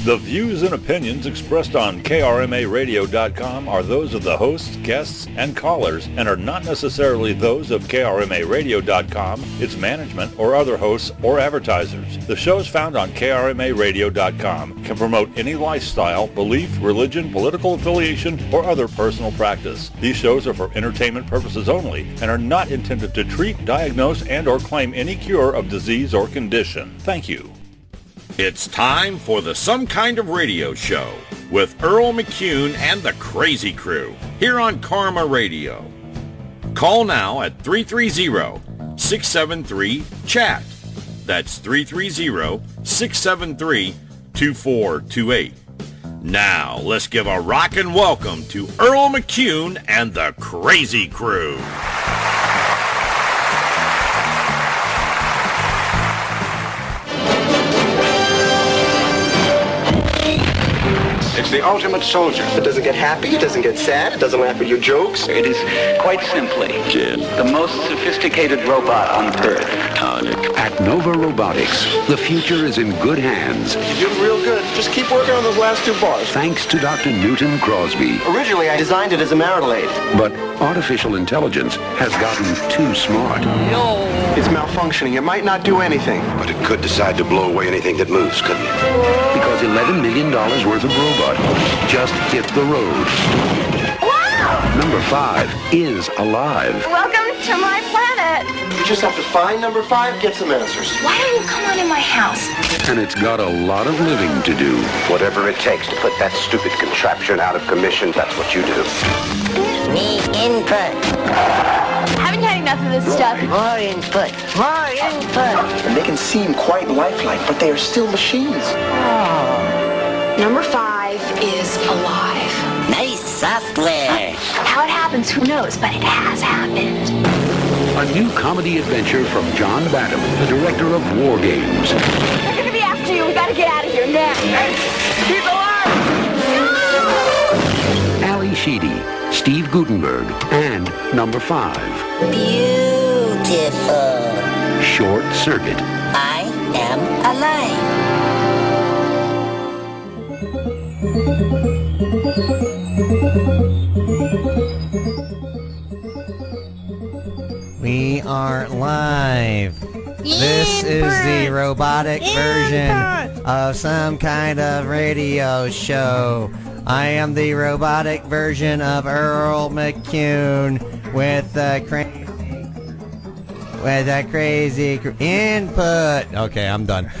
The views and opinions expressed on KRMARadio.com are those of the hosts, guests, and callers and are not necessarily those of KRMARadio.com, its management, or other hosts or advertisers. The shows found on KRMARadio.com can promote any lifestyle, belief, religion, political affiliation, or other personal practice. These shows are for entertainment purposes only and are not intended to treat, diagnose, and or claim any cure of disease or condition. Thank you. It's time for the Some Kind of Radio Show with Earl McCune and the Crazy Crew here on Karma Radio. Call now at 330-673-CHAT. That's 330-673-2428. Now, let's give a rockin' welcome to Earl McCune and the Crazy Crew. It's the ultimate soldier. It doesn't get happy, it doesn't get sad, it doesn't laugh at your jokes. It is quite simply the most sophisticated robot on Earth. At Nova Robotics, the future is in good hands. You're doing real good. Just keep working on those last two bars. Thanks to Dr. Newton Crosby. Originally, I designed it as a marital aid. But artificial intelligence has gotten too smart. It's malfunctioning. It might not do anything. But it could decide to blow away anything that moves, couldn't it? Because $11 million worth of robot just hit the road. Wow! Number 5 is alive. Welcome to my planet. You just have to find number 5, get some answers. Why don't you come on in my house? And it's got a lot of living to do. Whatever it takes to put that stupid contraption out of commission, that's what you do. Me input. Haven't you had enough of this stuff? More input. More input. And they can seem quite lifelike, but they are still machines. Number 5 is alive. Nice software. How it happens, who knows, but it has happened. A new comedy adventure from John Badham, the director of War Games. They're gonna be after you. We gotta get out of here now. Keep alive! Ali Sheedy, Steve Gutenberg, and Number 5. Beautiful. Short Circuit. I am alive. We are live. This is the robotic version of Some Kind of Radio Show. I am the robotic version of Earl McCune with the crazy input. Okay, I'm done.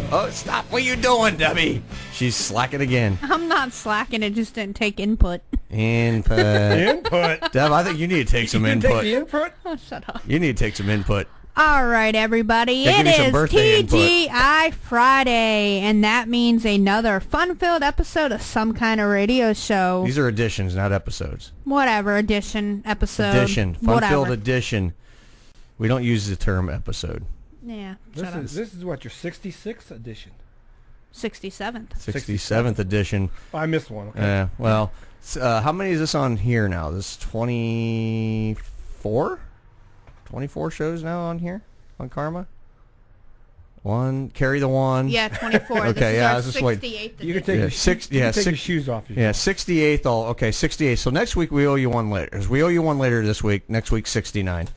Oh, stop. What are you doing, Debbie? She's slacking again. I'm not slacking. It just didn't take input. Input. Input. Deb, I think you need to take some input. Take the input? Oh, shut up. You need to take some input. All right, everybody. Yeah, it is TGI Friday, and that means another fun-filled episode of Some Kind of Radio Show. These are editions, not episodes. Whatever, edition, episode, edition, fun-filled whatever. edition. We don't use the term episode. Yeah, This is what, your 66th edition? 67th. 67th edition. Oh, I missed one. Okay. Well, how many is this on here now? This is 24? 24 shows now on here? On Karma? One, carry the one. Yeah, 24. Okay, yeah, I was this just is our waiting. 68th You can edition. take, your shoes off. Yeah, 68th. Okay, 68th. So next week we owe you one later. We owe you one later this week. Next week, 69.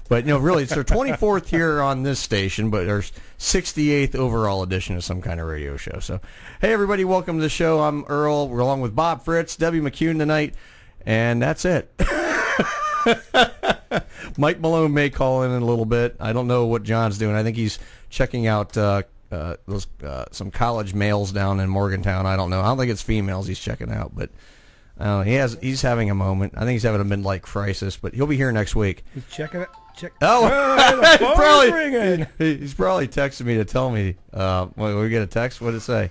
But, really, it's our 24th here on this station, but our 68th overall edition of Some Kind of Radio Show. So, hey, everybody, welcome to the show. I'm Earl. We're along with Bob Fritz, Debbie McCune tonight, and that's it. Mike Malone may call in a little bit. I don't know what John's doing. I think he's checking out some college males down in Morgantown. I don't know. I don't think it's females he's checking out, but he's having a moment. I think he's having a midlife crisis, but he'll be here next week. He's checking it. The phone is ringing. He's probably texting me to tell me. We get a text. What did it say?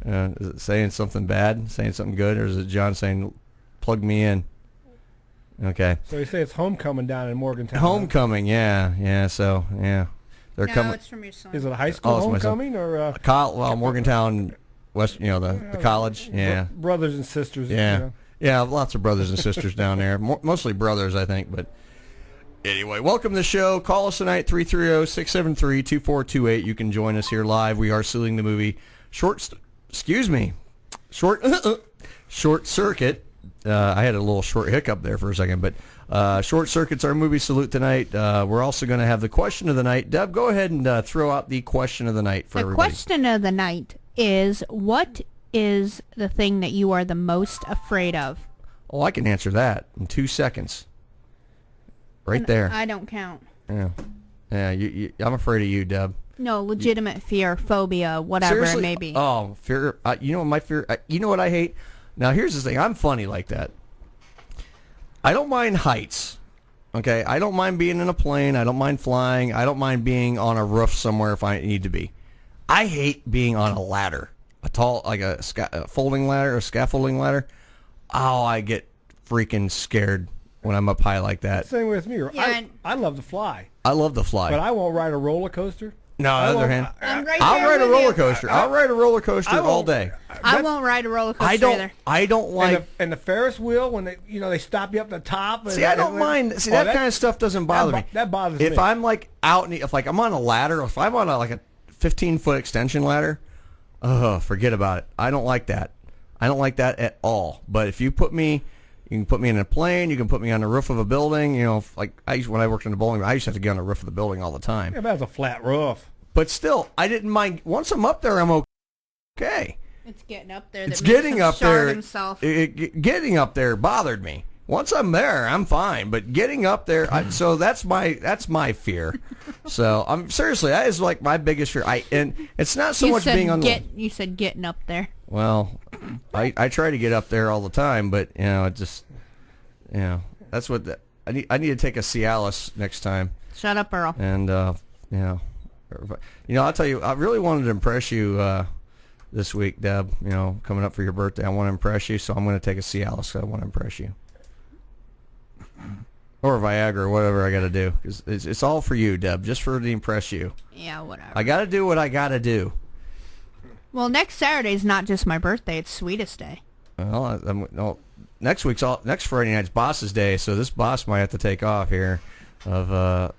Is it saying something bad, saying something good, or is it John saying, "Plug me in"? Okay. So you say it's homecoming down in Morgantown. Homecoming, yeah. So yeah, they're coming. It's from your son. Is it a high school homecoming or? Morgantown West. The college. Yeah. Brothers and sisters. Yeah. Yeah, lots of brothers and sisters down there. Mostly brothers, I think, but. Anyway, welcome to the show. Call us tonight, 330-673-2428. You can join us here live. We are suing the movie Short Circuit. I had a little short hiccup there for a second, but Short Circuit's our movie salute tonight. We're also going to have the question of the night. Deb, go ahead and throw out the question of the night for everybody. The question of the night is, what is the thing that you are the most afraid of? Oh, I can answer that in 2 seconds. Right there. I don't count. Yeah. Yeah, I'm afraid of you, Deb. No, legitimate fear, phobia, whatever Seriously? it may be. Oh, fear. You know my fear. You know what I hate? Now, here's the thing. I'm funny like that. I don't mind heights. Okay? I don't mind being in a plane. I don't mind flying. I don't mind being on a roof somewhere if I need to be. I hate being on a ladder. A tall, like a folding ladder, a scaffolding ladder. Oh, I get freaking scared when I'm up high like that. Same with me. Yeah, I love to fly. I love to fly. But I won't ride a roller coaster. No, on the other hand, right I'll ride a with roller you. coaster. I'll ride a roller coaster all day. I won't ride a roller coaster either. I don't like. And the Ferris wheel, when they stop you up the top. See, I don't mind. See, that kind of stuff doesn't bother me. That bothers me. If I'm like out, if like I'm on a ladder, if I'm on like a 15-foot extension ladder, forget about it. I don't like that. I don't like that at all. But if you put me. You can put me in a plane. You can put me on the roof of a building. You know, like when I worked in the bowling, I used to have to get on the roof of the building all the time. Yeah, but that's a flat roof. But still, I didn't mind. Once I'm up there, I'm okay. It's getting up there. It's getting up there. Himself. Getting up there bothered me. Once I'm there, I'm fine. But getting up there, so that's my fear. So I'm seriously, that is like my biggest fear. And it's not so much being on the. You said getting up there. Well, I try to get up there all the time, but it just, that's what I need to take a Cialis next time. Shut up, Earl. And I'll tell you, I really wanted to impress you this week, Deb. Coming up for your birthday, I want to impress you, so I'm going to take a Cialis. I want to impress you, or Viagra, or whatever I got to do. 'Cause it's all for you, Deb, just for to impress you. Yeah, whatever. I got to do what I got to do. Well, next Saturday's not just my birthday; it's Sweetest Day. Well, next Friday night's Boss's Day, so this boss might have to take off here of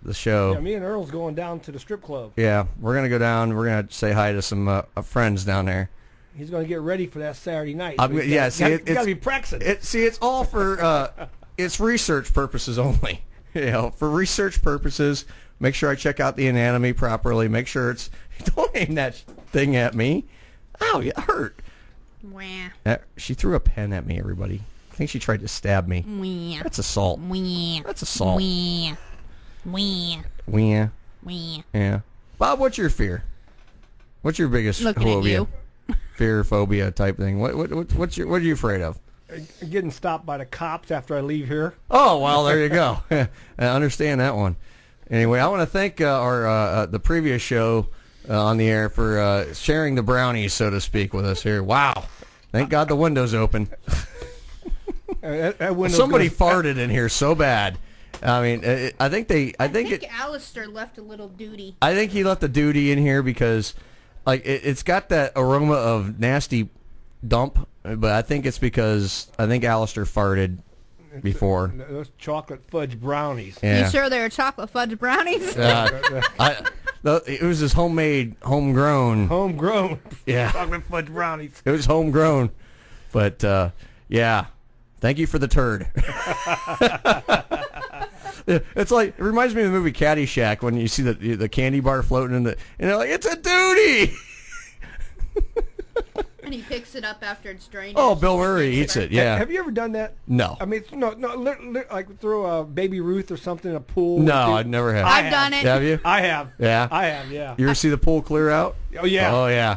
the show. Yeah, me and Earl's going down to the strip club. Yeah, we're gonna go down. We're gonna say hi to some friends down there. He's going to get ready for that Saturday night. It's got to be practicing. It's all for it's research purposes only. For research purposes, make sure I check out the anatomy properly. Make sure it's. Don't aim that thing at me. Ow, it hurt. Wah. She threw a pen at me, everybody. I think she tried to stab me. Wah. That's assault. Wah. That's assault. Wah. Wah. Wah. Wah. Yeah. Bob, what's your fear? What's your biggest Looking phobia? at you. Fear, phobia type thing. What are you afraid of? Getting stopped by the cops after I leave here. Oh, well, there you go. I understand that one. Anyway, I want to thank the previous show on the air for sharing the brownies, so to speak, with us here. Wow. Thank God the window's open. Somebody farted in here so bad. I mean, I think Alistair left a little duty. I think he left a duty in here because, like, it's got that aroma of nasty dump, but I think it's because Alistair farted before. Those chocolate fudge brownies. Yeah. You sure they were chocolate fudge brownies? It was his homegrown. Homegrown. Yeah. Chocolate fudge brownies. It was homegrown. But, yeah. Thank you for the turd. It's like, it reminds me of the movie Caddyshack when you see the candy bar floating and they're like, it's a duty! And he picks it up after it's drained. Oh, Bill Murray eats it, yeah. Have you ever done that? No. I mean, like throw a Baby Ruth or something in a pool? No, I never have. I've done it. Have you? I have. Yeah? I have, yeah. You ever see the pool clear out? Oh, yeah. Oh, yeah.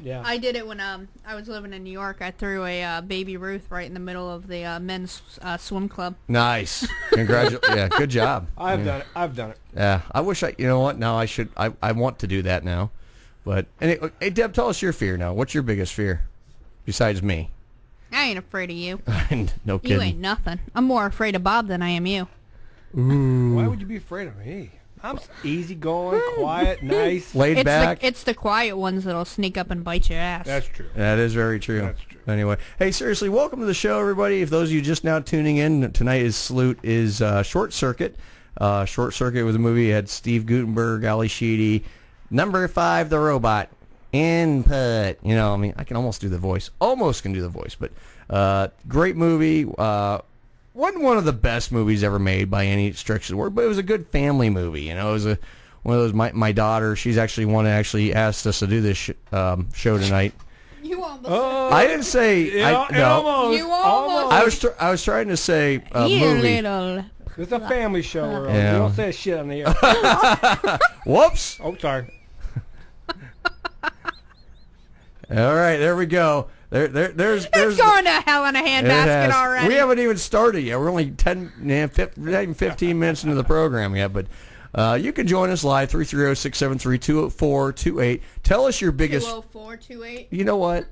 Yeah. I did it when I was living in New York. I threw a Baby Ruth right in the middle of the men's swim club. Nice. Congratulations. Yeah, good job. I've done it. Yeah. I wish you know what? Now I want to do that now. But, hey, Deb, tell us your fear now. What's your biggest fear besides me? I ain't afraid of you. No kidding. You ain't nothing. I'm more afraid of Bob than I am you. Ooh. Why would you be afraid of me? I'm easygoing, quiet, nice. Laid back. It's the quiet ones that'll sneak up and bite your ass. That's true. That is very true. That's true. Anyway, hey, seriously, welcome to the show, everybody. If those of you just now tuning in, tonight is Salute is Short Circuit. Short Circuit was a movie. It had Steve Guttenberg, Ali Sheedy. Number 5, The Robot. Input. You know, I mean, I can almost do the voice. Almost can do the voice, but great movie. Wasn't one of the best movies ever made by any stretch of the word, but it was a good family movie. You know, it was one of those. My daughter, she's actually one that actually asked us to do this show tonight. You almost. I didn't say. No. Almost. You almost. I was trying to say You movie. little. It's a family show, Earl. Yeah. You don't say shit on the air. Whoops. Oh, sorry. All right, there we go. There's It's going to hell in a handbasket already. We haven't even started yet. We're only not even 15 minutes into the program yet, but you can join us live, 330-673-20428. Tell us your biggest... 20428. You know what?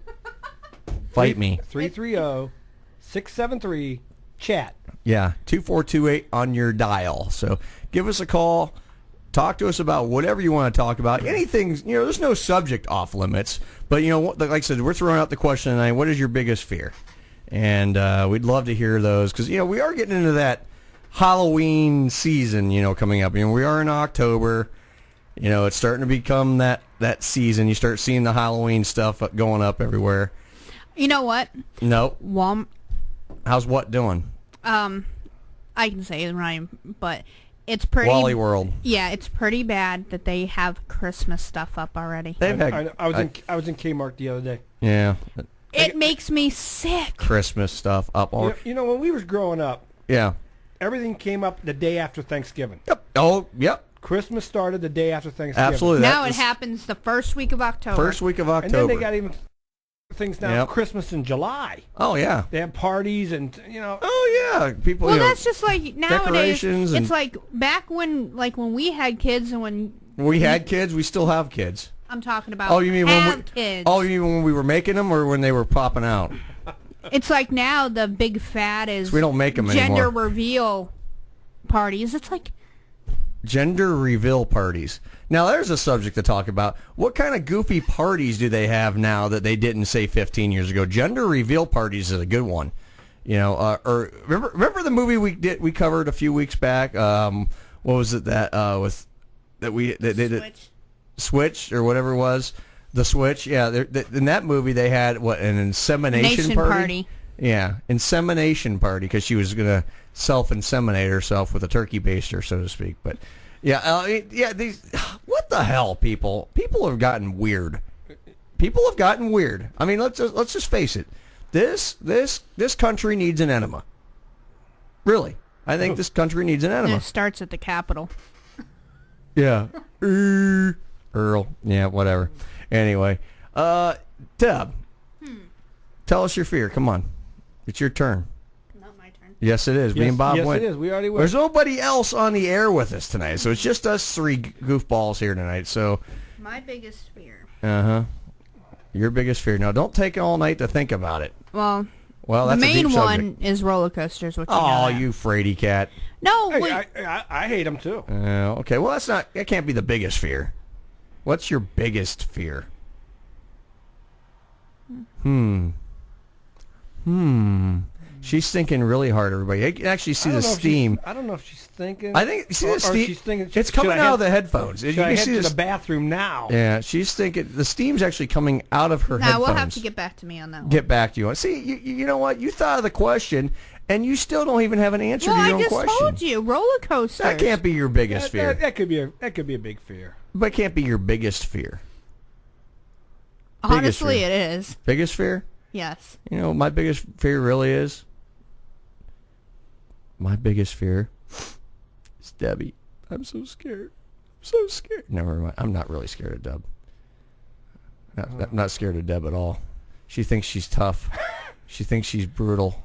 Fight me. 330-673-CHAT. Yeah, 2428 on your dial. So give us a call. Talk to us about whatever you want to talk about. Anything, you know, there's no subject off limits. But, you know, like I said, we're throwing out the question tonight, what is your biggest fear? And we'd love to hear those because, you know, we are getting into that Halloween season, you know, coming up. You know, we are in October. You know, it's starting to become that season. You start seeing the Halloween stuff going up everywhere. You know what? Nope. How's what doing? I can say it right, but... It's pretty. Wally World. Yeah, it's pretty bad that they have Christmas stuff up already. I was in Kmart the other day. Yeah. It makes me sick. Christmas stuff up. You know, when we was growing up. Yeah. Everything came up the day after Thanksgiving. Yep. Oh, yep. Christmas started the day after Thanksgiving. Absolutely. Now it happens the first week of October. First week of October. And then they got even things now. Christmas in July. Oh yeah. They have parties and you know. Oh yeah, people. Well, you know, that's just like nowadays. It's like back when we had kids and when we had kids, we still have kids. I'm talking about. Oh, you mean kids? Oh, you mean when we were making them or when they were popping out? It's like now the big fad is we don't make them gender anymore. Reveal parties. It's like gender reveal parties. Now, there's a subject to talk about. What kind of goofy parties do they have now that they didn't say 15 years ago? Gender reveal parties is a good one. You know, or remember the movie we covered a few weeks back? What was it that they did? Switch or whatever it was. The Switch. Yeah, in that movie they had an insemination party. Yeah, insemination party because she was gonna self-inseminate herself with a turkey baster, so to speak. But yeah, what the hell, people? People have gotten weird. People have gotten weird. I mean, let's just face it. This country needs an enema. Really, I think this country needs an enema. It starts at the Capitol. Yeah, Earl. Yeah, whatever. Anyway, Deb, tell us your fear. Come on, it's your turn. Not my turn. Yes, it is. Me and Bob went. Yes, it is. We already went. There's nobody else on the air with us tonight, so it's just us three goofballs here tonight. So. My biggest fear. Your biggest fear. Now, don't take all night to think about it. Well, that's the a deep main one subject. is roller coasters. Which Oh, you fraidy cat. No, hey, I hate them too. Okay, well that can't be the biggest fear. What's your biggest fear? She's thinking really hard, everybody. I can actually see the steam. I don't know if she's thinking. I think see the steam. She's thinking, it's coming out of the headphones. Should I head to the bathroom now? Yeah, she's thinking the steam's actually coming out of her headphones. We'll have to get back to me on that one. Get back to you. See, you know what? You thought of the question, and you still don't even have an answer to your own question. I just told you, roller coasters. That can't be your biggest fear. That could be a big fear. But it can't be your biggest fear. Honestly, it is. Biggest fear? Yes. You know, my biggest fear really is. My biggest fear is Debbie. I'm so scared. I'm so scared. Never mind. I'm not really scared of Deb. I'm not scared of Deb at all. She thinks she's tough. She thinks she's brutal.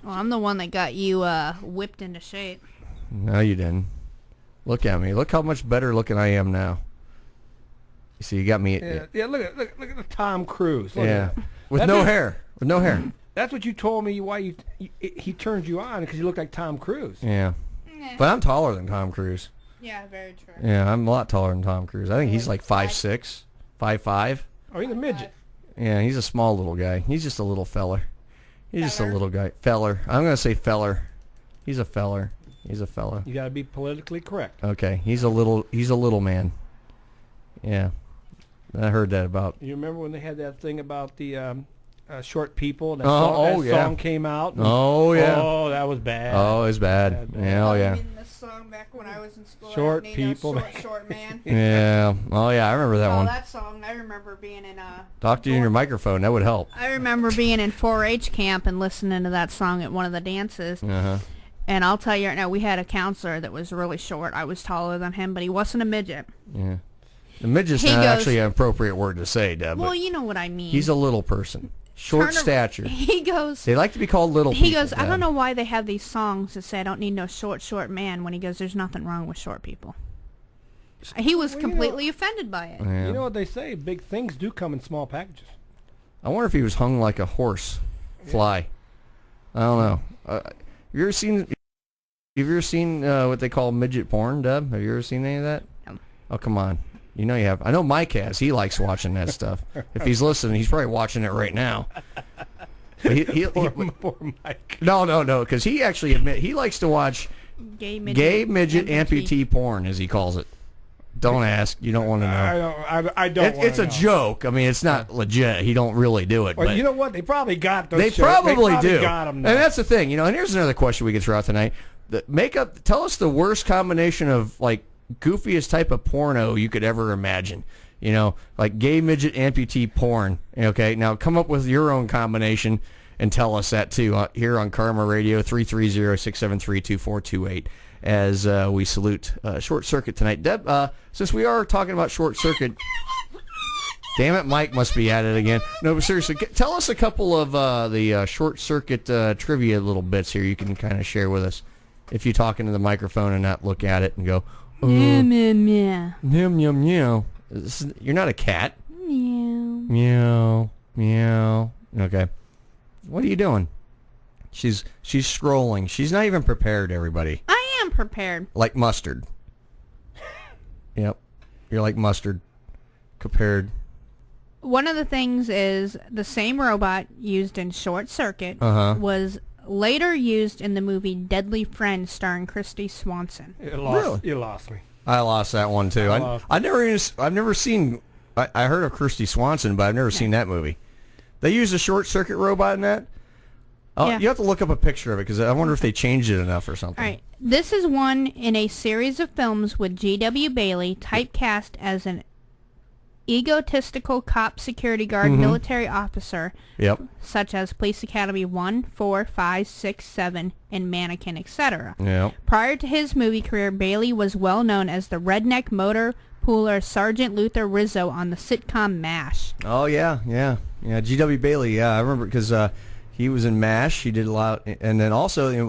Well, I'm the one that got you whipped into shape. No, you didn't. Look at me. Look how much better looking I am now. You see, you got me. Yeah. Look at the Tom Cruise. With no hair. With no hair. That's what you told me. Why he turned you on because you look like Tom Cruise. Yeah. But I'm taller than Tom Cruise. Yeah, very true. Yeah, I'm a lot taller than Tom Cruise. I think he's like 5'6", 5'5". Oh, he's a midget. Yeah, he's a small little guy. He's just a little feller. He's just a little guy. Feller. I'm going to say feller. He's a feller. He's a fella. You got to be politically correct. Okay, he's a little man. Yeah, I heard that about. You remember when they had that thing about the short people? And that song came out. Oh yeah. Oh, that was bad. Oh, it's bad. Yeah, oh yeah. This song back when I was in school. Short people. Short man. Yeah. Oh yeah, I remember that one. That song. I remember being in Talk to you in your microphone. That would help. I remember being in 4-H camp and listening to that song at one of the dances. Uh-huh. And I'll tell you right now, we had a counselor that was really short. I was taller than him, but he wasn't a midget. Yeah. The midget's not actually an appropriate word to say, Deb. Well, you know what I mean. He's a little person. Short stature. He goes... They like to be called little people. He goes, I don't know why they have these songs that say, I don't need no short man, when he goes, there's nothing wrong with short people. He was completely offended by it. Yeah. You know what they say? Big things do come in small packages. I wonder if he was hung like a horse fly. I don't know. Have you ever seen what they call midget porn, Deb? Have you ever seen any of that? No. Oh, come on. You know you have. I know Mike has. He likes watching that stuff. If he's listening, he's probably watching it right now. Poor Mike. No, because he actually he likes to watch gay midget amputee porn, as he calls it. Don't ask. You don't want to know. I don't. It's a joke. I mean, it's not legit. He don't really do it. Well, but you know what? They probably got those. They probably do. Got them now. And that's the thing. And here's another question we could throw out tonight. Tell us the worst combination of like goofiest type of porno you could ever imagine. Like gay midget amputee porn. Okay, now come up with your own combination and tell us that too here on Karma Radio 330-673-2428 as we salute Short Circuit tonight. Deb, since we are talking about Short Circuit, damn it, Mike must be at it again. No, but seriously, tell us a couple of the Short Circuit trivia little bits here you can kind of share with us. If you talk into the microphone and not look at it and go, meow, meow, meow. Meow, meow, meow. You're not a cat. Meow. Meow, meow. Okay. What are you doing? She's scrolling. She's not even prepared, everybody. I am prepared. Like mustard. Yep. You're like mustard. Prepared. One of the things is the same robot used in Short Circuit was later used in the movie Deadly Friends starring Christy Swanson. Really? You lost me. I lost that one too. I've never seen. I heard of Christy Swanson, but I've never seen that movie. They used a Short Circuit robot in that. Yeah. You have to look up a picture of it because I wonder if they changed it enough or something. All right, this is one in a series of films with G.W. Bailey typecast as an egotistical cop, security guard, military officer, such as Police Academy 1, 4, 5, 6, 7, and Mannequin, etc. Yep. Prior to his movie career, Bailey was well known as the redneck motor pooler Sergeant Luther Rizzo on the sitcom MASH. Oh, yeah. G.W. Bailey, yeah, I remember because he was in MASH. He did a lot, and then also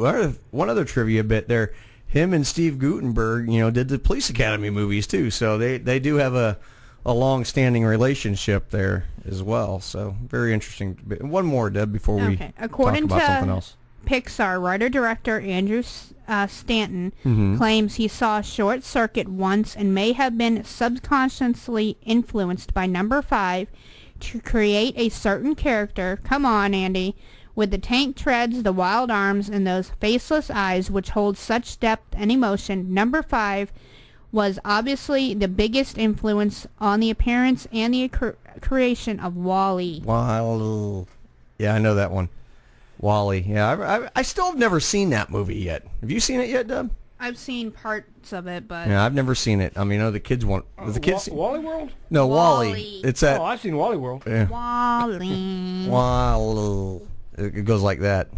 one other trivia bit there. Him and Steve Guttenberg, did the Police Academy movies too. So they do have a long-standing relationship there as well. So very interesting. One more, Deb, before we talk about something else. Pixar writer-director Andrew Stanton claims he saw Short Circuit once and may have been subconsciously influenced by Number 5 to create a certain character, come on Andy, with the tank treads, the wild arms, and those faceless eyes which hold such depth and emotion. Number 5 was obviously the biggest influence on the appearance and the creation of WALL-E. WALL-E. Yeah, I know that one. WALL-E. Yeah, I still have never seen that movie yet. Have you seen it yet, Deb? I've seen parts of it, but... Yeah, I've never seen it. I mean, the kids want... the kids Wally World? No, WALL-E. It's that... Oh, I've seen Wally World. Yeah. WALL-E. WALL-E. It goes like that.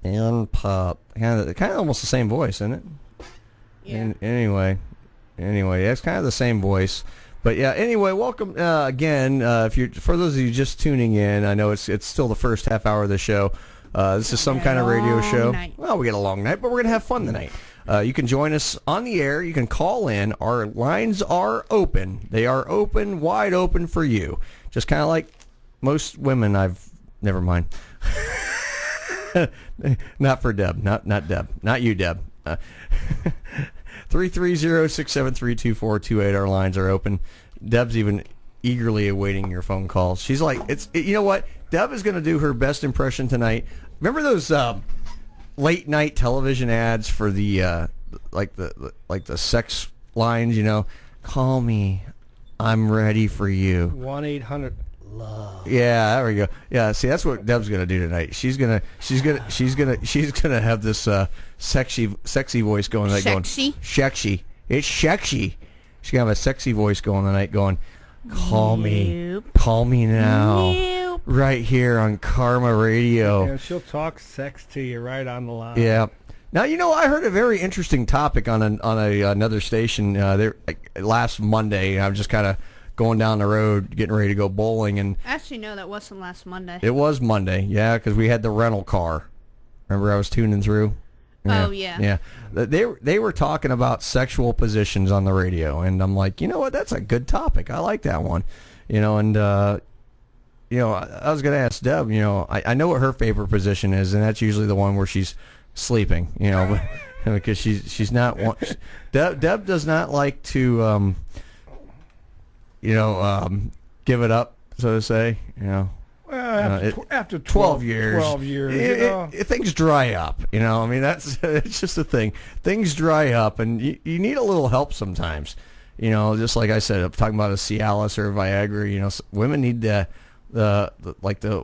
And pop. Kind of almost the same voice, isn't it? Yeah. Anyway, it's kind of the same voice. But yeah, anyway, welcome again. For those of you just tuning in, I know it's still the first half hour of the show. This is some kind of radio show. Night. Well, we got a long night, but we're gonna have fun tonight. You can join us on the air. You can call in. Our lines are open. They are open, wide open for you. Just kind of like most women. Never mind. Not for Deb. Not Deb. Not you, Deb. 330-673-2428. Our lines are open. Deb's even eagerly awaiting your phone calls. She's like, you know what? Deb is going to do her best impression tonight. Remember those late night television ads for the like the sex lines, call me, I'm ready for you. 1-800-LOVE. Yeah, there we go. Yeah, see, that's what Deb's gonna do tonight. She's gonna have this sexy voice going tonight. Sexy. It's sexy. She's gonna have a sexy voice going tonight, going, call me now. Nope. Right here on Karma Radio. Yeah, she'll talk sex to you right on the line. Yeah. Now, I heard a very interesting topic on another station there last Monday. I was just kind of going down the road, getting ready to go bowling, and actually, no, that wasn't last Monday. It was Monday, yeah, because we had the rental car. Remember, I was tuning through. Yeah. Oh yeah. Yeah. They were talking about sexual positions on the radio, and I'm like, you know what? That's a good topic. I like that one. And I was going to ask Deb. I know what her favorite position is, and that's usually the one where she's sleeping. Because she's not one. Deb does not like to give it up, so to say. Well, after 12 years. 12 years, things dry up. It's just a thing. Things dry up, and you need a little help sometimes. Just like I said, I'm talking about a Cialis or a Viagra. Women need the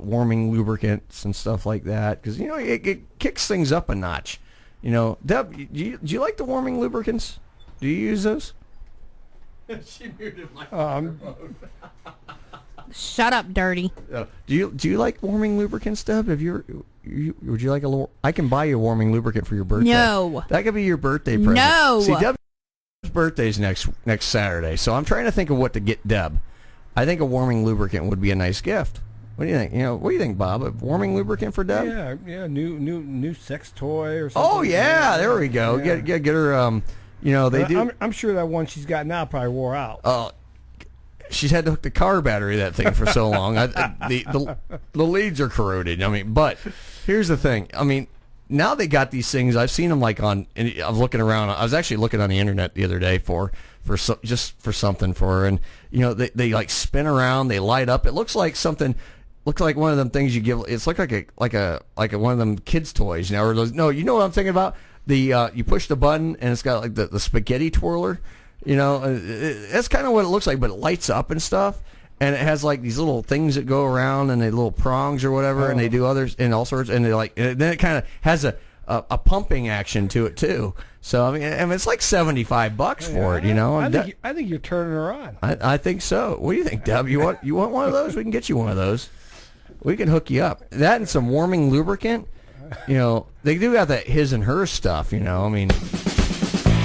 warming lubricants and stuff like that, because it kicks things up a notch. Deb, do you like the warming lubricants? Do you use those? She muted my microphone. Shut up, dirty. Do you like warming lubricants, Deb? Would you like a little? I can buy you a warming lubricant for your birthday. No. That could be your birthday present. No. See, Deb's birthday's next Saturday, so I'm trying to think of what to get Deb. I think a warming lubricant would be a nice gift. What do you think? What do you think, Bob? A warming lubricant for Deb? Yeah, new sex toy or something. Oh yeah, there we go. Yeah. Get her. They do. I'm sure that one she's got now probably wore out. She's had to hook the car battery to that thing for so long. The leads are corroded. But here's the thing. Now they got these things. I've seen them I'm looking around. I was actually looking on the internet the other day for something for her, and they like spin around. They light up. It looks like something. Looks like one of them things you give. It's like a one of them kids' toys. Or those. No, you know what I'm thinking about? You push the button and it's got like the spaghetti twirler. That's kind of what it looks like, but it lights up and stuff, and it has like these little things that go around, and they little prongs or whatever, and they do others and all sorts, and then it kind of has a pumping action to it too. So it's like $75 for it, I think you're turning her on. I think so. What do you think, Deb? You want one of those? We can get you one of those. We can hook you up. That and some warming lubricant. They do got that his and her stuff.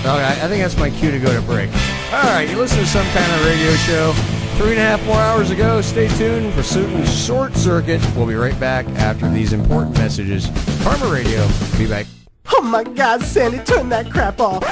Okay, I think that's my cue to go to break. All right, you listen to Some Kind of Radio Show. 3.5 more hours ago. Stay tuned for Short Circuit. We'll be right back after these important messages. Karma Radio. Be back. Oh my God, Sandy, turn that crap off.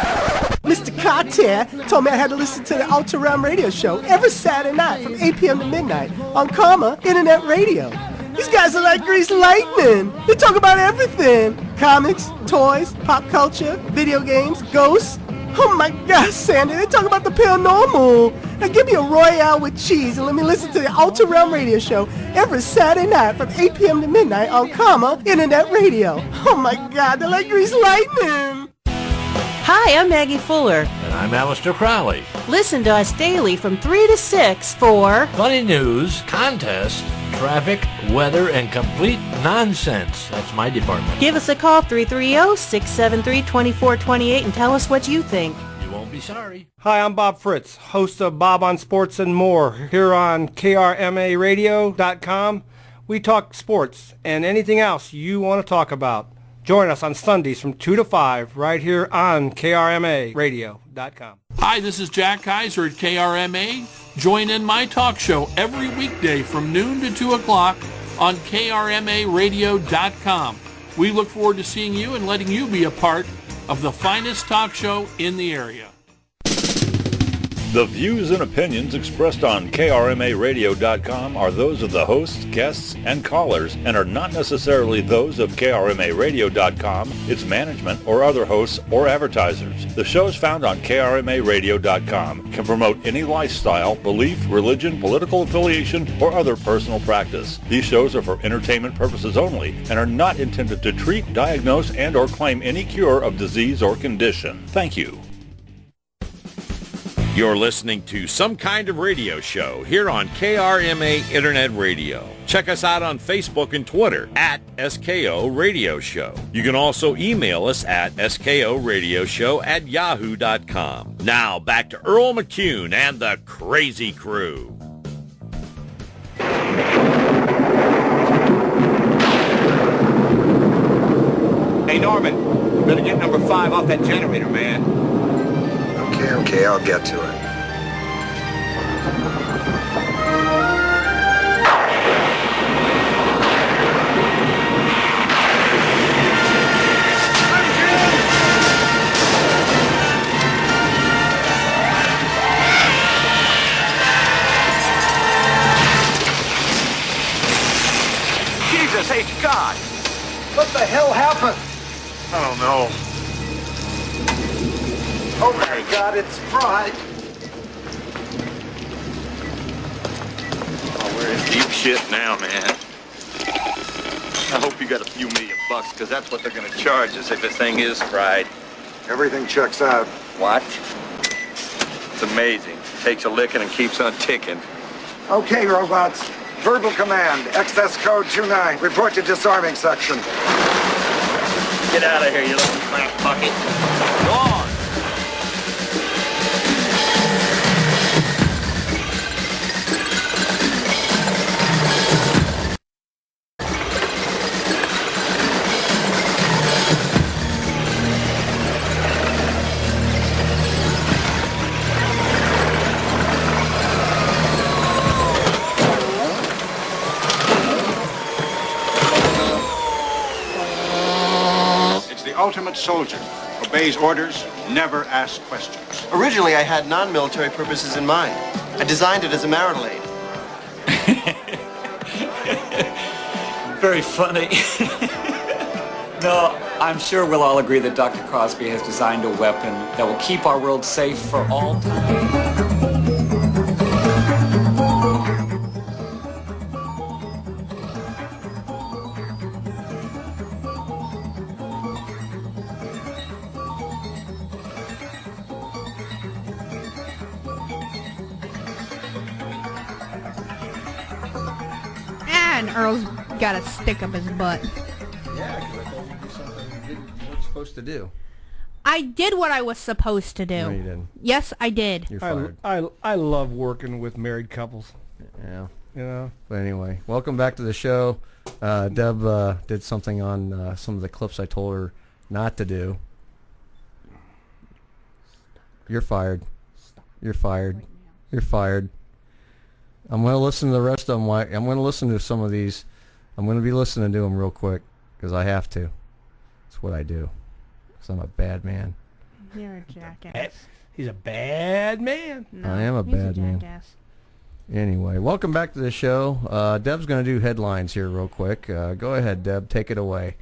Mr. Cartier told me I had to listen to the Ultra Realm Radio Show every Saturday night from 8 p.m. to midnight on Karma Internet Radio. These guys are like greased lightning. They talk about everything. Comics, toys, pop culture, video games, ghosts. Oh my God, Sandy, they talk about the paranormal. Now give me a Royale with cheese and let me listen to the Ultra Realm Radio Show every Saturday night from 8 p.m. to midnight on Karma Internet Radio. Oh my God, they're like greased lightning. Hi, I'm Maggie Fuller. And I'm Alistair Crowley. Listen to us daily from 3 to 6 for funny news, contests, traffic, weather, and complete nonsense. That's my department. Give us a call, 330-673-2428, and tell us what you think. You won't be sorry. Hi, I'm Bob Fritz, host of Bob on Sports and More, here on KRMARadio.com. We talk sports and anything else you want to talk about. Join us on Sundays from 2 to 5 right here on KRMARadio.com. Hi, this is Jack Kaiser at KRMA. Join in my talk show every weekday from noon to 2 o'clock on KRMARadio.com. We look forward to seeing you and letting you be a part of the finest talk show in the area. The views and opinions expressed on KRMARadio.com are those of the hosts, guests, and callers and are not necessarily those of KRMARadio.com, its management, or other hosts or advertisers. The shows found on KRMARadio.com can promote any lifestyle, belief, religion, political affiliation, or other personal practice. These shows are for entertainment purposes only and are not intended to treat, diagnose, and or claim any cure of disease or condition. Thank you. You're listening to Some Kind of Radio Show here on KRMA Internet Radio. Check us out on Facebook and Twitter at SKO Radio Show. You can also email us at skoradioshow@yahoo.com. Now back to Earl McCune and the Crazy Crew. Hey, Norman, you better get number 5 off that generator, man. Okay, I'll get to it. Jesus H. God! What the hell happened? I don't know. Oh my God, it's fried. Oh, we're in deep shit now, man. I hope you got a few $1 million, because that's what they're going to charge us if the thing is fried. Everything checks out. What? It's amazing. Takes a licking and keeps on ticking. Okay, robots. Verbal command, excess code 29. Report to disarming section. Get out of here, you little crap bucket. Go on. Ultimate soldier. Obeys orders, never asks questions. Originally, I had non-military purposes in mind. I designed it as a marital aid. Very funny. No, I'm sure we'll all agree that Dr. Crosby has designed a weapon that will keep our world safe for all time. And Earl's got a stick up his butt. Yeah, because I told you to do something you weren't supposed to do. I did what I was supposed to do. No, you didn't. Yes, I did. You're fired. I love working with married couples. Yeah. You know. But anyway, welcome back to the show. Deb did something on some of the clips I told her not to do. You're fired. You're fired. You're fired. I'm going to listen to the rest of them. I'm going to listen to some of these. I'm going to be listening to them real quick because I have to. It's what I do. Because I'm a bad man. You're a jackass. He's a bad man. No, I am a bad man. Jackass. Anyway, welcome back to the show. Deb's going to do headlines here real quick. Go ahead, Deb. Take it away.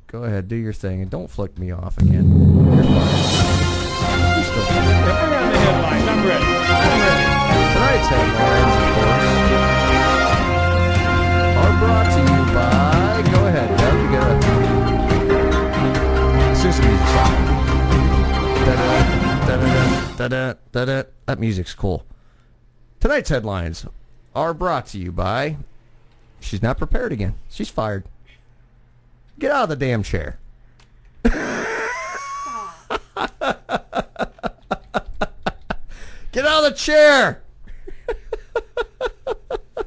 Go ahead. Do your thing. And don't flick me off again. You're fine. You're still fine. Bring on the headlines. I'm ready. Tonight's headlines, of course, are brought to you by... Go ahead, Deb. You got to... Sing some music song. Da-da-da-da-da-da-da-da. That music's cool. Tonight's headlines are brought to you by... She's not prepared again. She's fired. Get out of the damn chair. Get out of the chair!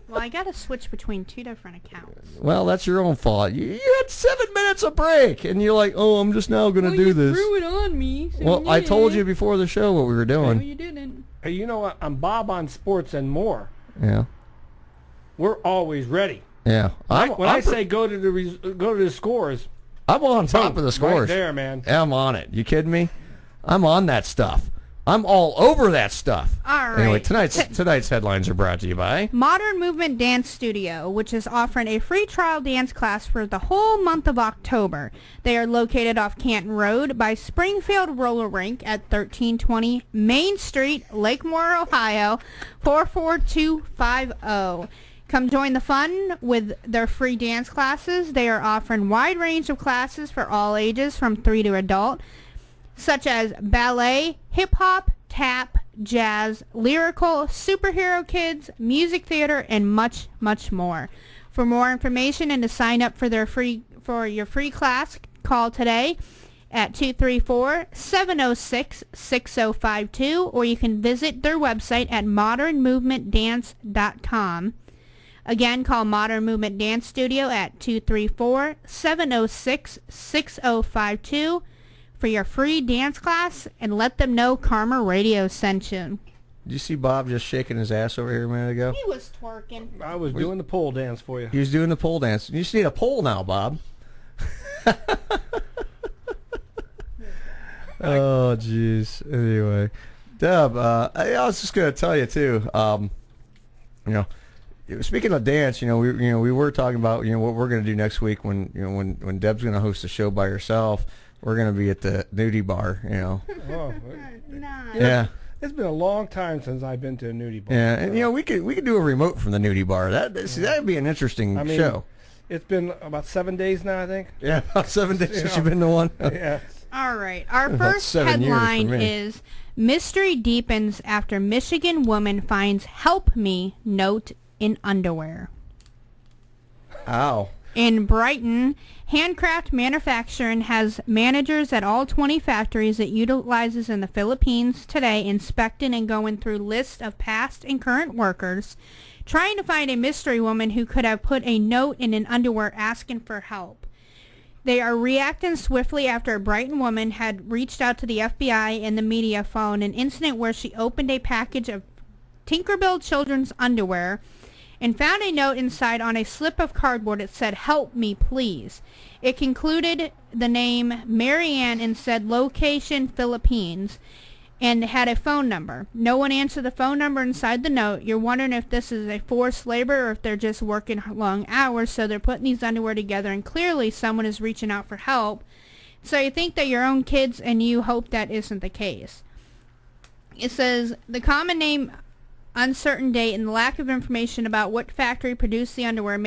Well, I gotta switch between 2 different accounts. Well, that's your own fault. You had 7 minutes of break, and you're like, oh, I'm just now going to do this. You threw it on me. So Well, yeah. I told you before the show what we were doing. No, you didn't. Hey, you know what? I'm Bob on Sports and More. Yeah. We're always ready. Yeah. When I say go to the scores, I'm on top of the scores. Right there, man. I'm on it. You kidding me? I'm on that stuff. I'm all over that stuff. All right. Anyway, tonight's headlines are brought to you by Modern Movement Dance Studio, which is offering a free trial dance class for the whole month of October. They are located off Canton Road by Springfield Roller Rink at 1320 Main Street, Lakemore, Ohio, 44250. Come join the fun with their free dance classes. They are offering wide range of classes for all ages from 3 to adult, such as ballet, hip-hop, tap, jazz, lyrical, superhero kids, music theater, and much, much more. For more information and to sign up for your free class, call today at 234-706-6052, or you can visit their website at modernmovementdance.com. Again, call Modern Movement Dance Studio at 234-706-6052 for your free dance class, and let them know Karma Radio sent you. Did you see Bob just shaking his ass over here a minute ago? He was twerking. I was doing the pole dance for you. He was doing the pole dance. You just need a pole now, Bob. Oh, jeez. Anyway, Deb, I was just going to tell you too. Speaking of dance, we were talking about what we're going to do next week when Deb's going to host a show by herself. We're going to be at the nudie bar. Oh, nice. Yeah. It's been a long time since I've been to a nudie bar. Yeah, and we could do a remote from the nudie bar. That'd be an interesting show. It's been about 7 days now, I think. Yeah, about 7 days since you've been to one. Yeah. All right. Our first headline is Mystery Deepens After Michigan Woman Finds Help Me Note in Underwear. Ow. In Brighton, Handcraft Manufacturing has managers at all 20 factories it utilizes in the Philippines today inspecting and going through lists of past and current workers, trying to find a mystery woman who could have put a note in an underwear asking for help. They are reacting swiftly after a Brighton woman had reached out to the FBI and the media following an incident where she opened a package of Tinkerbell children's underwear and found a note inside on a slip of cardboard. It said, "Help me, please." It concluded the name Marianne and said location Philippines and had a phone number. No one answered the phone number inside the note. You're wondering if this is a forced labor or if they're just working long hours, so they're putting these underwear together, and clearly someone is reaching out for help. So you think that your own kids and you hope that isn't the case. It says, the common name, uncertain date, and the lack of information about what factory produced the underwear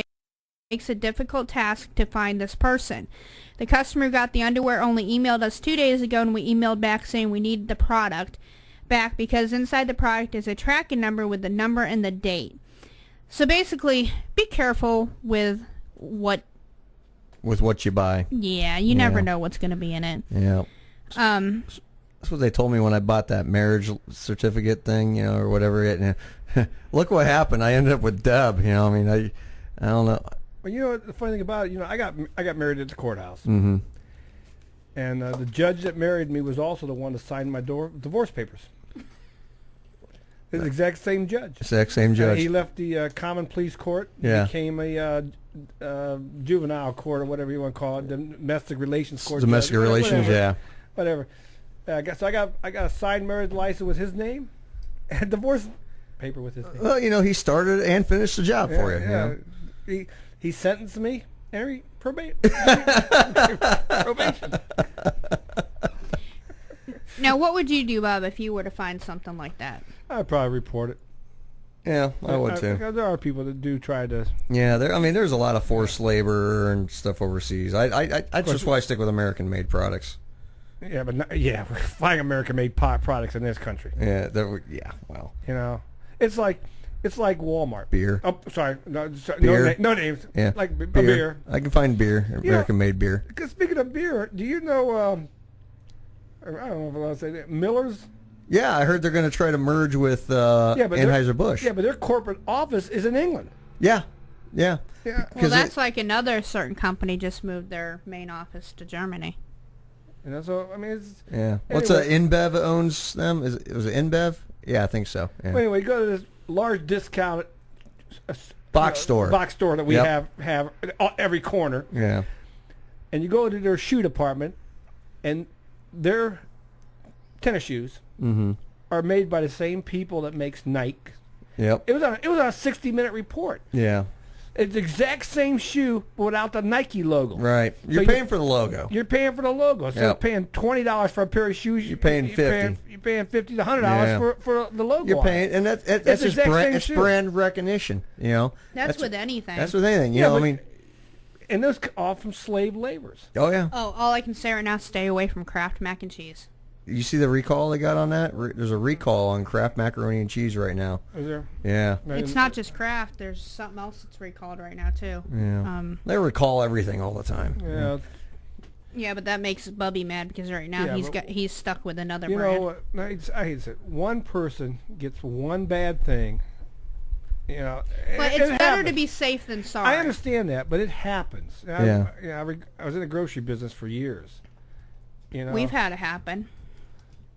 makes a difficult task to find this person. The customer who got the underwear only emailed us 2 days ago, and we emailed back saying we need the product back because inside the product is a tracking number with the number and the date. So basically, be careful with what you buy. Yeah, you never know what's going to be in it. Yeah. That's what they told me when I bought that marriage certificate thing, or whatever. Look what happened. I ended up with Deb. I don't know. Well, the funny thing about it, I got married at the courthouse. Mm-hmm. And the judge that married me was also the one that signed my divorce papers. It's the exact same judge. Exact same judge. He left the common pleas court. Yeah. Became a juvenile court, or whatever you want to call it, domestic relations court. Domestic relations, whatever. I got a signed marriage license with his name, and divorce paper with his name. Well, he started and finished the job for you. Yeah. He sentenced me. Probation. Now, what would you do, Bob, if you were to find something like that? I'd probably report it. Yeah, I would too. Because there are people that do try to. Yeah, there's a lot of forced labor and stuff overseas. That's just why I stick with American-made products. Yeah, but we're finding American-made products in this country. Yeah, well. It's like Walmart. Beer. Oh, sorry. Beer. No names. Yeah. Like a beer. I can find beer, American-made beer. Because speaking of beer, do you know, I don't know if I'll say that, Miller's? Yeah, I heard they're going to try to merge with Anheuser-Busch. Yeah, but their corporate office is in England. Yeah. Well, that's like another certain company just moved their main office to Germany. So, it's... Yeah. What's InBev owns them? Was it InBev? Yeah, I think so. Yeah. Well, anyway, go to this large discount box store that we have every corner. Yeah. And you go to their shoe department, and their tennis shoes are made by the same people that makes Nike. Yep. It was on a 60-minute report. Yeah. It's the exact same shoe without the Nike logo. Right. You're paying for the logo. You're paying for the logo. Instead of paying $20 for a pair of shoes, you're paying $50. You're paying $50 to $100 for the logo. You're paying, and that's just brand recognition. You know. That's with anything. That's with anything. You know. I mean. And those all from slave laborers. Oh yeah. Oh, all I can say right now: stay away from Kraft mac and cheese. You see the recall they got on that? There's a recall on Kraft macaroni and cheese right now. Is there? Yeah. It's not just Kraft. There's something else that's recalled right now too. Yeah. They recall everything all the time. Yeah. Yeah, but that makes Bubby mad because right now he's stuck with another brand. You know, I hate to say it. One person gets one bad thing. You know, but it's better to be safe than sorry. I understand that, but it happens. I was in the grocery business for years. You know, we've had it happen.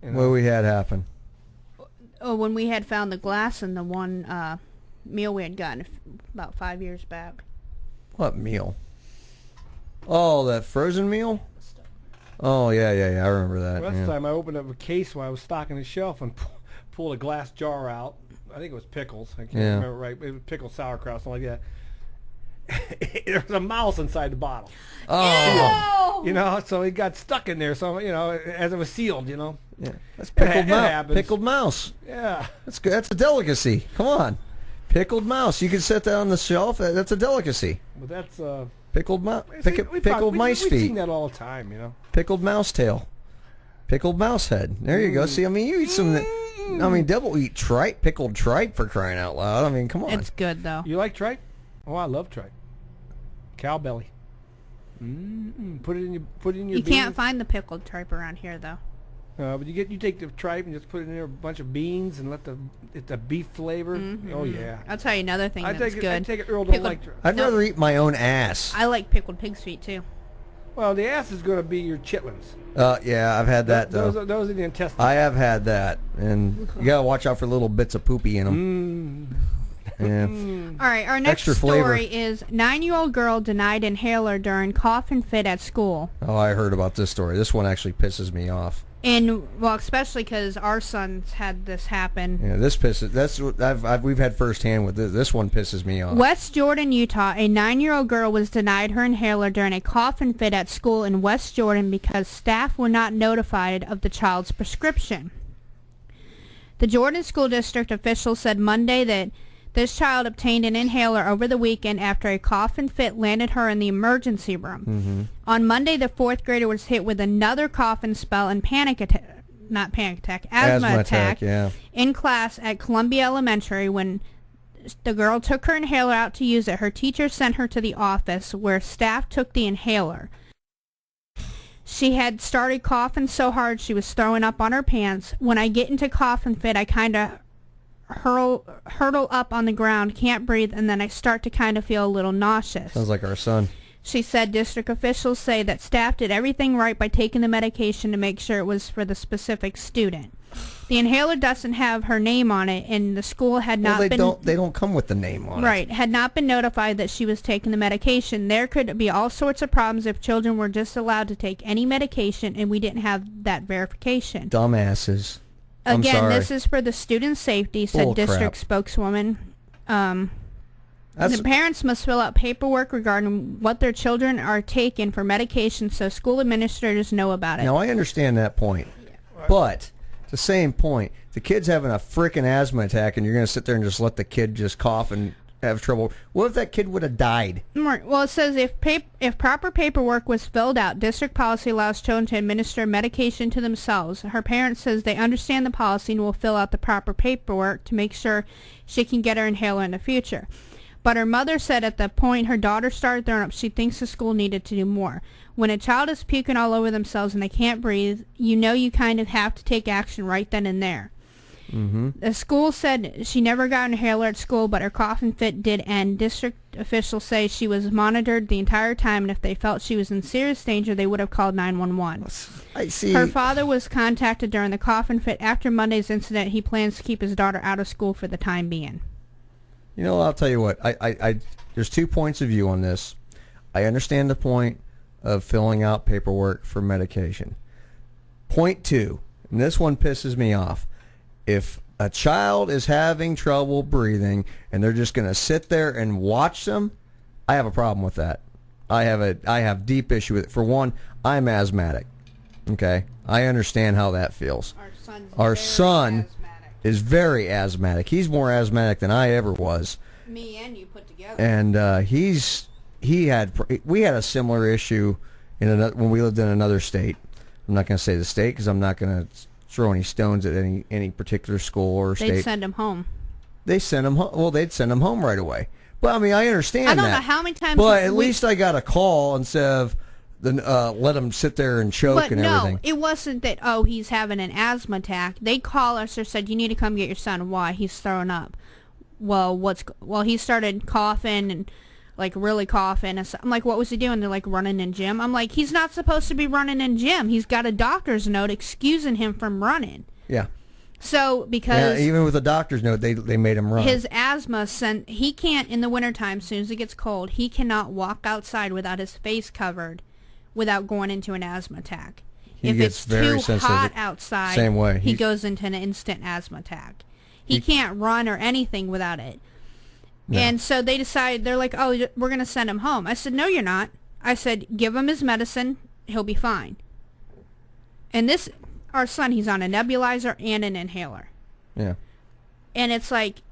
You know? What we had happen? Oh, when we had found the glass in the one meal we had gotten about 5 years back. What meal? Oh, that frozen meal? Oh, yeah. I remember that. Last time I opened up a case while I was stocking the shelf and pulled a glass jar out. I think it was pickles. I can't remember right. It was pickle sauerkraut, something like that. There was a mouse inside the bottle. Oh. You know, so it got stuck in there. So, you know, as it was sealed, you know. Yeah. That's pickled mouse. Pickled mouse. Yeah. That's good. That's a delicacy. Come on. Pickled mouse. You can set that on the shelf. That's a delicacy. But that's pickled mouse. Pickled mice feet. We've seen that all the time, you know. Pickled mouse tail. Pickled mouse head. There you go. See, I mean, you eat some. I mean, double eat tripe, pickled tripe for crying out loud. I mean, come on. It's good though. You like tripe? Oh, I love tripe. Cow belly. Put it in your You beans. can't find the pickled tripe around here though. But you take the tripe and just put it in there a bunch of beans and let the beef flavor. Mm-hmm. Oh yeah. I'll tell you another thing that's good. I take it. Earl don't like tripe. I'd rather eat my own ass. I like pickled pig's feet too. Well, the ass is going to be your chitlins. Yeah, I've had that though. Those are the intestines. I have had that, and you gotta watch out for little bits of poopy in them. Yeah. All right, our next story is 9-year-old girl denied inhaler during cough and fit at school. Oh, I heard about this story. This one actually pisses me off. And well, especially because our son's had this happen. Yeah, this pisses. That's what we've had firsthand with this. This one pisses me off. West Jordan, Utah. A 9-year-old girl was denied her inhaler during a cough and fit at school in West Jordan because staff were not notified of the child's prescription. The Jordan School District officials said Monday that this child obtained an inhaler over the weekend after a cough and fit landed her in the emergency room. Mm-hmm. On Monday, the 4th grader was hit with another cough and spell and asthma attack in class at Columbia Elementary. When the girl took her inhaler out to use it, her teacher sent her to the office where staff took the inhaler. She had started coughing so hard she was throwing up on her pants. When I get into cough and fit, I kind of hurtle up on the ground, can't breathe, and then I start to kind of feel a little nauseous. Sounds like our son. She said district officials say that staff did everything right by taking the medication to make sure it was for the specific student. The inhaler doesn't have her name on it, and the school had not been... They don't come with the name on it. Right, had not been notified that she was taking the medication. There could be all sorts of problems if children were just allowed to take any medication and we didn't have that verification. Dumbasses. Again, this is for the student's safety, said district spokeswoman. The parents must fill out paperwork regarding what their children are taking for medication so school administrators know about it. Now, I understand that point. But, at the same point, the kid's having a frickin' asthma attack and you're going to sit there and just let the kid just cough and have trouble. What if that kid would have died? Well, it says if proper paperwork was filled out, district policy allows children to administer medication to themselves. Her parents says they understand the policy and will fill out the proper paperwork to make sure she can get her inhaler in the future. But her mother said at the point her daughter started throwing up, she thinks the school needed to do more. When a child is puking all over themselves and they can't breathe, you know you kind of have to take action right then and there. Mm-hmm. The school said she never got an inhaler at school, but her cough and fit did end. District officials say she was monitored the entire time, and if they felt she was in serious danger, they would have called 911. I see. Her father was contacted during the cough and fit. After Monday's incident, he plans to keep his daughter out of school for the time being. You know, I'll tell you what. I there's 2 points of view on this. I understand the point of filling out paperwork for medication. Point 2, and this one pisses me off. if a child is having trouble breathing and they're just going to sit there and watch them, I have a problem with that. I have deep issue with it. For one, I'm asthmatic. Okay, I understand how that feels. Our son is very asthmatic. He's more asthmatic than I ever was. Me and you put together. And we had a similar issue when we lived in another state. I'm not going to say the state because I'm not going to throw any stones at any particular school or state. They'd send him home. They send him home. Well, they'd send him home right away. But I mean, I understand that. I don't know how many times. But at least I got a call instead of let him sit there and choke and everything. No, it wasn't that. Oh, he's having an asthma attack. They call us or said you need to come get your son. Why? He's throwing up. Well, he started coughing and like really coughing. I'm like, what was he doing? They're like running in gym. I'm like, he's not supposed to be running in gym. He's got a doctor's note excusing him from running. Yeah. So because even with a doctor's note, they made him run. His asthma he can't in the wintertime. As soon as it gets cold, he cannot walk outside without his face covered, without going into an asthma attack. If it's too hot outside, same way. He goes into an instant asthma attack. He can't run or anything without it. No. And so they decided, they're like, oh, we're going to send him home. I said, no, you're not. I said, give him his medicine. He'll be fine. And our son, he's on a nebulizer and an inhaler. Yeah. And it's like,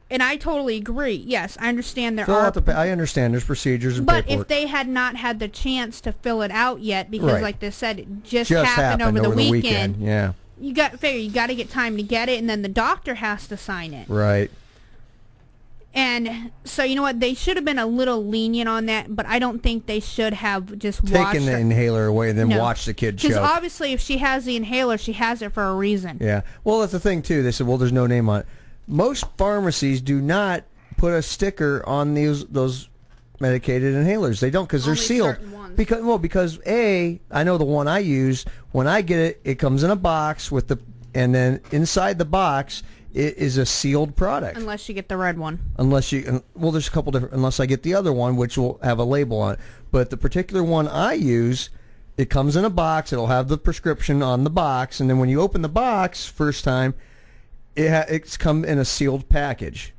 and I totally agree. Yes, I understand I understand there's procedures and paperwork. But if they had not had the chance to fill it out yet, because like they said, it just happened over the weekend. Yeah. You got to get time to get it, and then the doctor has to sign it. Right. And so, you know what? They should have been a little lenient on that, but I don't think they should have just taken the inhaler away and then watch the kid choke. Because obviously, if she has the inhaler, she has it for a reason. Yeah. Well, that's the thing, too. They said, well, there's no name on it. Most pharmacies do not put a sticker on those medicated inhalers. They don't because they're sealed. Because I know the one I use, when I get it, it comes in a box and then inside the box it is a sealed product. Unless you get the red one. There's a couple different, unless I get the other one, which will have a label on it. But the particular one I use, it comes in a box, it'll have the prescription on the box, and then when you open the box first time, it's come in a sealed package.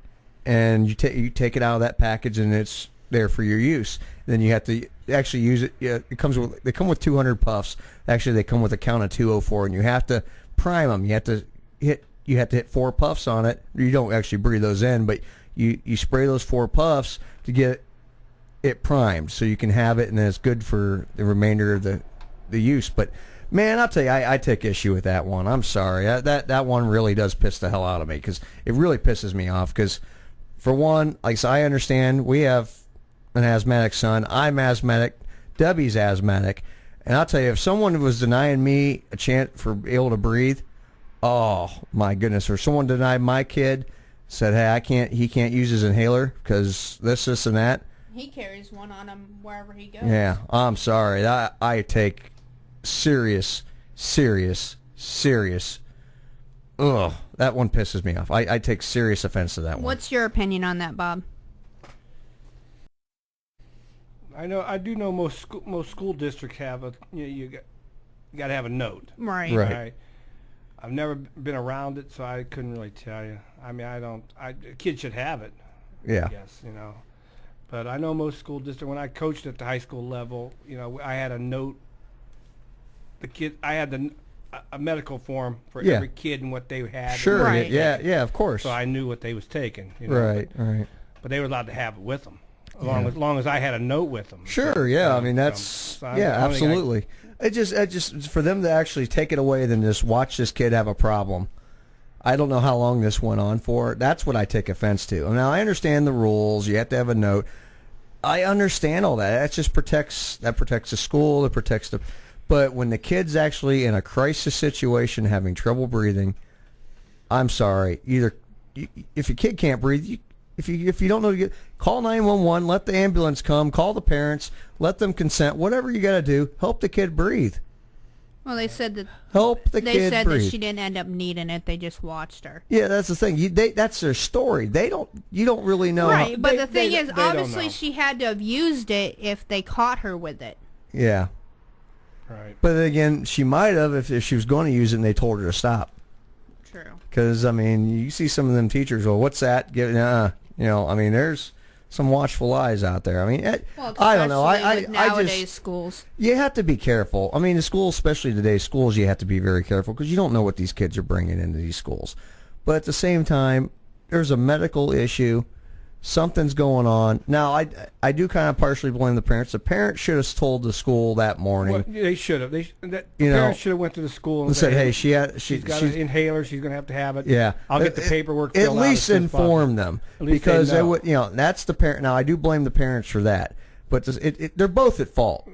And you take it out of that package and it's there for your use. Then you have to actually use it. Yeah, they come with 200 puffs. Actually, they come with a count of 204, and you have to prime them. You have to hit 4 puffs on it. You don't actually breathe those in, but you spray those 4 puffs to get it primed, so you can have it, and then it's good for the remainder of the use. But man, I'll tell you, I take issue with that one. I'm sorry. That one really does piss the hell out of me because it really pisses me off. Because for one, like I understand, we have an asthmatic son. I'm asthmatic. Debbie's asthmatic. And I'll tell you, if someone was denying me a chance for able to breathe, oh my goodness, or someone denied my kid, said, hey, he can't use his inhaler because this and that. He carries one on him wherever he goes. Yeah, I'm sorry. I take serious. Ugh, that one pisses me off. I take serious offense to that one. What's your opinion on that, Bob? I do know most school districts have you got to have a note. Right. I've never been around it, so I couldn't really tell you. I mean, kids should have it. Yeah. I guess, But I know most school districts, when I coached at the high school level, I had a note. I had a medical form for every kid and what they had. Sure. Right. Yeah, of course. So I knew what they was taking. Right. But they were allowed to have it with them. As long as I had a note with them. Sure, yeah. I mean, that's absolutely. It just for them to actually take it away than just watch this kid have a problem. I don't know how long this went on for. That's what I take offense to. Now I understand the rules. You have to have a note. I understand all that. That just protects the school. It protects the. But when the kid's actually in a crisis situation, having trouble breathing, I'm sorry. Either if your kid can't breathe, if you don't know, call 911. Let the ambulance come. Call the parents. Let them consent. Whatever you got to do, help the kid breathe. Well, they said that kid said breathe. that she didn't end up needing it. They just watched her. Yeah, that's the thing. That's their story. You don't really know. Right, but the thing is, obviously, she had to have used it if they caught her with it. Yeah. Right. But again, she might have if she was going to use it and they told her to stop. True. Because, I mean, you see some of them teachers, well, what's that? I mean, there's some watchful eyes out there. I mean, I don't know. With nowadays schools. You have to be careful. I mean, the schools, especially today's schools, you have to be very careful because you don't know what these kids are bringing into these schools. But at the same time, there's a medical issue. Something's going on. Now, I do kind of partially blame the parents. The parents should have told the school that morning. Well, they should have. Parents should have went to the school and said, "Hey, she's got an inhaler. She's going to have it. Yeah, I'll get the paperwork. At least inform them because they would. That's the parent. Now, I do blame the parents for that, but they're both at fault.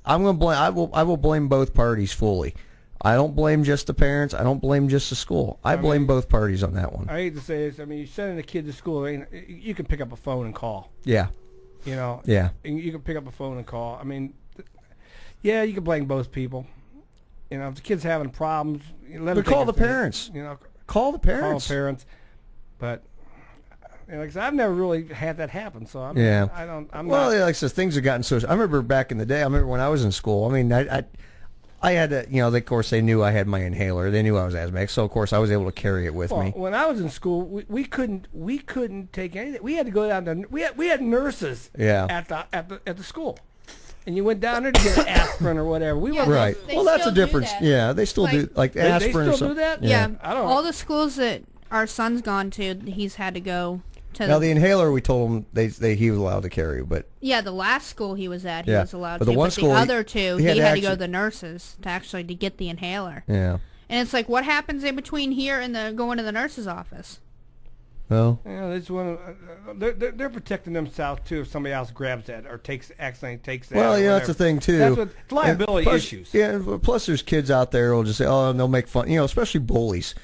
I'm going to blame. I will blame both parties fully. I don't blame just the parents. I don't blame just the school. I blame both parties on that one. I hate to say this. I mean, you're sending a kid to school. You can pick up a phone and call. Yeah. Yeah. You can pick up a phone and call. I mean, yeah, you can blame both people. If the kid's having problems, let them call the parents. Call the parents. Call the parents. But like I said, I've never really had that happen. So I'm like I said, things have gotten so. I remember back in the day. I remember when I was in school. I mean, I had to, of course, they knew I had my inhaler. They knew I was asthmatic, so of course I was able to carry it with me. When I was in school, we couldn't take anything. We had to go down to we had nurses at the school, and you went down there to get an aspirin or whatever. Right. Well, that's a difference. Yeah, they still do aspirin. They still do that. Yeah. All the schools that our son's gone to, he's had to go. Now the inhaler, we told him he was allowed to carry, but the last school he was at, he was allowed to. The one school, the other two, he had to go to the nurses to get the inhaler. Yeah. And it's like, what happens in between here and going to the nurse's office? Well, they're protecting themselves too if somebody else grabs that or accidentally takes that. Well, that's the thing too. It's liability issues. Yeah. Plus, there's kids out there who'll just say, "Oh," and they'll make fun. Especially bullies.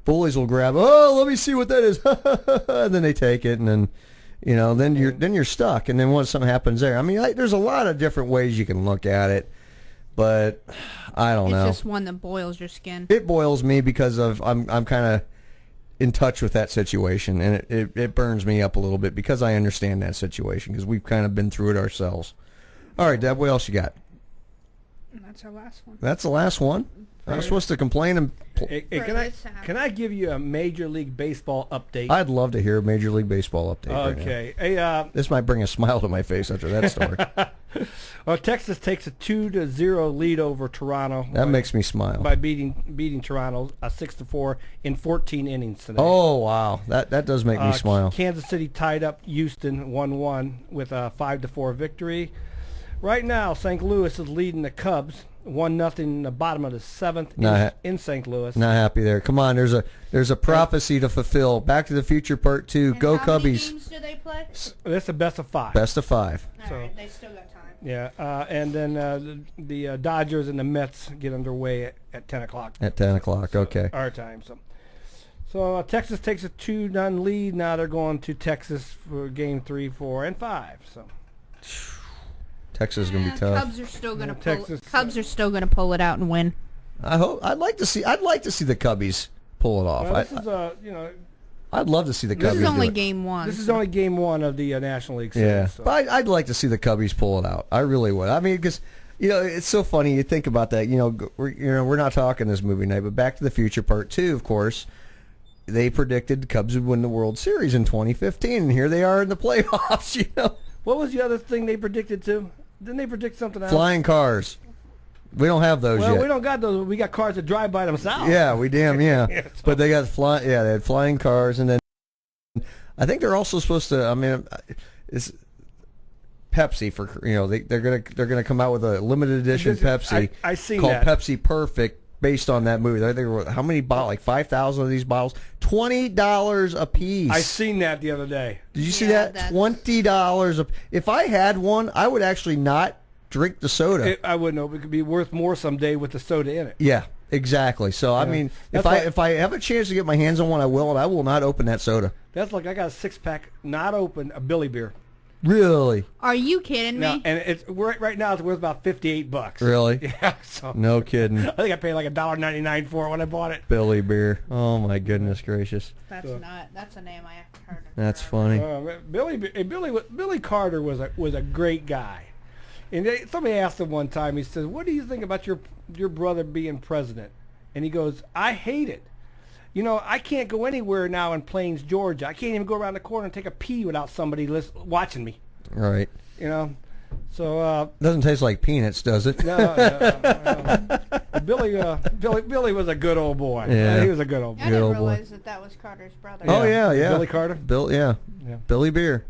Bullies will grab, let me see what that is, and then they take it, and then, then you're stuck, and then what something happens there? I mean, there's a lot of different ways you can look at it, but I don't know. It's just one that boils your skin. It boils me because I'm kind of in touch with that situation, and it burns me up a little bit because I understand that situation because we've kind of been through it ourselves. All right, Deb, what else you got? That's our last one. That's the last one? I'm supposed to complain and... Can I give you a Major League Baseball update? I'd love to hear a Major League Baseball update. Okay. Right now. This might bring a smile to my face after that story. Well, Texas takes a 2-0 lead over Toronto. That makes me smile. By beating Toronto 6-4 in 14 innings today. Oh, wow. That does make me smile. Kansas City tied up Houston 1-1 with a 5-4 victory. Right now, St. Louis is leading the Cubs 1-0 in the bottom of the seventh in St. Louis. Not happy there. Come on, there's a prophecy to fulfill. Back to the Future Part 2. And Go how Cubbies. Many games do they play? That's the best of 5. Best of 5. All right, they still got time. Yeah, and then the Dodgers and the Mets get underway at 10 o'clock. At 10 o'clock, okay. Our time. So Texas takes a 2-0 lead. Now they're going to Texas for Game 3, 4, and 5. So. Texas is going to be tough. Cubs are still going to pull it out and win. I'd like to see the Cubbies pull it off. Well, I'd love to see the Cubbies. This is only game 1. This is only game 1 of the National League Series. Yeah, so. but I'd like to see the Cubbies pull it out. I really would. I mean, because it's so funny. You think about that. We're not talking this movie night, but Back to the Future Part 2, of course. They predicted the Cubs would win the World Series in 2015, and here they are in the playoffs. What was the other thing they predicted too? Didn't they predict something else? Flying cars. We don't have those yet. Well, we don't got those. We got cars that drive by themselves. Yeah, But they got they had flying cars, and then I think they're also supposed to. I mean, it's Pepsi for they're gonna come out with a limited edition Pepsi. I seen called that. Pepsi Perfect. Based on that movie, how many bottles? Like 5,000 of these bottles, $20 a piece. I seen that the other day. Did you see that? $20 a. If I had one, I would actually not drink the soda. I wouldn't know. It could be worth more someday with the soda in it. Yeah, exactly. So I mean, if I have a chance to get my hands on one, I will, and I will not open that soda. That's like I got a 6-pack, not open, a Billy beer. Really? Are you kidding me? And it's right now it's worth about $58. Really? Yeah. So no kidding. I think I paid like $1.99 for it when I bought it. Billy beer. Oh my goodness gracious. That's a name I haven't heard of. That's funny. Billy Carter was a great guy, and somebody asked him one time. He says, "What do you think about your brother being president?" And he goes, "I hate it. You know, I can't go anywhere now in Plains, Georgia. I can't even go around the corner and take a pee without somebody watching me. Right. You know, so doesn't taste like peanuts, does it? No. Billy was a good old boy. Yeah, he was a good old boy. I didn't realize that was Carter's brother. Oh yeah. Billy Carter. Billy Beer,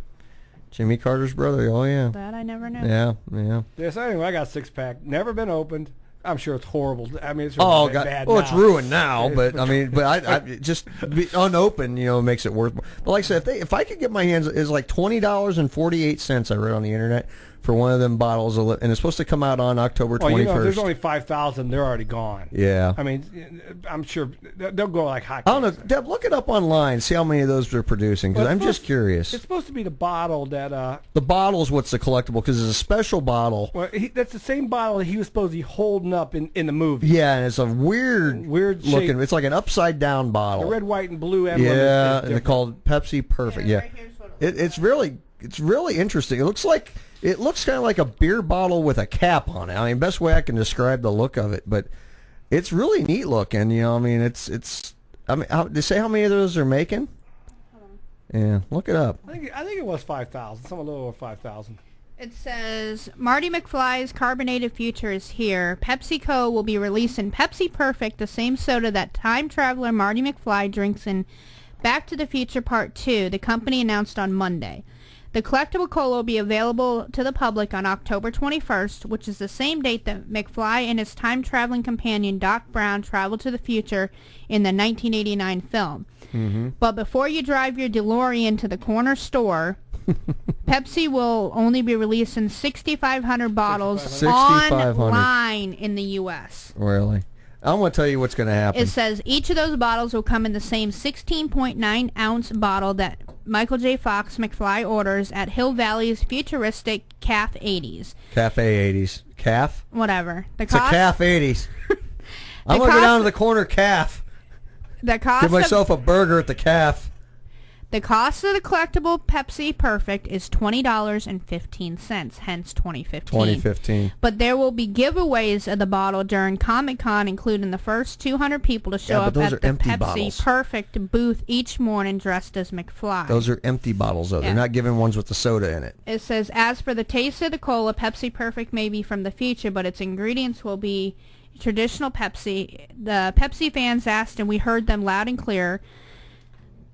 Jimmy Carter's brother. Oh yeah. That I never knew. Yeah. Yeah. So anyway, I got a 6-pack. Never been opened. I'm sure it's horrible. I mean, it's really bad well, now. it's ruined now, but I mean, I just unopened, makes it worth more. But like I said, if I could get my hands, it's like $20.48. I read on the internet for one of them bottles, and it's supposed to come out on October 21st. Well, there's only 5,000. They're already gone. Yeah. I mean, I'm sure they'll go like hot. I don't know, Deb. Look it up online. See how many of those they're producing, because I'm just curious. It's supposed to be the bottle that. The bottle's what's the collectible, because it's a special bottle. Well, that's the same bottle that he was supposed to be holding up in the movie. Yeah, and it's a weird looking. shape. It's like an upside down bottle. The red, white, and blue emblem. Yeah, is and they're called Pepsi Perfect. Yeah, it's really interesting. It looks kind of like a beer bottle with a cap on it. I mean, best way I can describe the look of it, but it's really neat looking. I mean, it's. I mean, they say how many of those they're making? Yeah, look it up. I think it was 5,000. Some a little over 5,000. It says, Marty McFly's Carbonated Future is here. PepsiCo will be releasing Pepsi Perfect, the same soda that time traveler Marty McFly drinks in Back to the Future Part 2, the company announced on Monday. The collectible cola will be available to the public on October 21st, which is the same date that McFly and his time-traveling companion Doc Brown traveled to the future in the 1989 film. Mm-hmm. But before you drive your DeLorean to the corner store, Pepsi will only be releasing 6,500 bottles online in the U.S. Really? I'm going to tell you what's going to happen. It says each of those bottles will come in the same 16.9-ounce bottle that Michael J. Fox McFly orders at Hill Valley's futuristic Calf 80s. Cafe 80s. Calf? Whatever. It's a Calf 80s. I'm going to go down to the corner Calf. Give myself a burger at the Calf. The cost of the collectible Pepsi Perfect is $20.15, hence 2015. But there will be giveaways of the bottle during Comic-Con, including the first 200 people to show up at the Pepsi bottles. Perfect booth each morning dressed as McFly. Those are empty bottles, though. Yeah. They're not giving ones with the soda in it. It says, as for the taste of the cola, Pepsi Perfect may be from the future, but its ingredients will be traditional Pepsi. The Pepsi fans asked, and we heard them loud and clear.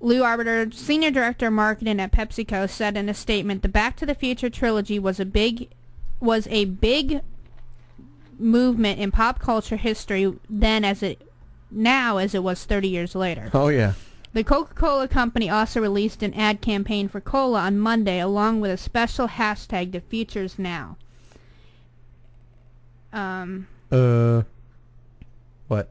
Lou Arbiter, Senior Director of Marketing at PepsiCo, said in a statement, the Back to the Future trilogy was a big movement in pop culture history then as it was 30 years later. Oh, yeah. The Coca-Cola Company also released an ad campaign for cola on Monday, along with a special hashtag, The Future's Now. What?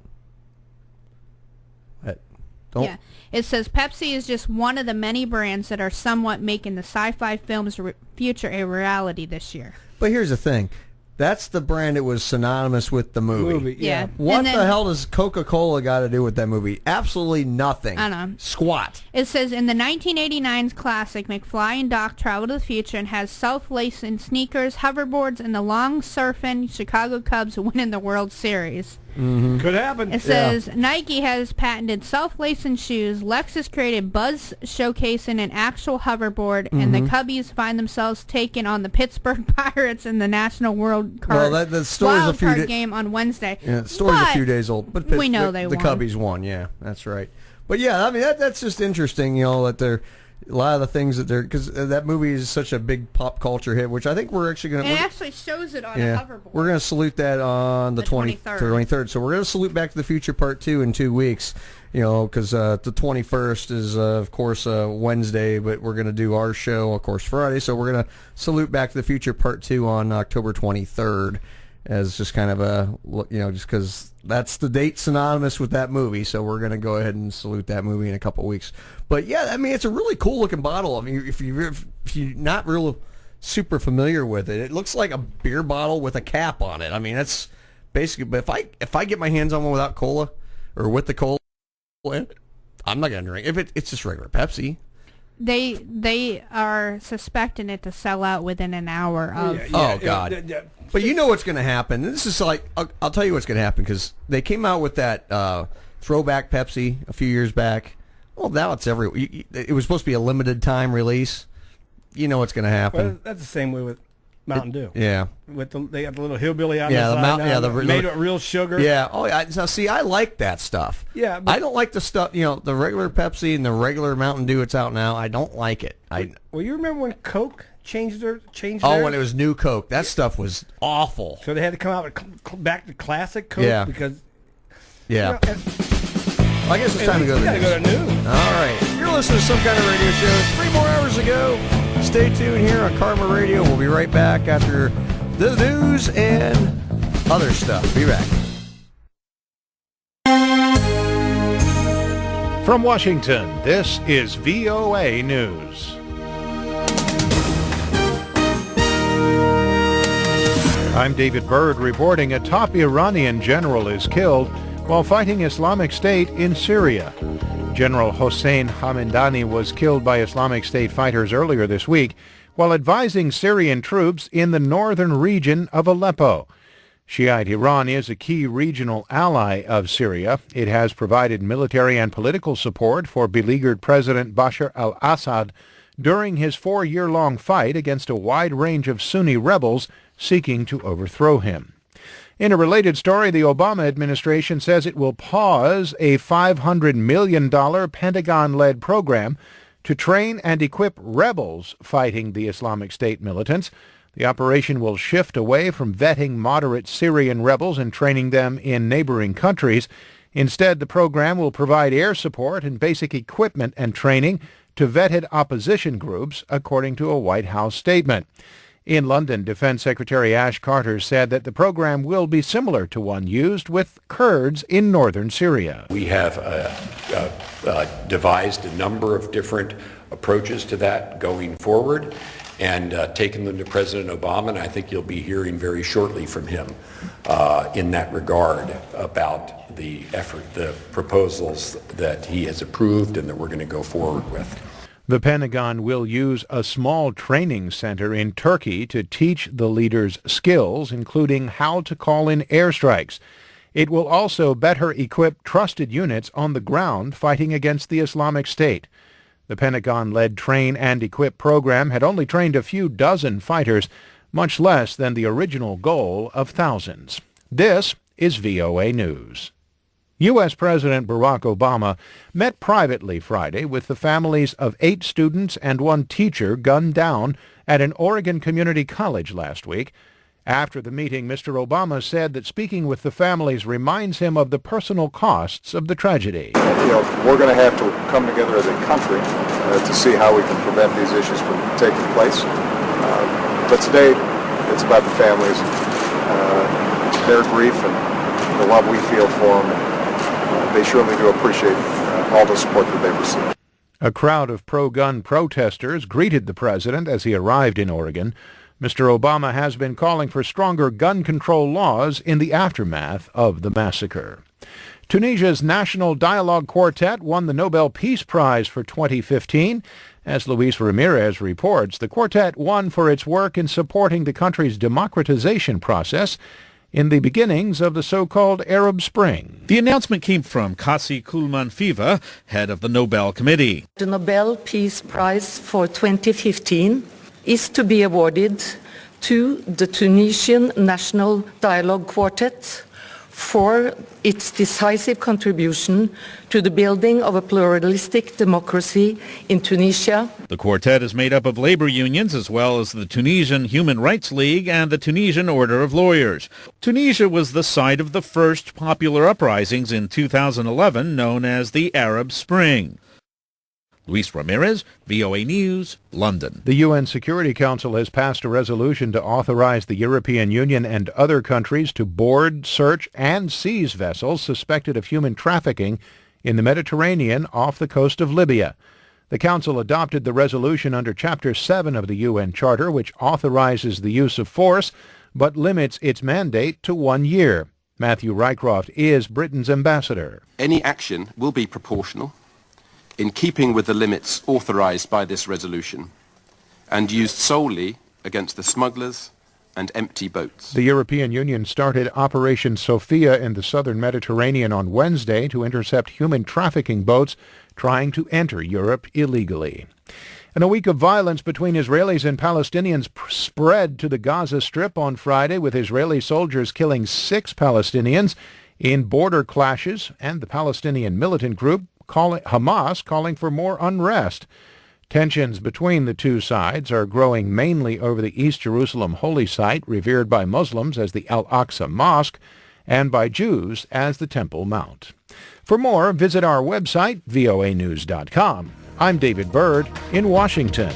Don't. Yeah. It says Pepsi is just one of the many brands that are somewhat making the sci-fi film's future a reality this year. But here's the thing. That's the brand that was synonymous with the movie. Yeah. What the hell does Coca-Cola got to do with that movie? Absolutely nothing. I know. Squat. It says, in the 1989's classic, McFly and Doc travel to the future and has self-lacing sneakers, hoverboards, and the long-surfing Chicago Cubs winning the World Series. Mm-hmm. Could happen. It says Nike has patented self-lacing shoes. Lexus created Buzz showcasing an actual hoverboard, and the Cubbies find themselves taking on the Pittsburgh Pirates in the National World Card the story's a few Wild Card game on Wednesday. Yeah, the story's a few days old, but we know they the won. Cubbies won. Yeah, that's right. But yeah, I mean that's just interesting. That they're. A lot of the things that they're, because that movie is such a big pop culture hit, which I think we're actually going to. It actually shows it on a hoverboard. We're going to salute that on the 23rd. So we're going to salute Back to the Future Part 2 in 2 weeks, because the 21st is, of course, Wednesday, but we're going to do our show, of course, Friday. So we're going to salute Back to the Future Part 2 on October 23rd as just kind of a, just because that's the date synonymous with that movie, so we're going to go ahead and salute that movie in a couple weeks. But yeah, I mean, it's a really cool looking bottle. I mean, if you're not real super familiar with it, it looks like a beer bottle with a cap on it. I mean, that's basically. But if I get my hands on one without cola or with the cola, I'm not going to drink. If it's just regular Pepsi. They are suspecting it to sell out within an hour of. Oh God! But you know what's going to happen. This is like I'll tell you what's going to happen, because they came out with that Throwback Pepsi a few years back. Well, now it's everywhere. It was supposed to be a limited time release. You know what's going to happen. Well, that's the same way with Mountain Dew. Yeah. They got the little hillbilly on the side. Made with real sugar. Yeah. Oh, yeah. Now, see, I like that stuff. Yeah. I don't like the stuff, the regular Pepsi and the regular Mountain Dew it's out now. I don't like it. Well, you remember when Coke changed theirs? When it was new Coke. That stuff was awful. So they had to come out with back to classic Coke because... Yeah. I guess it's time to go to the news. Go to news. All right. You're listening to Some Kind of Radio Show. 3 more hours to go. Stay tuned here on Karma Radio. We'll be right back after the news and other stuff. Be back. From Washington, this is VOA News. I'm David Byrd reporting a top Iranian general is killed while fighting Islamic State in Syria. General Hossein Hamedani was killed by Islamic State fighters earlier this week while advising Syrian troops in the northern region of Aleppo. Shiite Iran is a key regional ally of Syria. It has provided military and political support for beleaguered President Bashar al-Assad during his 4-year-long fight against a wide range of Sunni rebels seeking to overthrow him. In a related story, the Obama administration says it will pause a $500 million Pentagon-led program to train and equip rebels fighting the Islamic State militants. The operation will shift away from vetting moderate Syrian rebels and training them in neighboring countries. Instead, the program will provide air support and basic equipment and training to vetted opposition groups, according to a White House statement. In London, Defense Secretary Ash Carter said that the program will be similar to one used with Kurds in northern Syria. We have devised a number of different approaches to that going forward and taken them to President Obama, and I think you'll be hearing very shortly from him in that regard about the effort, the proposals that he has approved and that we're going to go forward with. The Pentagon will use a small training center in Turkey to teach the leaders skills, including how to call in airstrikes. It will also better equip trusted units on the ground fighting against the Islamic State. The Pentagon-led Train and Equip program had only trained a few dozen fighters, much less than the original goal of thousands. This is VOA News. U.S. President Barack Obama met privately Friday with the families of 8 students and 1 teacher gunned down at an Oregon community college last week. After the meeting, Mr. Obama said that speaking with the families reminds him of the personal costs of the tragedy. We're going to have to come together as a country to see how we can prevent these issues from taking place. But today, it's about the families, their grief, and the love we feel for them. They surely do appreciate all the support that they've received. A crowd of pro-gun protesters greeted the president as he arrived in Oregon. Mr. Obama has been calling for stronger gun control laws in the aftermath of the massacre. Tunisia's National Dialogue Quartet won the Nobel Peace Prize for 2015. As Luis Ramirez reports, the quartet won for its work in supporting the country's democratization process in the beginnings of the so-called Arab Spring. The announcement came from Kasi Kulmanfiva, head of the Nobel Committee. The Nobel Peace Prize for 2015 is to be awarded to the Tunisian National Dialogue Quartet for its decisive contribution to the building of a pluralistic democracy in Tunisia. The quartet is made up of labor unions as well as the Tunisian Human Rights League and the Tunisian Order of Lawyers. Tunisia was the site of the first popular uprisings in 2011 known as the Arab Spring. Luis Ramirez, VOA News, London. The UN Security Council has passed a resolution to authorize the European Union and other countries to board, search, and seize vessels suspected of human trafficking in the Mediterranean off the coast of Libya. The Council adopted the resolution under Chapter 7 of the UN Charter, which authorizes the use of force, but limits its mandate to 1 year. Matthew Rycroft is Britain's ambassador. Any action will be proportional, in keeping with the limits authorized by this resolution, and used solely against the smugglers, and empty boats. The European Union started Operation Sophia in the southern Mediterranean on Wednesday to intercept human trafficking boats trying to enter Europe illegally. And a week of violence between Israelis and Palestinians spread to the Gaza Strip on Friday, with Israeli soldiers killing 6 Palestinians in border clashes, and the Palestinian militant group Hamas calling for more unrest. Tensions between the two sides are growing mainly over the East Jerusalem holy site, revered by Muslims as the Al-Aqsa Mosque and by Jews as the Temple Mount. For more, visit our website, voanews.com. I'm David Byrd in Washington.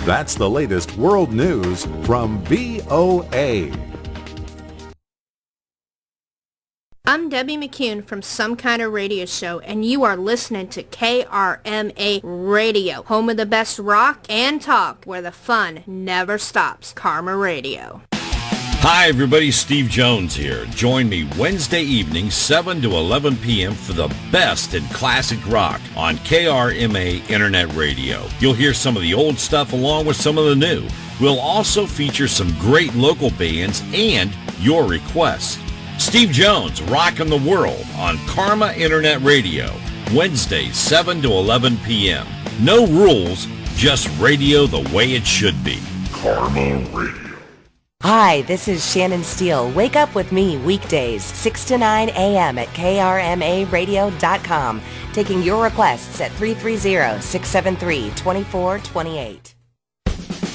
That's the latest world news from VOA. I'm Debbie McCune from Some Kind of Radio Show, and you are listening to KRMA Radio, home of the best rock and talk, where the fun never stops. Karma Radio. Hi, everybody. Steve Jones here. Join me Wednesday evening, 7 to 11 p.m. for the best in classic rock on KRMA Internet Radio. You'll hear some of the old stuff along with some of the new. We'll also feature some great local bands and your requests. Steve Jones, Rockin' the World on Karma Internet Radio, Wednesday, 7 to 11 p.m. No rules, just radio the way it should be. Karma Radio. Hi, this is Shannon Steele. Wake up with me weekdays, 6 to 9 a.m. at krmaradio.com, taking your requests at 330-673-2428.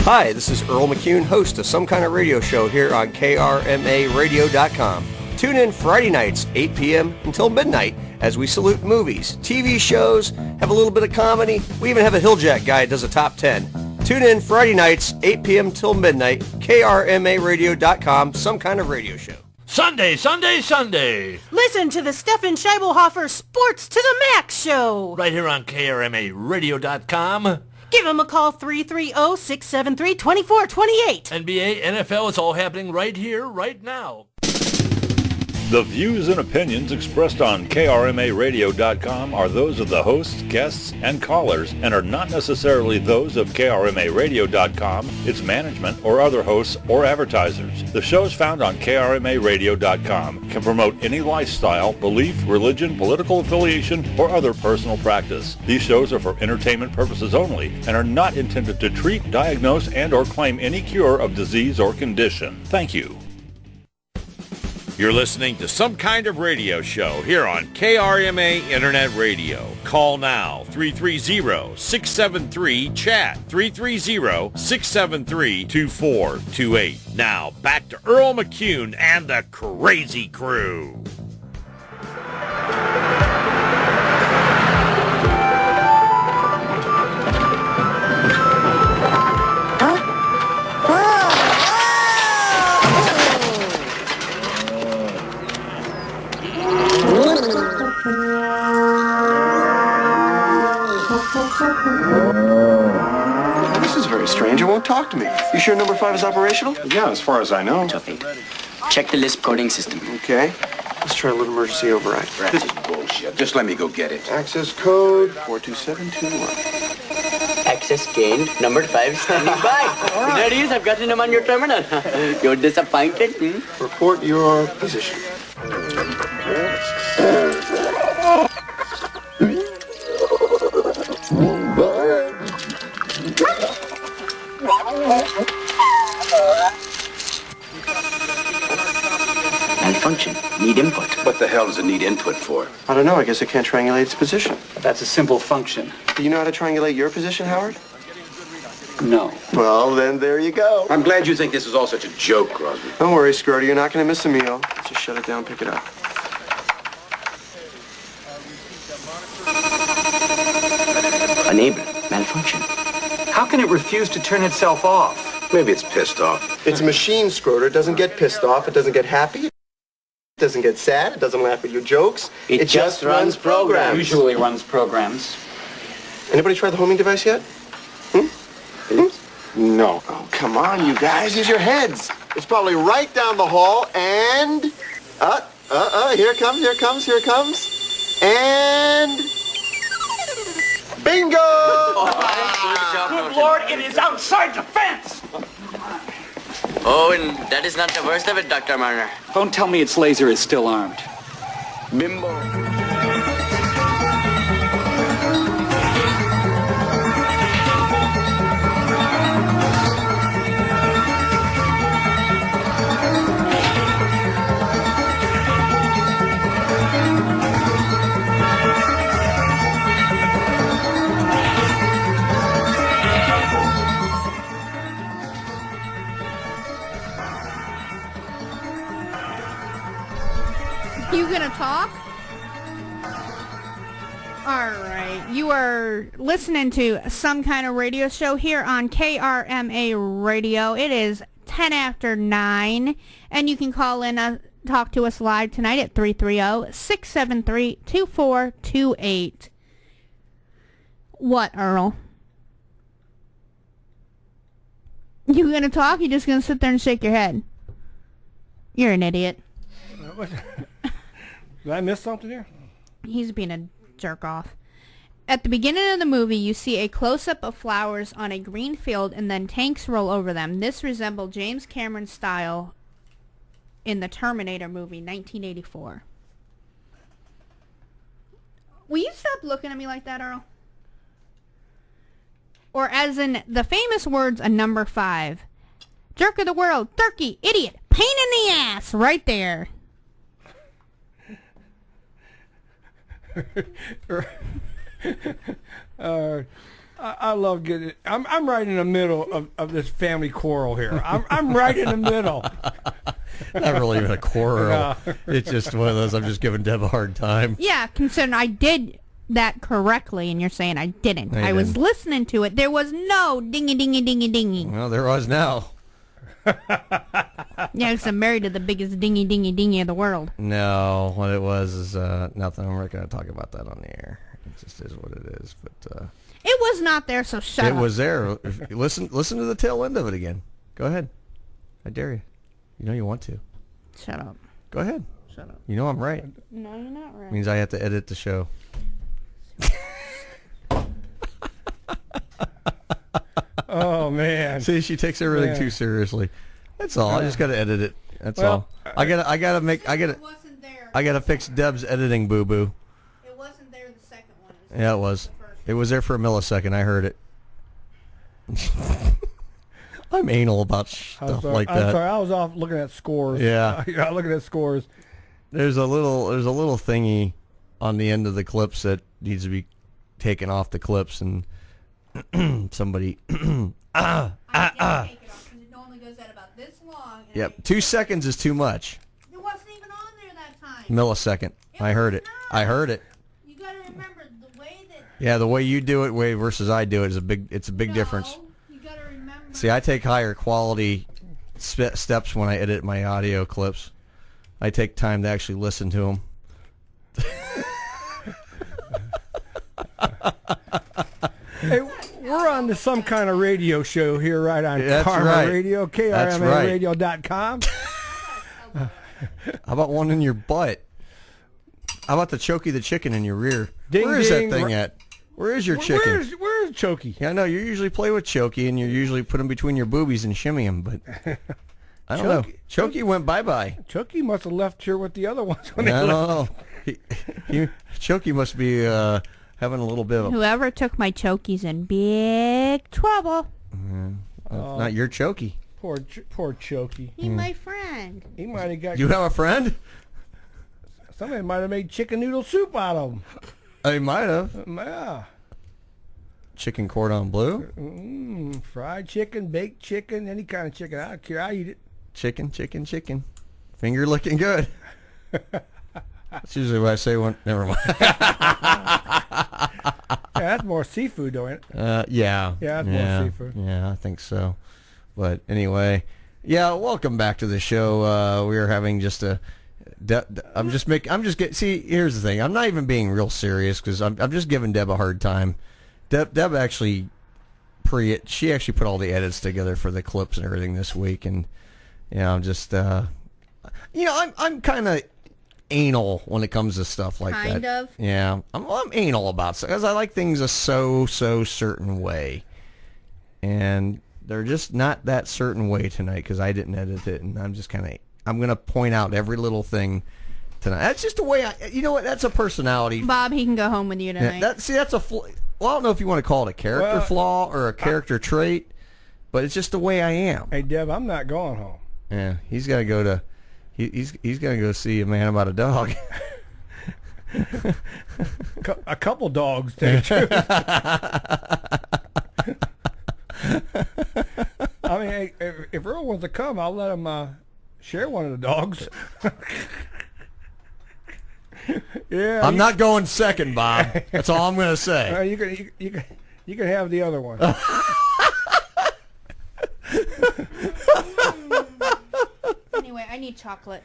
Hi, this is Earl McCune, host of Some Kind of Radio Show here on krmaradio.com. Tune in Friday nights, 8 p.m. until midnight, as we salute movies, TV shows, have a little bit of comedy. We even have a Hilljack guy that does a top 10. Tune in Friday nights, 8 p.m. till midnight, krmaradio.com, Some Kind of Radio Show. Sunday, Sunday, Sunday. Listen to the Stefan Scheibelhofer Sports to the Max show. Right here on krmaradio.com. Give him a call, 330-673-2428. NBA, NFL, it's all happening right here, right now. The views and opinions expressed on KRMARadio.com are those of the hosts, guests, and callers and are not necessarily those of KRMARadio.com, its management, or other hosts or advertisers. The shows found on KRMARadio.com can promote any lifestyle, belief, religion, political affiliation, or other personal practice. These shows are for entertainment purposes only and are not intended to treat, diagnose, and or claim any cure of disease or condition. Thank you. You're listening to Some Kind of Radio Show here on KRMA Internet Radio. Call now, 330-673-CHAT, 330-673-2428. Now, back to Earl McCune and the Crazy Crew. This is very strange. It won't talk to me. You sure number 5 is operational? Yeah, as far as I know. Check the Lisp coding system. Okay. Let's try a little emergency override. This is bullshit. Just let me go get it. Access code 42721. Access gained. Number 5 standing by. Right. There it is. I've gotten him on your terminal. You're disappointed? Report your position. Malfunction. Need input. What the hell does it need input for? I don't know. I guess I can't triangulate its position. That's a simple function. Do you know how to triangulate your position, Howard? No. Well, then there you go. I'm glad you think this is all such a joke, Crosby. Don't worry, Scroty. You're not going to miss a meal. Just shut it down, pick it up. Unable. Malfunction. How can it refuse to turn itself off? Maybe it's pissed off. It's a machine, Scroter. It doesn't get pissed off. It doesn't get happy. It doesn't get sad. It doesn't laugh at your jokes. It just runs programs. Usually runs programs. Anybody try the homing device yet? No. Oh, come on, you guys. Use your heads. It's probably right down the hall and... Here it comes. And... Bingo! Good Lord, it is outside the fence! Oh, and that is not the worst of it, Dr. Marner. Don't tell me its laser is still armed. Bimbo. You gonna talk? Alright, you are listening to Some Kind of Radio Show here on KRMA Radio. It is 10 after 9, and you can call in, talk to us live tonight at 330-673-2428. What, Earl? You gonna talk? You just gonna sit there and shake your head? You're an idiot. Did I miss something here? He's being a jerk off. At the beginning of the movie, you see a close-up of flowers on a green field and then tanks roll over them. This resembled James Cameron's style in the Terminator movie, 1984. Will you stop looking at me like that, Earl? Or as in the famous words of number 5, jerk of the world, turkey, idiot, pain in the ass, right there. I love getting. I'm right in the middle of this family quarrel here. I'm right in the middle. Not really even a quarrel. It's just one of those. I'm just giving Deb a hard time. Yeah, considering I did that correctly, and you're saying I didn't. I was listening to it. There was no dingy, dingy, dingy, dingy. Well, there was now. Yeah, because I'm married to the biggest dingy, dingy, dingy of the world. No, what it was is nothing. I'm not going to talk about that on the air. It just is what it is. But it was not there, so shut up. It was there. Listen to the tail end of it again. Go ahead. I dare you. You know you want to. Shut up. Go ahead. Shut up. You know I'm right. No, you're not right. Means I have to edit the show. Oh man! See, she takes everything too seriously. That's all. I just got to edit it. That's all. I gotta fix Deb's editing boo boo. It wasn't there the second one. Yeah, it was. It was there for a millisecond. I heard it. I'm anal about stuff like that. I'm sorry. I was off looking at scores. Yeah. Looking at scores. There's a little thingy on the end of the clips that needs to be taken off the clips, and somebody It normally goes at about this long. Yep, 2 seconds is too much. It wasn't even on there that time. Millisecond. I heard it. I heard it. You got to remember the way that. Yeah, the way you do it, versus I do it is a big difference. You got to remember. See, I take higher quality steps when I edit my audio clips. I take time to actually listen to them. Hey, we're on to Some Kind of Radio Show here, right on Karma right. Radio, KRMARadio.com. How about one in your butt? How about the Chokey the chicken in your rear? Ding, Where is ding, that thing at? Where is your chicken? Where's Chokey? Yeah, no, you usually play with Chokey, and you usually put him between your boobies and shimmy him, but I don't know. Chokey went bye-bye. Chokey must have left here with the other ones when I they don't left. know. Chokey must be having a little bit of Whoever took my Chokey's in big trouble. not your Chokey. Poor Chokey. He's my friend. He might have got. You have a friend? Somebody might have made chicken noodle soup out of him. They might have. Yeah. Chicken cordon bleu? Fried chicken, baked chicken, any kind of chicken. I don't care. I eat it. Chicken. Finger looking good. That's usually what I say when... Never mind. Yeah, that's more seafood, though, ain't it? Yeah. Yeah, that's more seafood. Yeah, I think so. But anyway, yeah, welcome back to the show. We are having just a... See, here's the thing. I'm not even being real serious because I'm just giving Deb a hard time. Deb actually she actually put all the edits together for the clips and everything this week, and I'm just I'm kind of anal when it comes to stuff like that. Kind of. Yeah, I'm anal about stuff because I like things a so certain way, and they're just not that certain way tonight because I didn't edit it, and I'm going to point out every little thing tonight. That's just the way you know what? That's a personality. Bob, he can go home with you tonight. Yeah, that's a flaw. Well, I don't know if you want to call it a character flaw or a character trait, but it's just the way I am. Hey, Deb, I'm not going home. Yeah, he's got to go to. He's got to go see a man about a dog. A couple dogs, to tell you the truth. I mean, hey, if Earl wants to come, I'll let him share one of the dogs. Yeah, I'm not going second, Bob. That's all I'm going to say. You can have the other one. Anyway, I need chocolate.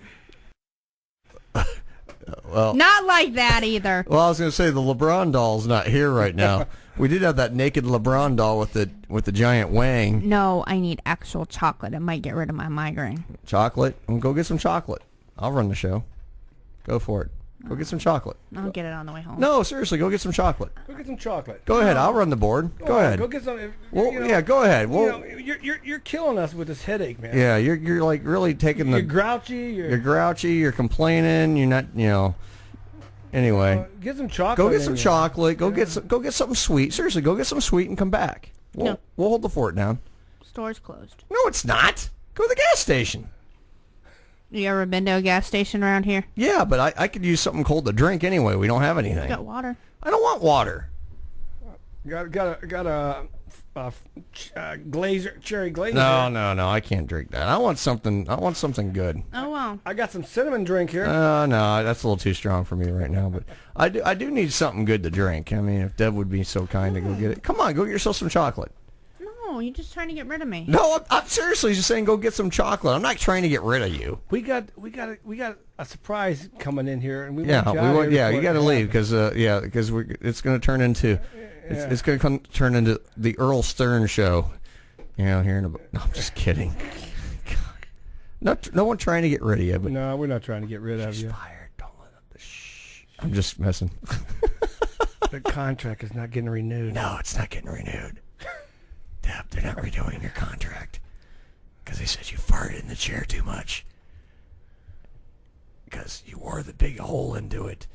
Well, not like that either. Well, I was going to say the LeBron doll's not here right now. We did have that naked LeBron doll with the giant wang. No, I need actual chocolate. It might get rid of my migraine. Chocolate? Well, go get some chocolate. I'll run the show. Go for it. Go get some chocolate. I'll get it on the way home. No, seriously, go get some chocolate. Go get some chocolate. Go ahead. I'll run the board. Go ahead. Go get some. Well, yeah, go ahead. Well, you're killing us with this headache, man. Yeah, you're like really taking You're grouchy. You're grouchy. You're complaining. You're not. Anyway, get some chocolate. Go get some chocolate. Go get something sweet. Seriously, go get something sweet and come back. We'll hold the fort down. Store's closed. No, it's not. Go to the gas station. You ever been to a gas station around here? Yeah, but I could use something cold to drink anyway. We don't have anything. Got water. I don't want water. Got a cherry glazer. No, I can't drink that. I want something good. Oh wow. I got some cinnamon drink here. No, that's a little too strong for me right now. But I do need something good to drink. I mean, if Deb would be so kind to go get it. Come on, go get yourself some chocolate. No, you're just trying to get rid of me. No, I'm seriously just saying go get some chocolate. I'm not trying to get rid of you. We got a surprise coming in here, and you got to leave because it's going to turn into. It's going to turn into the Earl Stern show, here in no, I'm just kidding. No one trying to get rid of you, but no, we're not trying to get rid of you. Fired. Don't let them. Shh. I'm just messing. The contract is not getting renewed. No, it's not getting renewed. Deb, they're not renewing your contract because they said you farted in the chair too much because you wore the big hole into it.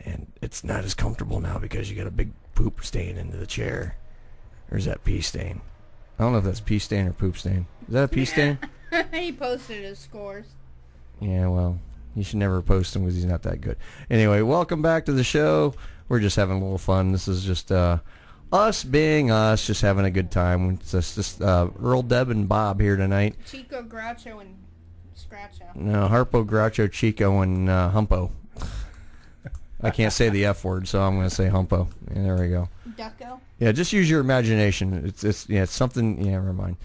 And it's not as comfortable now because you got a big poop stain into the chair. Or is that pee stain? I don't know if that's pee stain or poop stain. Is that a pee stain? He posted his scores. Yeah, well, you should never post him because he's not that good. Anyway, welcome back to the show. We're just having a little fun. This is just us being us, just having a good time. It's just Earl, Deb, and Bob here tonight. Chico, Groucho, and Scratcho. No, Harpo, Groucho, Chico, and Humpo. I can't say the F word, so I'm going to say Humpo. Yeah, there we go. Ducko? Yeah, just use your imagination. It's something. Yeah, never mind.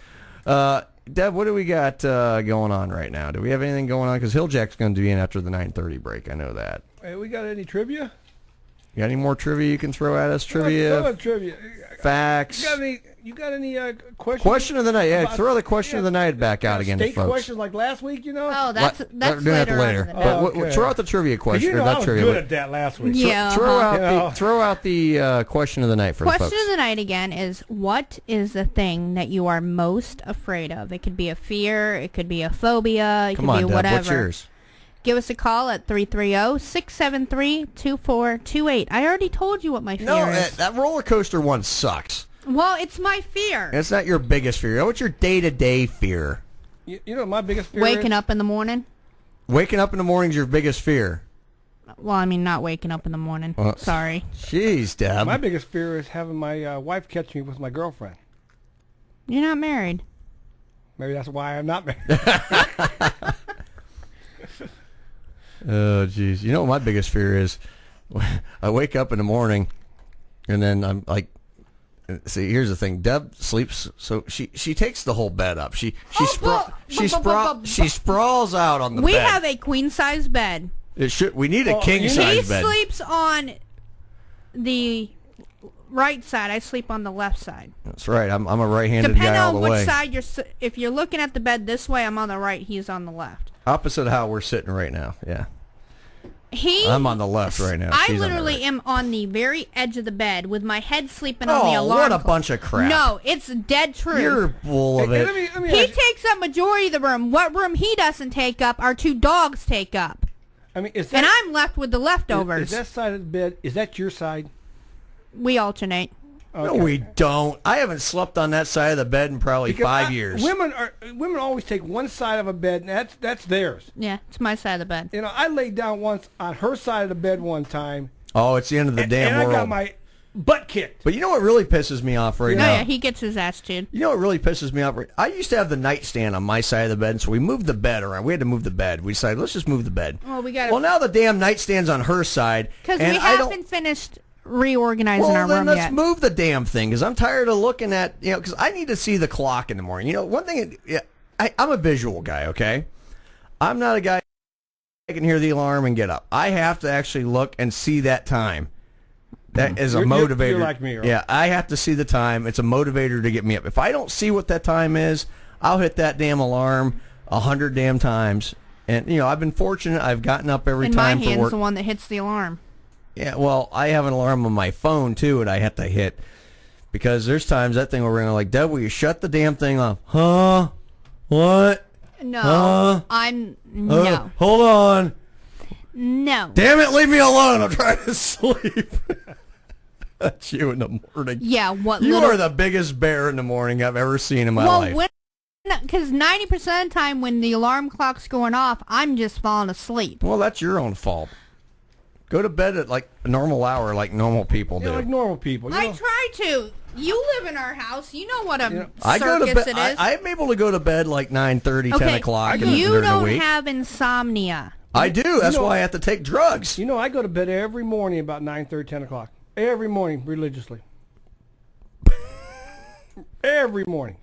Deb, what do we got going on right now? Do we have anything going on? Because Hilljack's going to be in after the 9:30 break. I know that. Hey, we got any trivia? You got any more trivia you can throw at us? Trivia? Trivia. Facts. You got any questions? Question of the night. Yeah, throw the question of the night back out again, state folks. questions like last week, Oh, that's we're doing that later. But throw out the trivia question. I was good at that last week. Yeah. Throw out the question of the night for the folks. Question of the night again is, what is the thing that you are most afraid of? It could be a fear. It could be a phobia. It could be Deb, whatever. what's yours? Give us a call at 330-673-2428. I already told you what my fear is. That roller coaster one sucks. Well, it's my fear. It's not your biggest fear. What's your day-to-day fear? You know what my biggest fear Waking is? up in the morning. Waking up in the morning is your biggest fear. Well, I mean, not waking up in the morning. Sorry. Jeez, Deb. My biggest fear is having my wife catch me with my girlfriend. You're not married. Maybe that's why I'm not married. Oh, jeez. You know what my biggest fear is? I wake up in the morning, and then I'm like, see, here's the thing. Deb sleeps, so she takes the whole bed up. She sprawls out on the bed. We have a queen-size bed. We need a king-size bed. He sleeps on the right side. I sleep on the left side. That's right. I'm a right-handed guy all the way. Depending on which side if you're looking at the bed this way, I'm on the right. He's on the left. Opposite of how we're sitting right now. Yeah. I'm on the left right now. I She's literally am on the very edge of the bed with my head sleeping on the alarm what a clock. bunch of crap. No, it's dead true. You're full of it. He takes up majority of the room. What room he doesn't take up, our two dogs take up. I mean, and I'm left with the leftovers. Is that side of the bed, is that your side? We alternate. Okay. No, we don't. I haven't slept on that side of the bed in probably 5 years. Women always take one side of a bed, and that's theirs. Yeah, it's my side of the bed. You know, I laid down once on her side of the bed one time. Oh, it's the end of the damn world. And I got my butt kicked. But you know what really pisses me off right now? Yeah, he gets his ass chewed. You know what really pisses me off? I used to have the nightstand on my side of the bed, so we moved the bed around. We had to move the bed. We decided, let's just move the bed. Well, now the damn nightstand's on her side. Because we haven't finished reorganizing our room let's yet. move the damn thing, because I'm tired of looking at, because I need to see the clock in the morning. You know, one thing, I'm a visual guy, okay? I'm not a guy I can hear the alarm and get up. I have to actually look and see that time. That is a motivator. You're like me, right? Yeah, I have to see the time. It's a motivator to get me up. If I don't see what that time is, I'll hit that damn alarm 100 damn times. And, I've been fortunate. I've gotten up every time for work. And my hand's the one that hits the alarm. Yeah, well, I have an alarm on my phone, too, and I have to hit. Because there's times that thing will ring, like, Deb, will you shut the damn thing off? Huh? What? No. No. Hold on. No. Damn it, leave me alone. I'm trying to sleep. That's you in the morning. Yeah, You are the biggest bear in the morning I've ever seen in my life. Because 90% of the time when the alarm clock's going off, I'm just falling asleep. Well, that's your own fault. Go to bed at, like, a normal hour like normal people do. Yeah, like normal people. I try to. You live in our house. You know what a circus it is. I'm able to go to bed like 9:30, 10 o'clock during the week. You don't have insomnia. I do. That's why I have to take drugs. You know, I go to bed every morning about 9:30, 10 o'clock. Every morning, religiously. Every morning.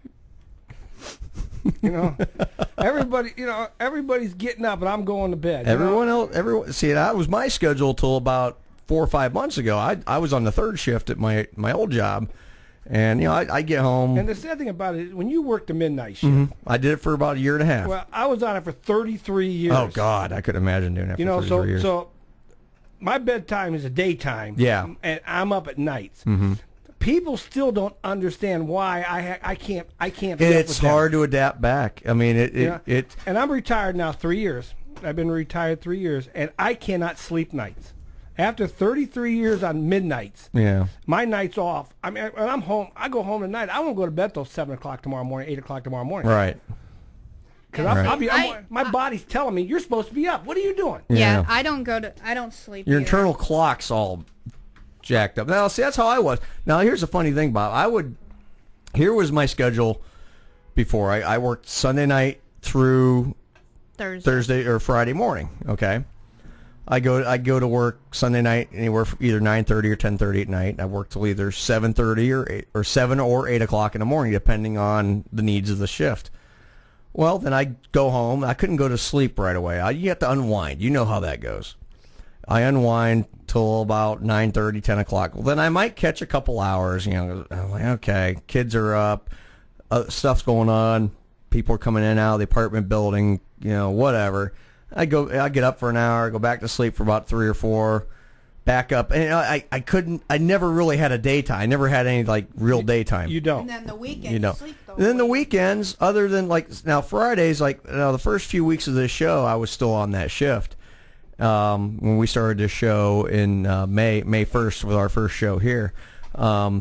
Everybody's getting up, and I'm going to bed. Everyone. See, that was my schedule till about 4 or 5 months ago. I was on the third shift at my old job, and I get home. And the sad thing about it is, when you work the midnight shift, I did it for about a year and a half. Well, I was on it for 33 years. Oh God, I couldn't imagine doing that for 33 years. So my bedtime is a daytime. Yeah, and I'm up at nights. Mm-hmm. People still don't understand why I can't. It's hard to adapt back. I mean, it. And I'm retired now 3 years. I've been retired 3 years, and I cannot sleep nights. After 33 years on midnights, my night's off. I mean, when I'm home, I go home at night. I won't go to bed till 7 o'clock tomorrow morning, 8 o'clock tomorrow morning. Right. Because my body's telling me you're supposed to be up. What are you doing? Yeah, I don't sleep. Your internal clock's all jacked up. Now, see, that's how I was. Now, here's the funny thing, Bob. Here was my schedule before. I worked Sunday night through Thursday or Friday morning. Okay. I go to work Sunday night anywhere from either 9:30 or 10:30 at night. I work till either 7:30 or 7 or 8 o'clock in the morning, depending on the needs of the shift. Well, then I go home. I couldn't go to sleep right away. You have to unwind. You know how that goes. I unwind till about 9:30, 10 o'clock. Well, then I might catch a couple hours. I'm like, okay, kids are up, stuff's going on, people are coming in and out of the apartment building, whatever. I get up for an hour, go back to sleep for about 3 or 4, back up, and I never really had a daytime. I never had any like real daytime. You don't. And then the weekends, sleep the whole and then the weekends, other than now Fridays, the first few weeks of this show, I was still on that shift. When we started this show in May 1st with our first show here, I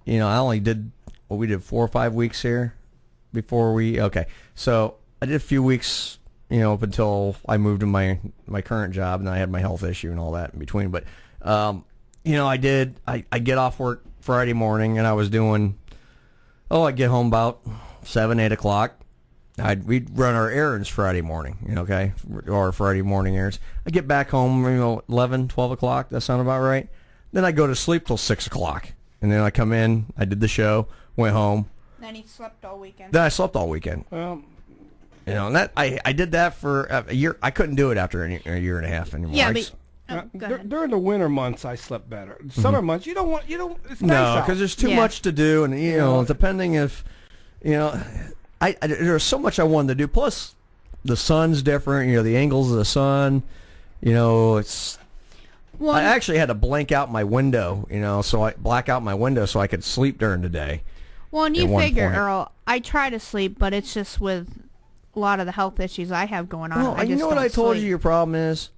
only did 4 or 5 weeks here before so I did a few weeks up until I moved to my current job, and I had my health issue and all that in between. But I get off work Friday morning, and I was doing I get home about 7, 8 o'clock. We'd run our errands Friday morning, or Friday morning errands. I get back home, 11, 12 o'clock. That sound about right? Then I go to sleep till 6 o'clock. And then I come in, I did the show, went home. Then he slept all weekend. Then I slept all weekend. Well, and that I did that for a year. I couldn't do it after a year and a half anymore. Yeah, during the winter months, I slept better. Summer months, you don't. It's nice out. No, because there's too much to do, and depending if, there's so much I wanted to do. Plus, the sun's different. The angles of the sun. it's. Well, I actually had to blank out my window, black out my window so I could sleep during the day. Well, and you figure, Earl, I try to sleep, but it's just with a lot of the health issues I have going on. Well, you know what I told you your problem is?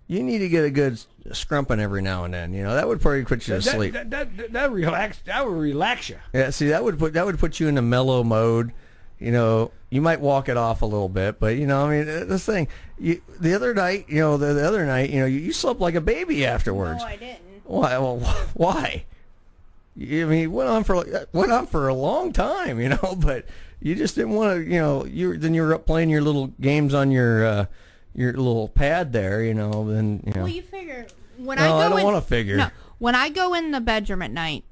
You need to get a good scrumping every now and then. That would probably put you to sleep. That would relax you. Yeah, see, that would put you in a mellow mode. You might walk it off a little bit, but this thing. The other night, you slept like a baby afterwards. No, I didn't. Why? Well, why? It went on for a long time, but you just didn't want to, then you were up playing your little games on your little pad there, then. Well, you figure when I don't want to figure. No, when I go in the bedroom at night.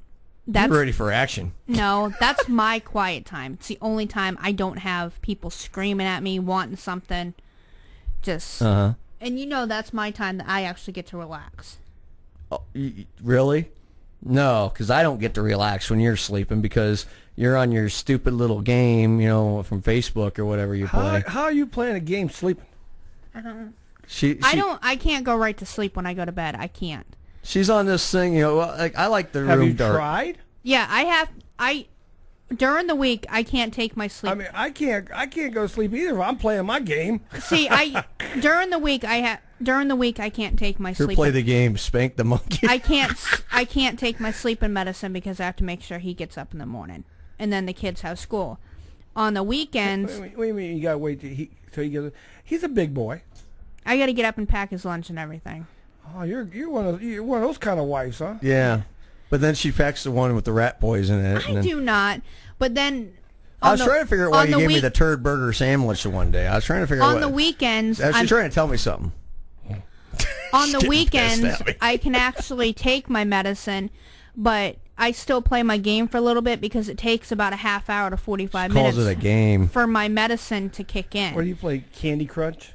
That's You're ready for action. No, that's my quiet time. It's the only time I don't have people screaming at me, wanting something. Just and that's my time that I actually get to relax. Oh, really? No, because I don't get to relax when you're sleeping because you're on your stupid little game, from Facebook or whatever you play. How are you playing a game sleeping? I don't know. I can't go right to sleep when I go to bed. I can't. She's on this thing, I like the room dark. Have you tried? Yeah, I have. During the week, I can't take my sleep. I can't go to sleep either if I'm playing my game. See, during the week I can't take my sleep. Play the game, Spank the Monkey. I can't take my sleeping medicine because I have to make sure he gets up in the morning, and then the kids have school. On the weekends. What do you mean you gotta wait till he gets? He's a big boy. I gotta get up and pack his lunch and everything. Oh, you're one of those kind of wives, huh? Yeah, but then she packs the one with the rat poison in it. I do not. But then I was trying to figure out why you gave me the turd burger sandwich one day. I was trying to figure out on the weekends. She's trying to tell me something. On the weekends, I can actually take my medicine, but I still play my game for a little bit because it takes about a half hour to 45 minutes. Calls it a game for my medicine to kick in. What do you play? Candy Crunch?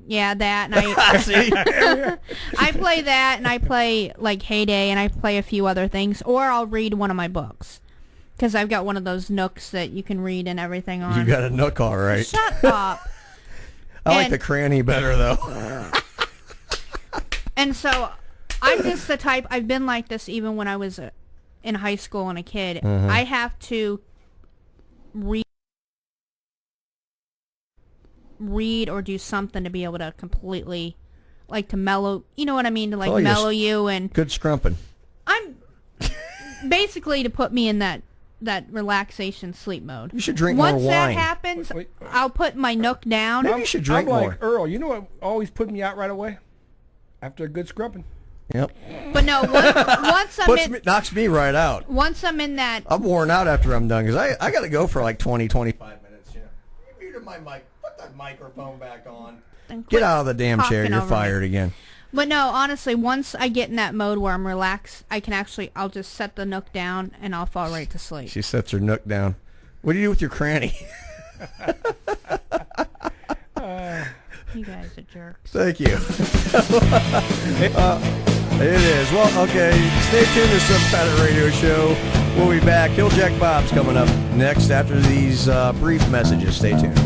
Yeah, that, and I I play that, and I play like Heyday, and I play a few other things, or I'll read one of my books because I've got one of those Nooks that you can read and everything on. You got a Nook, all right. Shut up. I like the cranny better though. And so I'm just the type. I've been like this even when I was in high school and a kid. I have to read or do something to be able to completely to mellow, you know what I mean, to mellow you and good scrumping. I'm basically to put me in that relaxation sleep mode. You should drink more wine. Once that happens, I'll put my Nook down. Maybe you should drink more. Like Earl, you know what always put me out right away? After a good scrumping. Yep. But no, once I'm knocks me right out. Once I'm in that, I'm worn out after I'm done because I got to go for like 20, 25 minutes. Muted my mic. Put that microphone back on. Get out of the damn chair. You're fired again. But no, honestly, once I get in that mode where I'm relaxed, I'll just set the Nook down and I'll fall right to sleep. She sets her Nook down. What do you do with your cranny? You guys are jerks. Thank you. It is. Well, okay. Stay tuned to Some Kind of Radio Show. We'll be back. Hilljack Bob's coming up next after these brief messages. Stay tuned.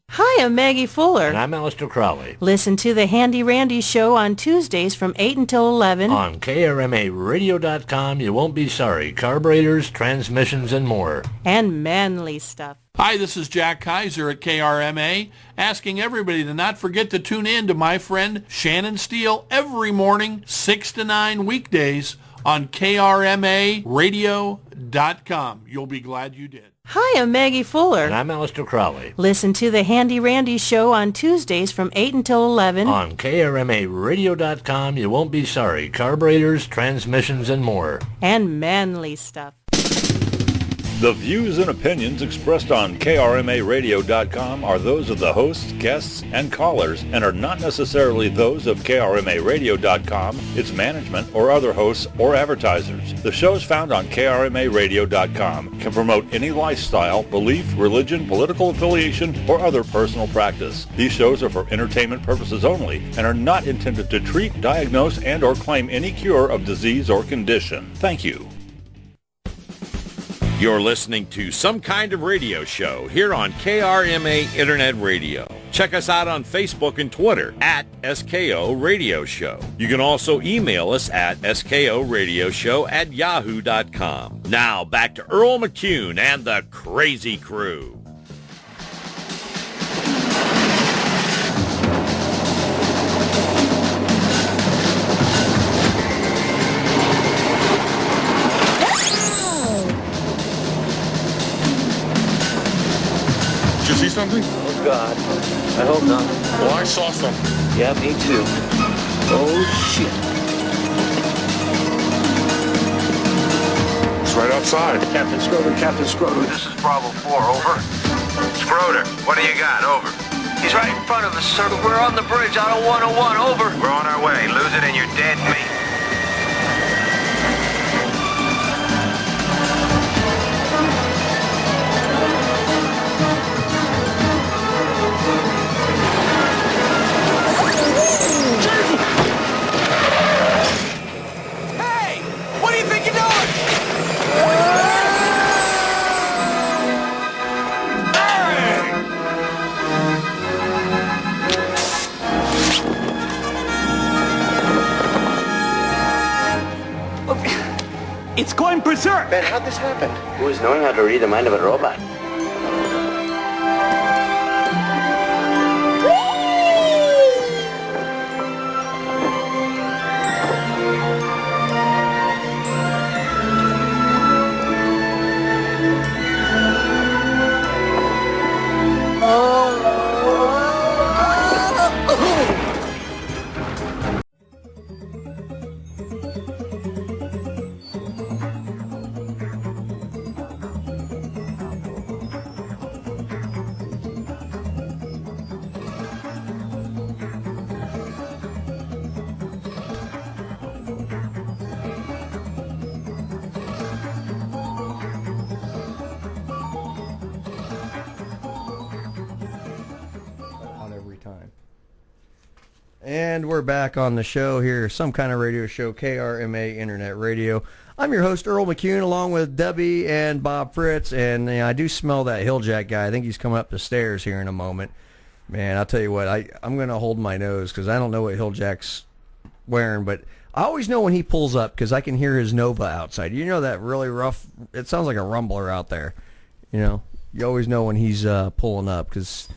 Hi, I'm Maggie Fuller. And I'm Alistair Crowley. Listen to the Handy Randy Show on Tuesdays from 8 until 11. On KRMARadio.com. You won't be sorry. Carburetors, transmissions, and more. And manly stuff. Hi, this is Jack Kaiser at KRMA, asking everybody to not forget to tune in to my friend Shannon Steele every morning, 6 to 9 weekdays on KRMARadio.com. You'll be glad you did. Hi, I'm Maggie Fuller. And I'm Alistair Crowley. Listen to the Handy Randy Show on Tuesdays from 8 until 11. On KRMARadio.com. You won't be sorry. Carburetors, transmissions, and more. And manly stuff. The views and opinions expressed on KRMARadio.com are those of the hosts, guests, and callers and are not necessarily those of KRMARadio.com, its management, or other hosts or advertisers. The shows found on KRMARadio.com can promote any lifestyle, belief, religion, political affiliation, or other personal practice. These shows are for entertainment purposes only and are not intended to treat, diagnose, and or claim any cure of disease or condition. Thank you. You're listening to Some Kind of Radio Show here on KRMA Internet Radio. Check us out on Facebook and Twitter at SKO Radio Show. You can also email us at skoradioshow@yahoo.com. Now back to Earl McCune and the Crazy Crew. Did you see something? Oh, God. I hope not. Well, I saw something. Yeah, me too. Oh, shit. It's right outside. Captain Schroeder, this is Bravo 4, over. Schroeder, what do you got? Over. He's right in front of us, sir. We're on the bridge, Auto 101, over. We're on our way. Lose it and you're dead meat. Hey! What do you think you're doing? It's going berserk! Man, how'd this happen? Who is knowing how to read the mind of a robot? And we're back on the show here, Some Kind of Radio Show, KRMA Internet Radio. I'm your host, Earl McCune, along with Debbie and Bob Fritz. And I do smell that Hilljack guy. I think he's coming up the stairs here in a moment. Man, I'll tell you what, I'm going to hold my nose because I don't know what Hilljack's wearing. But I always know when he pulls up because I can hear his Nova outside. You know that really rough, it sounds like a rumbler out there. You know, you always know when he's pulling up because...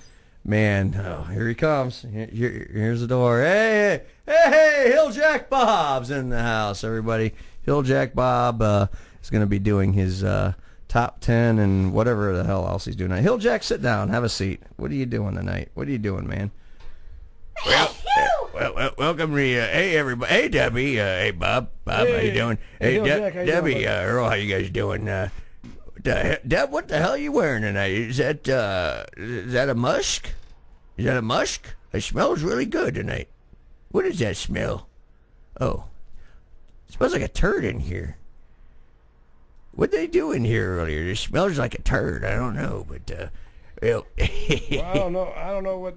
Man, oh, here he comes. Here's the door. Hey, Hilljack Bob's in the house, everybody. Hilljack Bob is going to be doing his top 10 and whatever the hell else he's doing. Now, Hilljack, sit down. Have a seat. What are you doing tonight? What are you doing, man? Well, welcome to hey, everybody. Hey, Debbie. Hey, Bob. Bob, how you doing? Hey, Hilljack, how you Debbie, doing, Earl, how you guys doing? Deb, what the hell are you wearing tonight? Is that a musk? Is that a musk? It smells really good tonight. What does that smell? Oh, it smells like a turd in here. What'd they do in here earlier? It smells like a turd. I don't know, but well, I don't know what.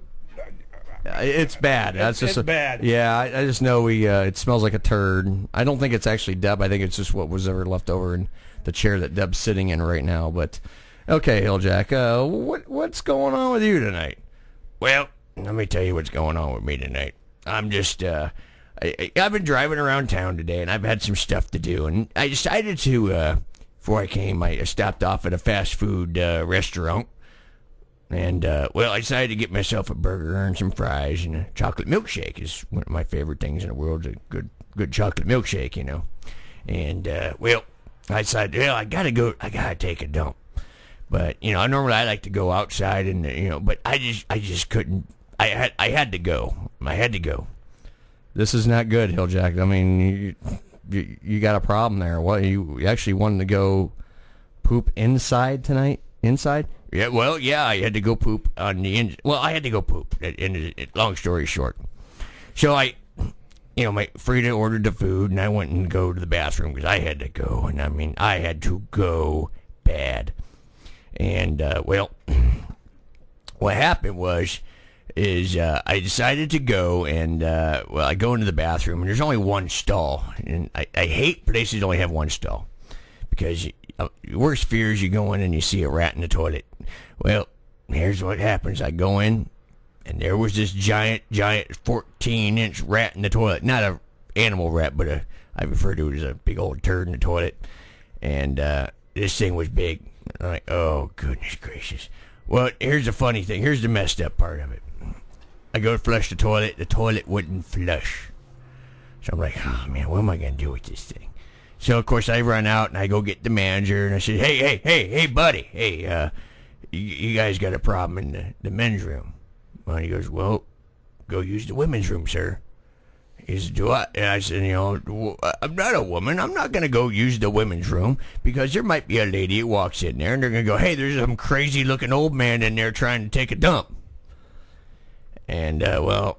It's bad. That's it's bad. Yeah, I just know it smells like a turd. I don't think it's actually Deb. I think it's just what was ever left over in the chair that Deb's sitting in right now. But okay, Hilljack, what's going on with you tonight? Well, let me tell you what's going on with me tonight. I'm just I've been driving around town today, and I've had some stuff to do, and I decided to before I came, I stopped off at a fast food restaurant. And, well, I decided to get myself a burger and some fries, and a chocolate milkshake is one of my favorite things in the world, a good chocolate milkshake, you know. And, well, I decided, well, I gotta take a dump. But, you know, normally I like to go outside and, you know, but I just couldn't, I had to go. I had to go. This is not good, Hilljack. I mean, you got a problem there. What, you actually wanted to go poop inside tonight? Inside? Yeah, well, yeah, I had to go poop on the end. Well, I had to go poop. Long story short, so my Frida ordered the food, and I went and go to the bathroom because I had to go, and I mean, I had to go bad. And well, what happened is I decided to go, and well, I go into the bathroom, and there's only one stall, and I hate places that only have one stall because your worst fear is you go in and you see a rat in the toilet. Well, here's what happens. I go in, And there was this giant 14-inch rat in the toilet. Not a animal rat, but I refer to it as a big old turd in the toilet. And this thing was big. I'm like, oh, goodness gracious. Well, here's the funny thing. Here's the messed up part of it. I go to flush the toilet wouldn't flush. So I'm like, oh, man, what am I going to do with this thing? So, of course, I run out and I go get the manager and I say, hey, buddy, hey, you guys got a problem in the men's room. Well, he goes, well, go use the women's room, sir. He says, do I? And I said, I'm not a woman. I'm not going to go use the women's room because there might be a lady who walks in there and they're going to go, hey, there's some crazy-looking old man in there trying to take a dump. And, well,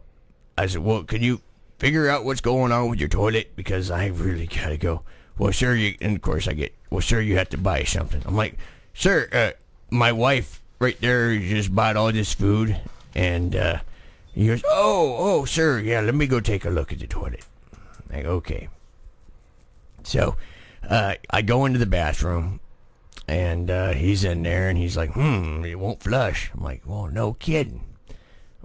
I said, well, can you figure out what's going on with your toilet? Because I really got to go. Well, sir, and of course I get, well, sir, you have to buy something. I'm like, sir, my wife right there just bought all this food. And he goes, oh, sir, yeah, let me go take a look at the toilet. I go, okay. So I go into the bathroom, and he's in there, and he's like, it won't flush. I'm like, well, no kidding.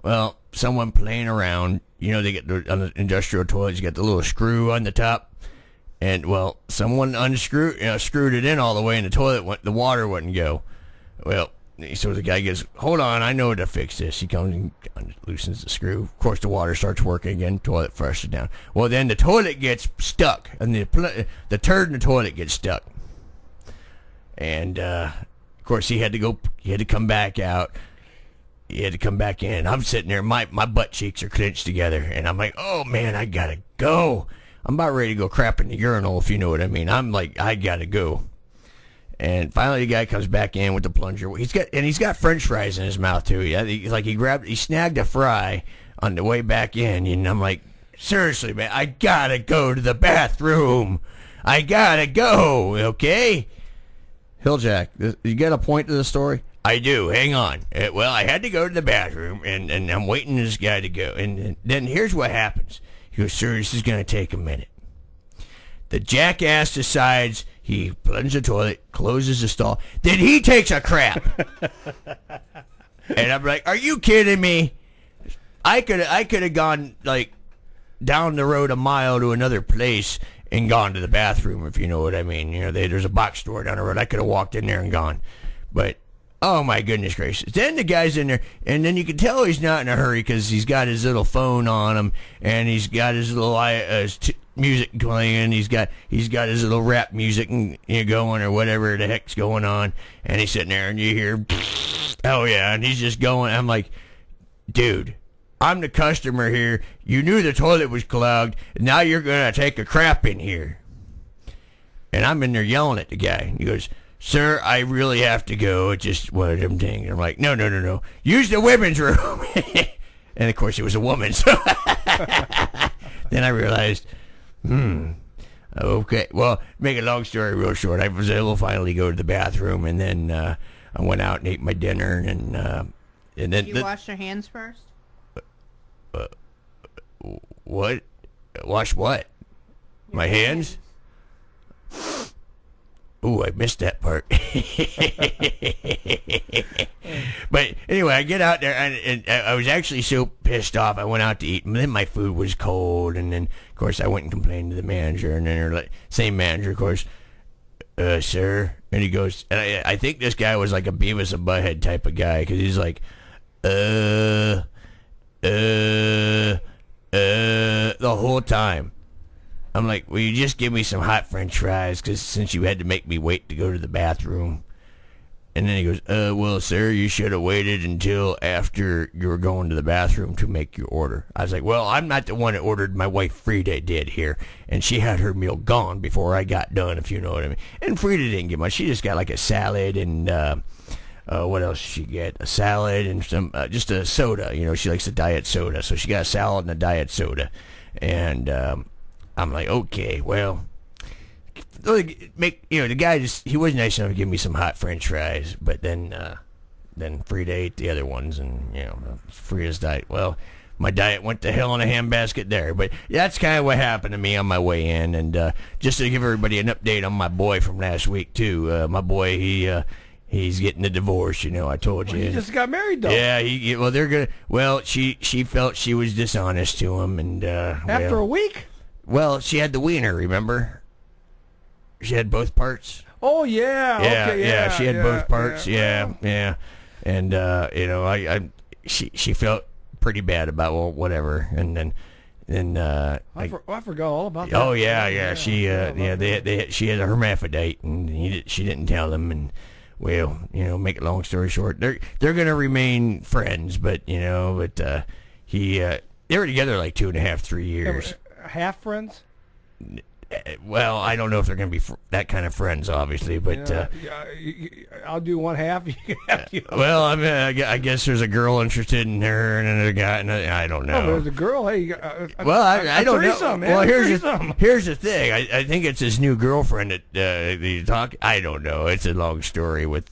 Well, someone playing around, they get on the industrial toilets, you got the little screw on the top. And, well, someone screwed it in all the way, and the toilet, the water wouldn't go. Well, so the guy goes, hold on, I know how to fix this. He comes and loosens the screw. Of course, the water starts working again. Toilet flushes down. Well, then the toilet gets stuck, and the turd in the toilet gets stuck. And, of course, he had to come back out. He had to come back in. I'm sitting there, my butt cheeks are clenched together, and I'm like, oh, man, I gotta go. I'm about ready to go crap in the urinal, if you know what I mean. I'm like, I gotta go. And finally, the guy comes back in with the plunger. He's got French fries in his mouth too. Yeah, he snagged a fry on the way back in, and I'm like, seriously, man, I gotta go to the bathroom. I gotta go. Okay, Hilljack, you got a point to the story? I do. Hang on. Well, I had to go to the bathroom, and I'm waiting for this guy to go. And then here's what happens. He goes, sir, this is gonna take a minute. The jackass decides. He plunges the toilet, closes the stall. Then he takes a crap. And I'm like, are you kidding me? I could have gone like down the road a mile to another place and gone to the bathroom, if you know what I mean. There's a box store down the road. I could have walked in there and gone. But, oh my goodness gracious. Then the guy's in there, and then you can tell he's not in a hurry because he's got his little phone on him, and he's got his little music playing. He's got his little rap music going or whatever the heck's going on, and he's sitting there and you hear, oh yeah, and he's just going. I'm like, dude, I'm the customer here. You knew the toilet was clogged, and now you're gonna take a crap in here. And I'm in there yelling at the guy. He goes, sir, I really have to go. It's just one of them things. I'm like, no. Use the women's room. And of course it was a woman. So then I realized, okay. Well, make a long story real short, I was able to finally go to the bathroom, and then I went out and ate my dinner, and then Did you wash your hands first? What? Wash what? My hands? Ooh, I missed that part. But anyway, I get out there, and I was actually so pissed off. I went out to eat, and then my food was cold, and then, of course, I went and complained to the manager, and then they're like, same manager, of course, sir, and he goes, and I think this guy was like a Beavis and Butthead type of guy, because he's like, the whole time. I'm like, will you just give me some hot French fries, because since you had to make me wait to go to the bathroom. And then he goes, well, sir, you should have waited until after you were going to the bathroom to make your order. I was like, well, I'm not the one that ordered. My wife Frida did here, and she had her meal gone before I got done, if you know what I mean. And Frida didn't get much. She just got like a salad and what else did she get? A salad and some just a soda. She likes a diet soda, so she got a salad and a diet soda. And I'm like, okay, well, the guy he was nice enough to give me some hot French fries, but then Frida ate the other ones, and Frida's diet. Well, my diet went to hell in a handbasket there, but that's kind of what happened to me on my way in. And just to give everybody an update on my boy from last week too, my boy he's getting a divorce. I told you. He just got married, though. Yeah. Well, they're gonna. Well, she felt she was dishonest to him, and after a week. Well, she had the wiener. Remember? She had both parts. Oh yeah. Yeah. Okay, yeah. She had both parts. Yeah. And she felt pretty bad about whatever, and then. I forgot all about that. Oh yeah. She she had a hermaphrodite, and she didn't tell him. And make a long story short, they're gonna remain friends, but they were together like 2.5, 3 years. Half friends. Well, I don't know if they're going to be that kind of friends, obviously, but I'll do one half. You can have the other. Well, I mean, I guess there's a girl interested in her, and another guy, and I don't know. Oh, there's a girl. Hey, I don't know. Man. Well, here's the thing. I think it's his new girlfriend that you talk. I don't know. It's a long story with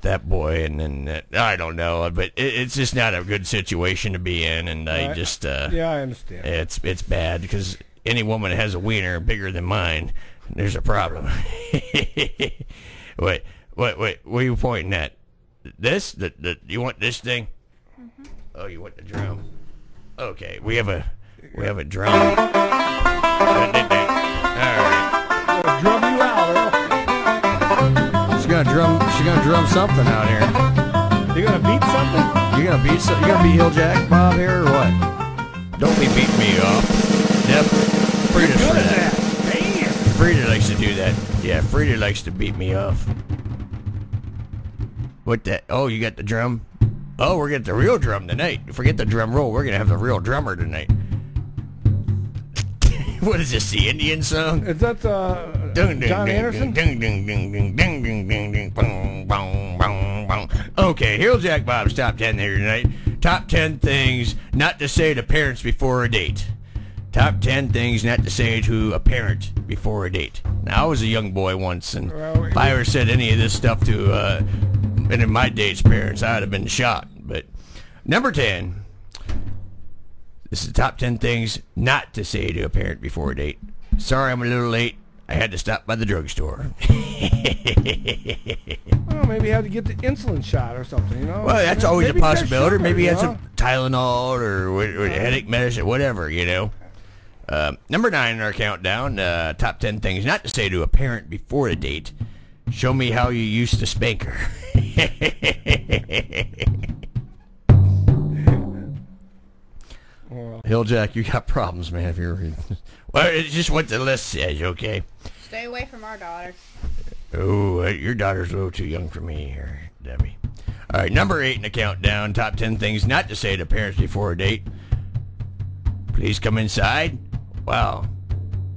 that boy, and then I don't know, but it's just not a good situation to be in, and I just I understand. It's bad because. Any woman that has a wiener bigger than mine, there's a problem. Wait, what are you pointing at? This? You want this thing? Mm-hmm. Oh, you want the drum? Okay, we have a drum. All right. Drum you out, Earl. She's gonna drum something out here. You gonna beat something? You gonna beat Hilljack Bob here or what? Don't be beating me off. Yep. Frida's good at that. Damn. Frida likes to do that. Yeah, Frida likes to beat me off. What that? Oh, you got the drum? Oh, we're getting the real drum tonight. Forget the drum roll. We're going to have the real drummer tonight. What is this, the Indian song? Is that John Anderson? Okay, Hilljack Bob's Top 10 here tonight. Top 10 things not to say to parents before a date. Top 10 things not to say to a parent before a date. Now, I was a young boy once, and if I ever said any of this stuff to any of my date's parents, I would have been shot. But number 10, this is the top 10 things not to say to a parent before a date. Sorry, I'm a little late. I had to stop by the drugstore. Well, maybe you had to get the insulin shot or something, Well, that's always a possibility. Maybe he had some Tylenol or headache medicine, whatever, Number 9 in our countdown, top 10 things not to say to a parent before a date. Show me how you used to spank her. Hilljack, you got problems, man. If you're well, it's just what the list says, okay? Stay away from our daughter. Oh, your daughter's a little too young for me here, Debbie. All right, number 8 in the countdown, top 10 things not to say to parents before a date. Please come inside. Wow,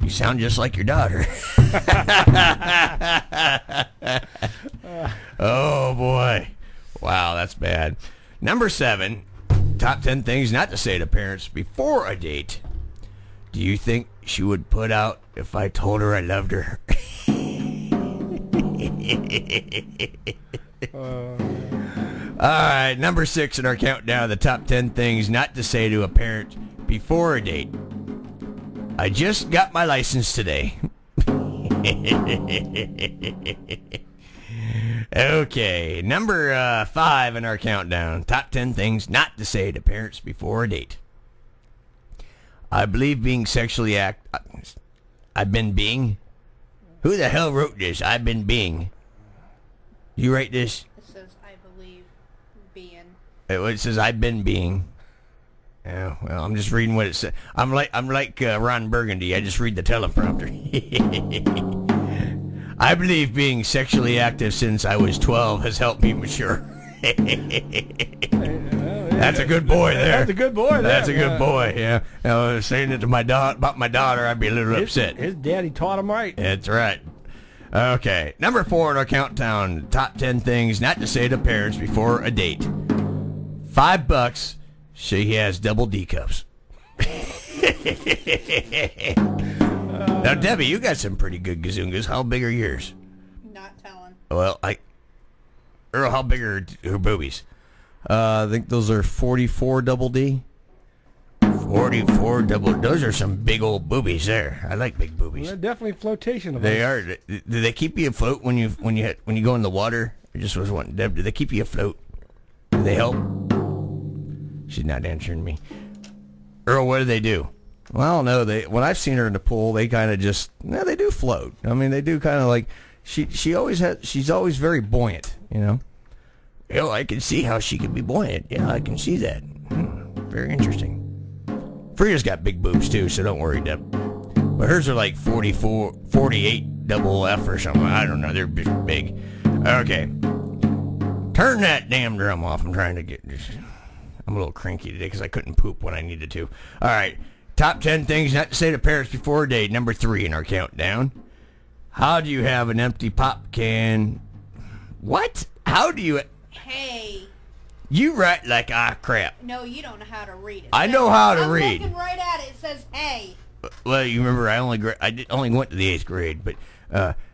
you sound just like your daughter. Oh, boy. Wow, that's bad. Number 7, top 10 things not to say to parents before a date. Do you think she would put out if I told her I loved her? All right, number 6 in our countdown, the top 10 things not to say to a parent before a date. I just got my license today. Okay, number 5 in our countdown, top 10 things not to say to parents before a date. I believe being sexually I've been being? Who the hell wrote this? I've been being. You write this? It says, I believe being. It says, I've been being. Yeah, well, I'm just reading what it says. I'm like Ron Burgundy. I just read the teleprompter. I believe being sexually active since I was 12 has helped me mature. That's a good boy there. That's a good boy there. That's a good boy, yeah. Now, saying it to about my daughter, I'd be a little upset. His daddy taught him right. That's right. Okay, number 4 in our countdown, top 10 things not to say to parents before a date. $5, so he has double D cups. Now, Debbie, you got some pretty good gazungas. How big are yours? Not telling. Well, Earl, how big are her boobies? I think those are 44 double D. 44 double. Those are some big old boobies there. I like big boobies. Well, they're definitely flotation. They are. Do they keep you afloat when you go in the water? I just was wanting, Deb, do they keep you afloat? Do they help? She's not answering me. Earl, what do they do? Well, I don't know. When I've seen her in the pool, they kind of just, they do float. I mean, they do kind of like, she's always very buoyant, you know? I can see how she can be buoyant. Yeah, I can see that. Very interesting. Frida's got big boobs, too, so don't worry, Deb. But hers are like 48 double F or something. I don't know. They're big. Okay. Turn that damn drum off. I'm trying to get... I'm a little cranky today because I couldn't poop when I needed to. All right. Top 10 things not to say to parents before a date. Number 3 in our countdown. How do you have an empty pop can? What? How do you... Hey. You write like crap. No, you don't know how to read it. I know how to read. I'm looking right at it. It says, hey. Well, you remember I only went to the 8th grade, but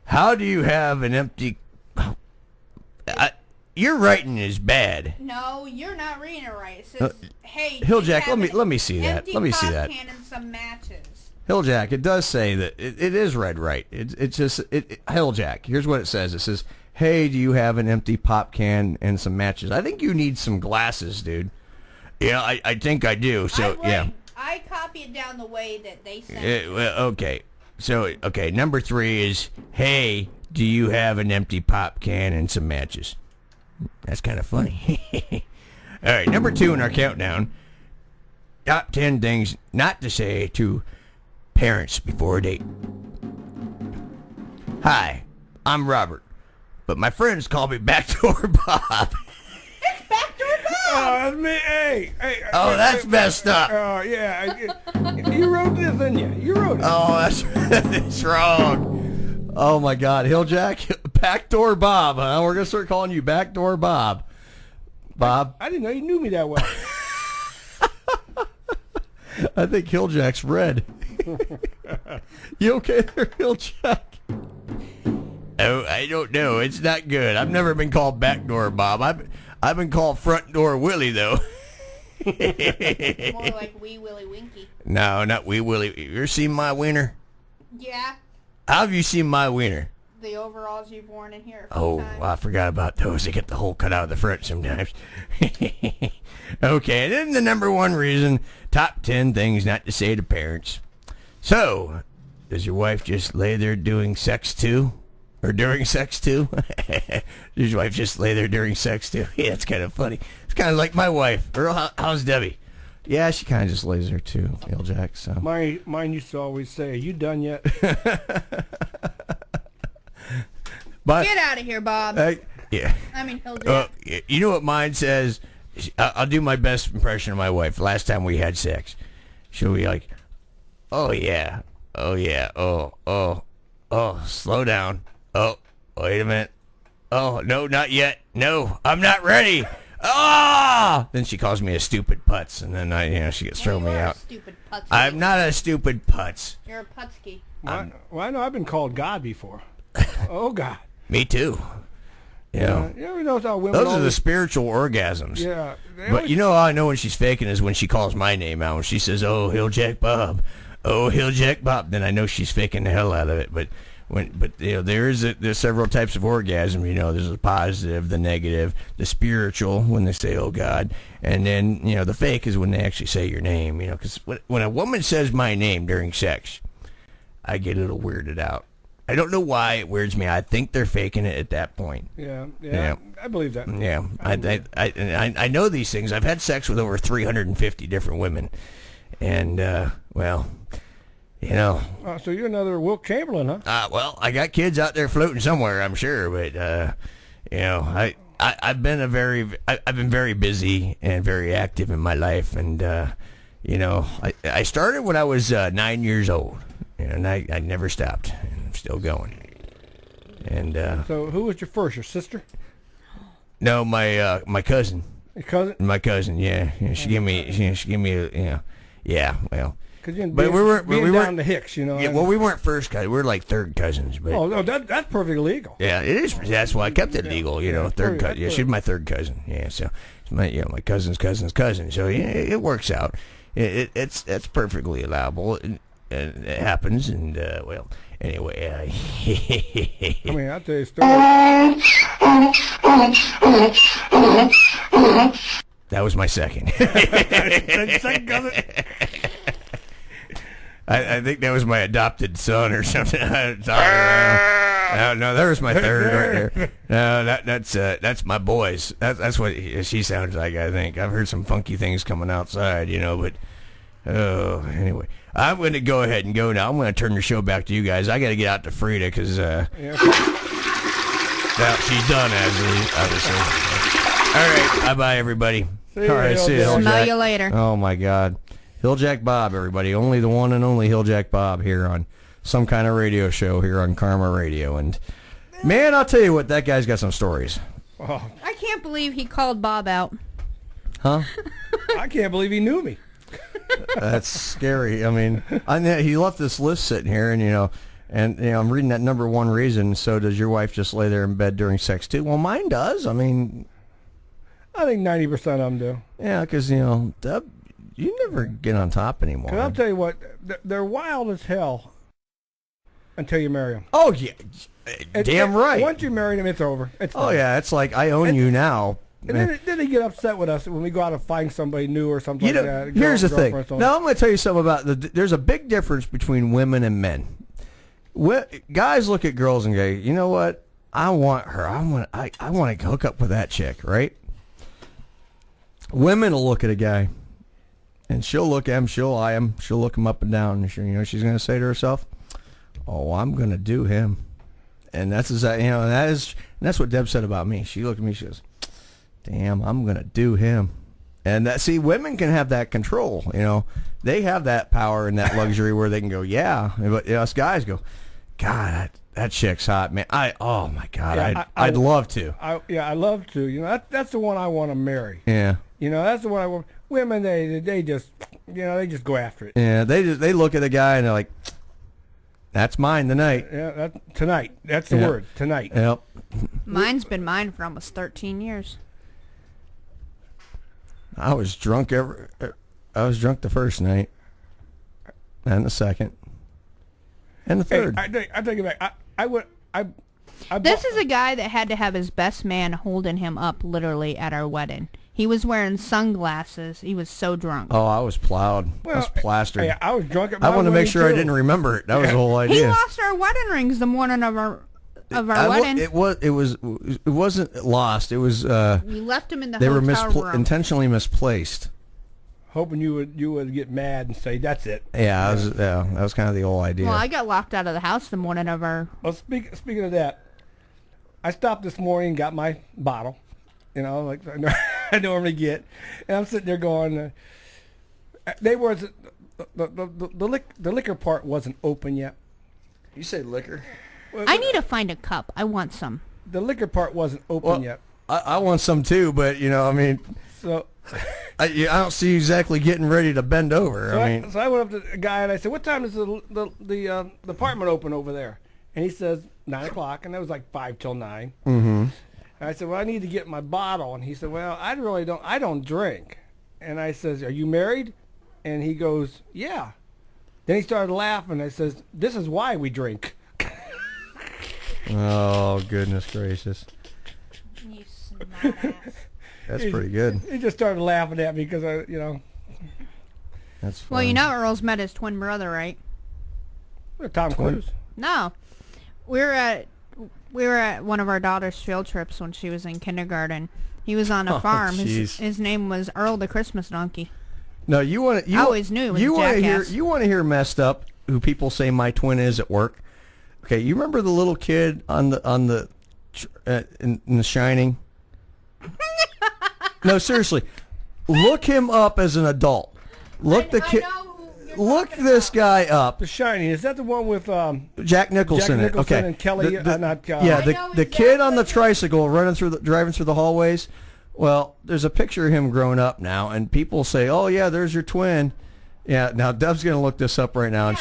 how do you have an empty... your writing is bad. No, you're not reading it right. It says, hey, Hilljack, let me see that. Let me see that. Empty pop can and some matches. Hilljack, it does say that it is read right. It's just Hilljack. Here's what it says. It says, "Hey, do you have an empty pop can and some matches?" I think you need some glasses, dude. Yeah, I think I do. So yeah. I copy it down the way that they sent it. Well, okay. So number 3 is, "Hey, do you have an empty pop can and some matches?" That's kind of funny. All right, number 2 in our countdown. Top 10 things not to say to parents before a date. Hi, I'm Robert, but my friends call me Backdoor Bob. It's Backdoor Bob! Oh, that's me. Hey. Oh, that's messed up. Oh, yeah. You wrote this, didn't you? You wrote it. Oh, that's wrong. Oh, my God. Hilljack, Backdoor Bob, huh? We're going to start calling you Backdoor Bob. Bob? I didn't know you knew me that well. I think Hilljack's red. You okay there, Hilljack? Oh, I don't know. It's not good. I've never been called Backdoor Bob. I've been called Front Door Willie, though. More like Wee Willie Winky. No, not Wee Willie. You ever seen my wiener? Yeah. How have you seen my wiener? The overalls you've worn in here. Oh, I forgot about those. They get the hole cut out of the front sometimes. Okay, and then the number 1 reason, top 10 things not to say to parents. So, does your wife just lay there doing sex too? Or during sex too? Does your wife just lay there during sex too? Yeah, it's kind of funny. It's kind of like my wife. Earl, how's Debbie? Yeah, she kind of just lays there too, Hilljack. So mine used to always say, "Are you done yet?" But, get out of here, Bob. Yeah. I mean, Hilljack. You know what mine says? I'll do my best impression of my wife. Last time we had sex, she'll be like, "Oh yeah, oh, slow down. Oh, wait a minute. Oh, no, not yet. No, I'm not ready. Ah!" Then she calls me a stupid putz, and then she gets thrown me out. Stupid putz. I'm not a stupid putz. You're a putzky. Well, I know I've been called God before. Oh God. Me too. You know, you ever notice how women? Those are the spiritual orgasms. Yeah. But you know how I know when she's faking is when she calls my name out. When she says, "Oh, Hilljack Bob. Oh, Hilljack Bob," then I know she's faking the hell out of it. But there's several types of orgasm. There's the positive, the negative, the spiritual when they say, "Oh God," and then the fake is when they actually say your name. Because when a woman says my name during sex, I get a little weirded out. I don't know why it weirds me. I think they're faking it at that point. Yeah. I believe that. Yeah, I know these things. I've had sex with over 350 different women, and so you're another Wilt Chamberlain, huh? Well, I got kids out there floating somewhere, I'm sure, but I've been very busy and very active in my life, and I started when I was 9 years old, and I never stopped. I'm still going. And so, who was your first? Your sister? No, my cousin. Your cousin? My cousin, yeah. She gave me, yeah. Well. But we weren't down the Hicks, Yeah, well, we weren't first cousins. We were like third cousins. But no, that's perfectly legal. Yeah, it is. That's why I kept it legal. Third cousin. Yeah, she's my third cousin. Yeah, so it's my cousin's cousin's cousin. So yeah, it works out. It's perfectly allowable, and it happens. And anyway. I mean, I'll tell you a story. That was my second. Second cousin? I think that was my adopted son or something. Sorry. No, there's my third right there. No, that's my boys. That's what she sounds like, I think. I've heard some funky things coming outside, but anyway. I'm going to go ahead and go now. I'm going to turn the show back to you guys. I got to get out to Frida because now she's done, obviously. All right, bye-bye, everybody. See you, all right, see you. Smell you later. Oh, my God. Hilljack Bob, everybody. Only the one and only Hilljack Bob here on Some Kind of Radio Show here on Karma Radio. And, man, I'll tell you what, that guy's got some stories. Oh. I can't believe he called Bob out. Huh? I can't believe he knew me. That's scary. I mean, he left this list sitting here, and I'm reading that number one reason. So does your wife just lay there in bed during sex too? Well, mine does. I mean, I think 90% of them do. Yeah, because Deb, you never get on top anymore. 'Cause I'll tell you what, they're wild as hell until you marry them. Oh yeah, damn right. Once you marry them, it's over. It's oh fine. yeah, it's like I own you now. And then they get upset with us when we go out and find somebody new or something like that. Here's the thing. Now, I'm going to tell you something about there's a big difference between women and men. Guys look at girls and go, you know what? I want her. I want to hook up with that chick, right? Women will look at a guy, and she'll look at him, she'll eye him, she'll look him up and down, and she's going to say to herself, oh, I'm going to do him. And that's exactly, that's what Deb said about me. She looked at me, she goes, damn, I'm going to do him. And see, women can have that control, They have that power and that luxury where they can go, yeah. But us guys go, God, that chick's hot, man. Oh, my God, yeah, I'd love to. I'd love to. That's the one I want to marry. Yeah. That's the one I want. Women, they just, they just go after it. Yeah, they look at the guy and they're like, that's mine tonight. Yeah, tonight. That's the word, tonight. Yep. Mine's been mine for almost 13 years. I was drunk the first night, and the second, and the third. Hey, I take it back. This is a guy that had to have his best man holding him up literally at our wedding. He was wearing sunglasses. He was so drunk. Oh, I was plowed. I was plastered. Hey, I was drunk at my I wanted to make sure too. I didn't remember it. That was the whole idea. He lost our wedding rings the morning of our wedding. It wasn't lost. It was. We left him in the they hotel were room. intentionally misplaced. Hoping you would get mad and say that's it. Yeah, that was kind of the whole idea. Well, I got locked out of the house the morning of our. Well, speaking of that, I stopped this morning and got my bottle, like I normally get, and I'm sitting there going, the liquor part wasn't open yet. You say liquor? I need to find a cup. I want some. The liquor part wasn't open yet. I want some too, but So I don't see you exactly getting ready to bend over. So I went up to the guy and I said, "What time is the apartment open over there?" And he says 9 o'clock, and that was like 5 till 9. Mm-hmm. And I said, "Well, I need to get my bottle." And he said, "Well, I don't drink." And I says, "Are you married?" And he goes, "Yeah." Then he started laughing. I says, "This is why we drink." Oh, goodness gracious. You smart ass. That's pretty good. He just started laughing at me because That's funny. Well, Earl's met his twin brother, right? Tom Cruise. No. We were at one of our daughter's field trips when she was in kindergarten. He was on a farm. His name was Earl the Christmas Donkey. No, you want to. I always knew he was a jackass. You want to hear messed up who people say my twin is at work? Okay, you remember the little kid in The Shining? No, seriously, look him up as an adult. Look this guy up. The Shining, is that the one with Jack Nicholson? Okay, and Kelly. The kid on the tricycle driving through the hallways. Well, there's a picture of him growing up now, and people say, "Oh yeah, there's your twin." Yeah, now Deb's gonna look this up right now, and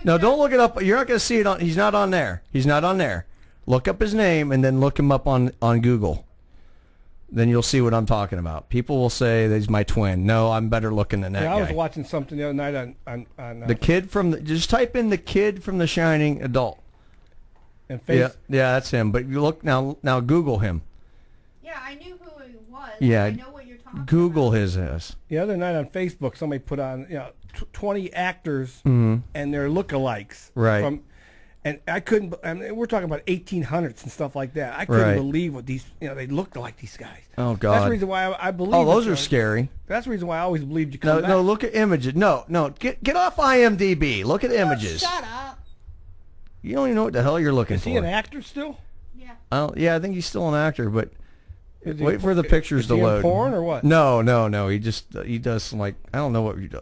don't look it up. You're not gonna see it he's not on there. He's not on there. Look up his name and then look him up on Google. Then you'll see what I'm talking about. People will say that he's my twin. No, I'm better looking than that guy. I was watching something the other night on the kid from just type in the kid from The Shining adult. And face. Yeah, that's him. But you look now Google him. Yeah, I knew who he was. Yeah, I know what you're talking Google his ass. The other night on Facebook, somebody put on 20 actors Mhm. and their lookalikes. Right. And I couldn't. I mean, we're talking about 1800s and stuff like that. I couldn't Right. believe what these. They looked like these guys. Oh God. That's the reason why I believe. Oh, those it, are George. scary. That's the reason why I always believed you No, come back. no, look at images. No, get off IMDb. Look at images. Shut up. You don't even know what the hell you're looking Is for. he an actor still? Yeah, I think he's still an actor, but Is he- wait for the pictures is to he in load. porn or what? No. He just he does some I don't know what you do.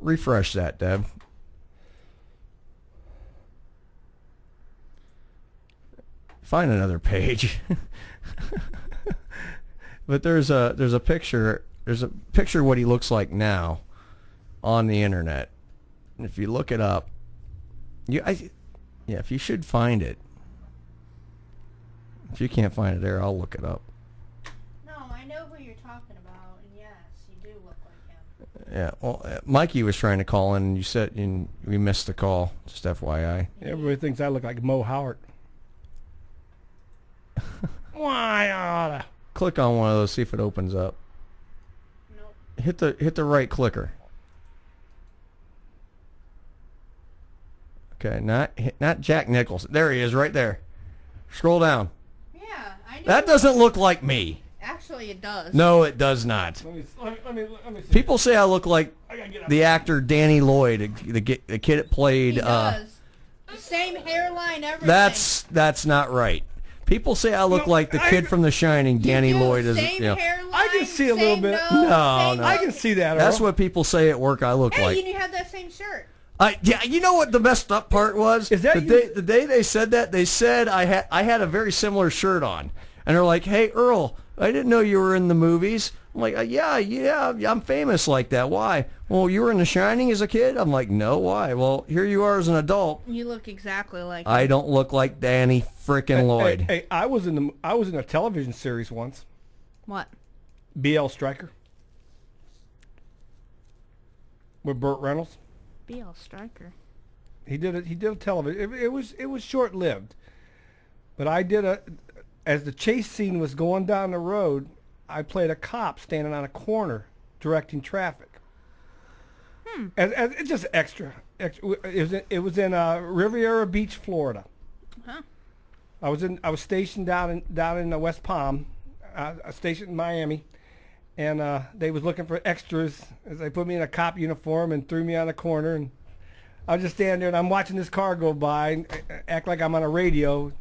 Refresh that, Deb. Find another page. But there's a picture. There's a picture of what he looks like now on the internet. And if you look it up, if you should find it. If you can't find it there, I'll look it up. No, I know who you're talking about, and yes, you do look like him. Yeah, well, Mikey was trying to call in, and you said we missed the call. Just FYI. Everybody thinks I look like Mo Howard. Why oughta? Click on one of those, see if it opens up. Nope. Hit the right clicker. Okay, not Jack Nicholson. There he is, right there. Scroll down. Yeah, I know. That doesn't look like me. Actually, it does. No, it does not. Let me see. People say I look like the actor Danny Lloyd, the kid that played. He does. Same hairline, everything. That's not right. People say I look like the kid from The Shining, Danny Lloyd. Same hairline. I can see a little bit. No. I can see that. That's Earl. what people say at work I look Hey, like. you have that same shirt. Yeah, you know what the messed up part was? Is that the day they said that? They said I had a very similar shirt on, and they're like, "Hey, Earl, I didn't know you were in the movies." I'm like, "Yeah, I'm famous like that. Why?" Well, you were in The Shining as a kid. I'm like, "No, why?" Well, here you are as an adult. You look exactly like I him. don't look like Danny frickin' Lloyd. Hey, I was in a television series once. What? BL Stryker. With Burt Reynolds. BL Stryker. He did a television. It was short lived, but I did as the chase scene was going down the road, I played a cop standing on a corner directing traffic. As it's just extra. It was in Riviera Beach, Florida. Huh. I was stationed down in West Palm, stationed in Miami, and they was looking for extras as they put me in a cop uniform and threw me on a corner, and I was just standing there and I'm watching this car go by and act like I'm on a radio.